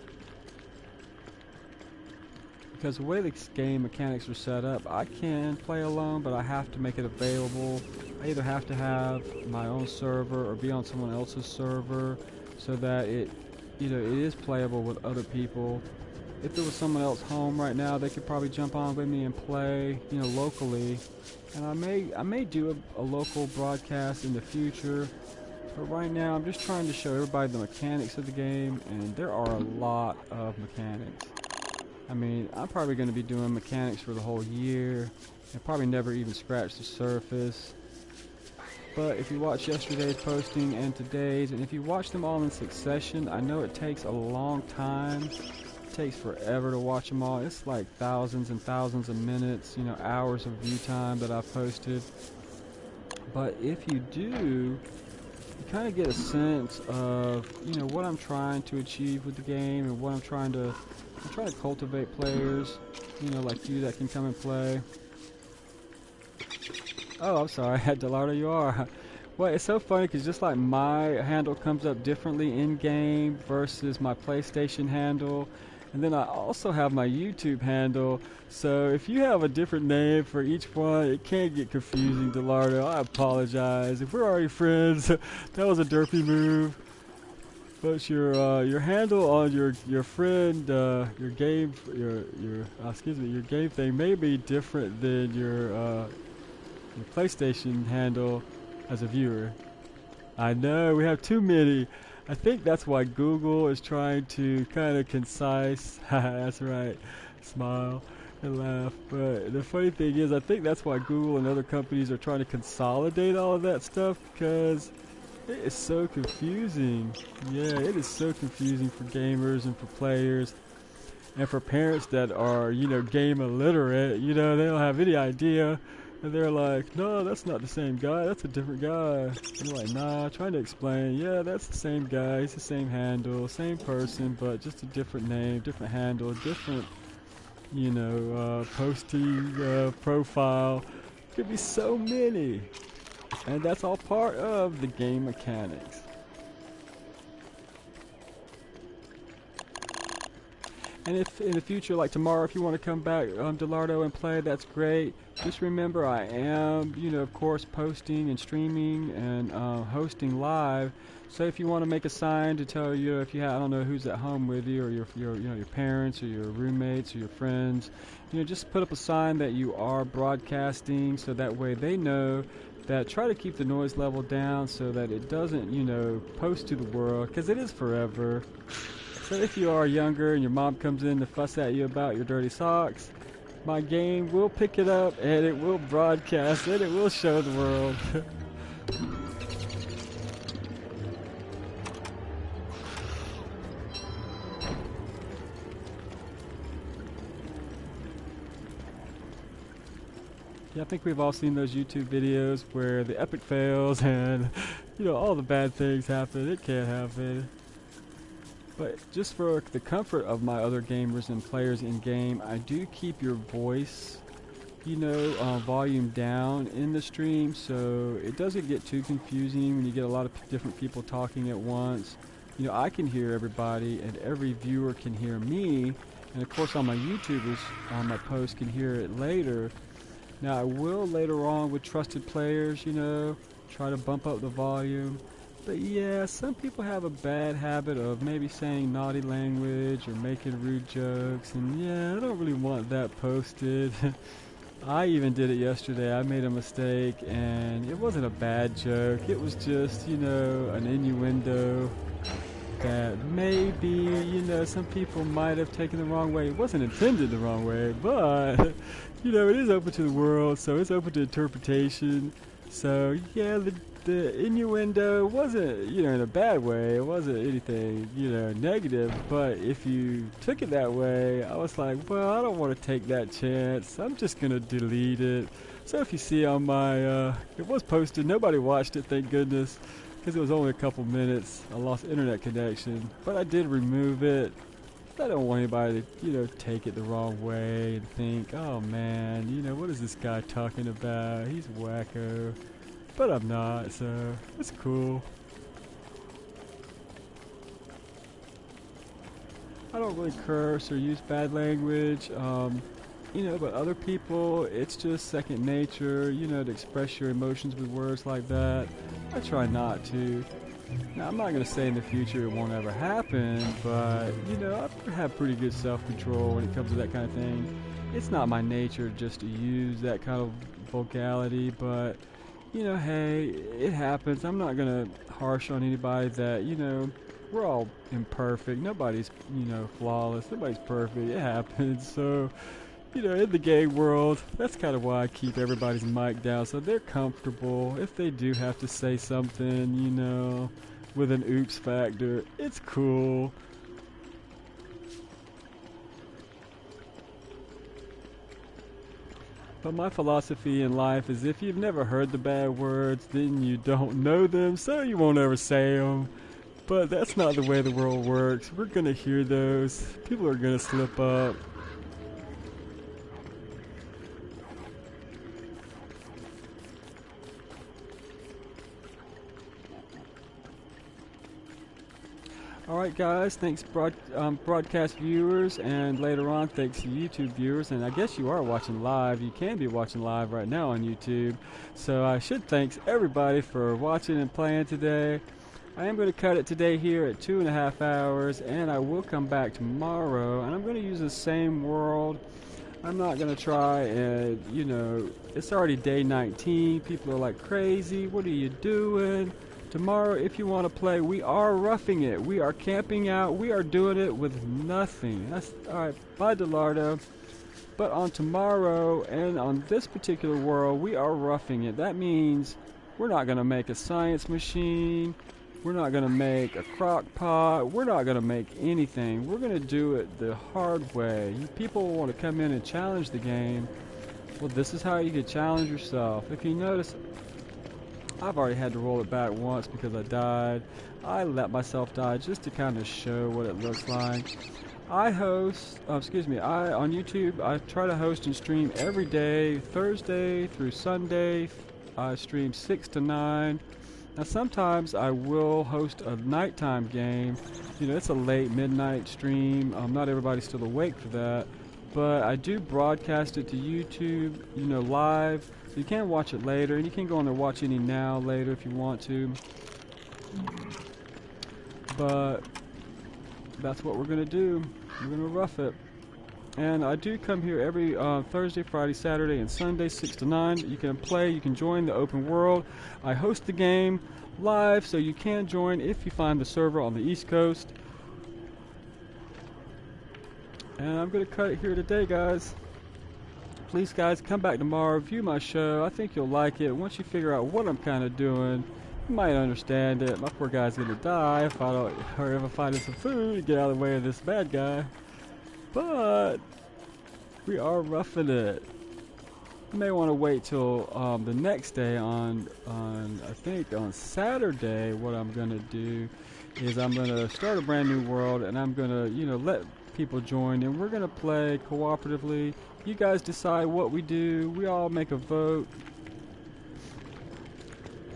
Because the way the game mechanics are set up, I can play alone, but I have to make it available. I either have to have my own server or be on someone else's server, so that it, you know, it is playable with other people. If there was someone else home right now, they could probably jump on with me and play, you know, locally. And I may do a local broadcast in the future, but right now I'm just trying to show everybody the mechanics of the game, and there are a lot of mechanics. I mean, I'm probably going to be doing mechanics for the whole year, and probably never even scratch the surface. But if you watch yesterday's posting and today's, and if you watch them all in succession, I know it takes a long time. It takes forever to watch them all. It's like thousands and thousands of minutes, you know, hours of view time that I've posted. But if you do, you kind of get a sense of, you know, what I'm trying to achieve with the game and what I'm trying to cultivate players, you know, like you that can come and play. Oh, I'm sorry, Delardo, you are. Well, it's so funny because just like my handle comes up differently in-game versus my PlayStation handle, and then I also have my YouTube handle, so if you have a different name for each one, it can get confusing, Delardo. I apologize. If we're already friends, that was a derpy move. But your handle on your friend your game your game thing may be different than your PlayStation handle as a viewer. I know we have too many. I think that's why Google is trying to kind of concise. That's right. Smile and laugh. But the funny thing is, I think that's why Google and other companies are trying to consolidate all of that stuff, because it is so confusing. Yeah, it is so confusing for gamers and for players and for parents that are, you know, game illiterate. You know, they don't have any idea. And they're like, no, that's not the same guy. That's a different guy. And you're like, nah, trying to explain. Yeah, that's the same guy. It's the same handle, same person, but just a different name, different handle, different, you know, posting profile. Could be so many. And that's all part of the game mechanics. And if in the future, like tomorrow, if you want to come back, Delardo, and play, that's great. Just remember, I am, you know, of course, posting and streaming and hosting live. So if you want to make a sign to tell you, if you have, I don't know who's at home with you, or your you know, your parents or your roommates or your friends, you know, just put up a sign that you are broadcasting, so that way they know. That try to keep the noise level down so that it doesn't, you know, post to the world, because it is forever. So if you are younger and your mom comes in to fuss at you about your dirty socks, my game will pick it up and it will broadcast it. It will show the world. Yeah, I think we've all seen those YouTube videos where the epic fails and, you know, all the bad things happen. It can't happen. But just for the comfort of my other gamers and players in game, I do keep your voice, you know, volume down in the stream, so it doesn't get too confusing when you get a lot of different people talking at once. You know, I can hear everybody and every viewer can hear me, and of course all my YouTubers on my post can hear it later. Now I will later on with trusted players, you know, try to bump up the volume. But yeah, some people have a bad habit of maybe saying naughty language or making rude jokes, and yeah, I don't really want that posted. I even did it yesterday. I made a mistake, and it wasn't a bad joke. It was just, you know, an innuendo. that maybe, you know, some people might have taken the wrong way. It wasn't intended the wrong way, but, you know, it is open to the world, so it's open to interpretation. So, yeah, the innuendo wasn't, you know, in a bad way. It wasn't anything, you know, negative. But if you took it that way, I was like, well, I don't want to take that chance. I'm just going to delete it. So if you see on my, it was posted. Nobody watched it, thank goodness, because it was only a couple minutes. I lost internet connection. But I did remove it. I don't want anybody to, you know, take it the wrong way and think, oh man, you know, what is this guy talking about? He's wacko. But I'm not, so it's cool. I don't really curse or use bad language, you know, but other people, it's just second nature, you know, to express your emotions with words like that. I try not to. Now, I'm not going to say in the future it won't ever happen, but, you know, I have pretty good self-control when it comes to that kind of thing. It's not my nature just to use that kind of vulgarity, but, you know, hey, it happens. I'm not going to harsh on anybody that, you know, we're all imperfect. Nobody's, you know, flawless. Nobody's perfect. It happens. So, you know, in the game world, that's kind of why I keep everybody's mic down so they're comfortable. If they do have to say something, you know, with an oops factor, it's cool. But my philosophy in life is if you've never heard the bad words, then you don't know them, so you won't ever say them. But that's not the way the world works. We're going to hear those. People are going to slip up. Alright guys, thanks broadcast viewers, and later on thanks to YouTube viewers, and I guess you are watching live. You can be watching live right now on YouTube. So I should thanks everybody for watching and playing today. I am going to cut it today here at 2.5 hours, and I will come back tomorrow, and I'm going to use the same world. I'm not going to try and, you know, it's already day 19. People are like, crazy, what are you doing? Tomorrow, if you want to play, we are roughing it. We are camping out. We are doing it with nothing. That's alright. Bye, Delardo. But on tomorrow and on this particular world, we are roughing it. That means we're not going to make a science machine. We're not going to make a crock pot. We're not going to make anything. We're going to do it the hard way. People want to come in and challenge the game. Well, this is how you can challenge yourself. If you notice, I've already had to roll it back once because I died. I let myself die just to kind of show what it looks like. I host, on YouTube, I try to host and stream every day, Thursday through Sunday. I stream 6 to 9. Now sometimes I will host a nighttime game. You know, it's a late midnight stream. Not everybody's still awake for that. But I do broadcast it to YouTube, you know, live. So you can watch it later, and you can go on there and watch any now later if you want to. But that's what we're going to do. We're going to rough it. And I do come here every Thursday, Friday, Saturday, and Sunday, 6 to 9. You can play, you can join the open world. I host the game live, so you can join if you find the server on the East Coast. And I'm going to cut it here today, guys. Please, guys, come back tomorrow, view my show. I think you'll like it. Once you figure out what I'm kind of doing, you might understand it. My poor guy's going to die if I don't hurry up and find some food to get out of the way of this bad guy. But we are roughing it. You may want to wait till the next day on I think on Saturday. What I'm going to do is I'm going to start a brand new world, and I'm going to, you know, let people join, and we're going to play cooperatively. You guys decide what we do. We all make a vote,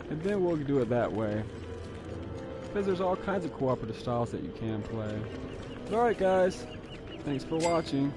and then we'll do it that way. Because there's all kinds of cooperative styles that you can play. But alright guys, thanks for watching.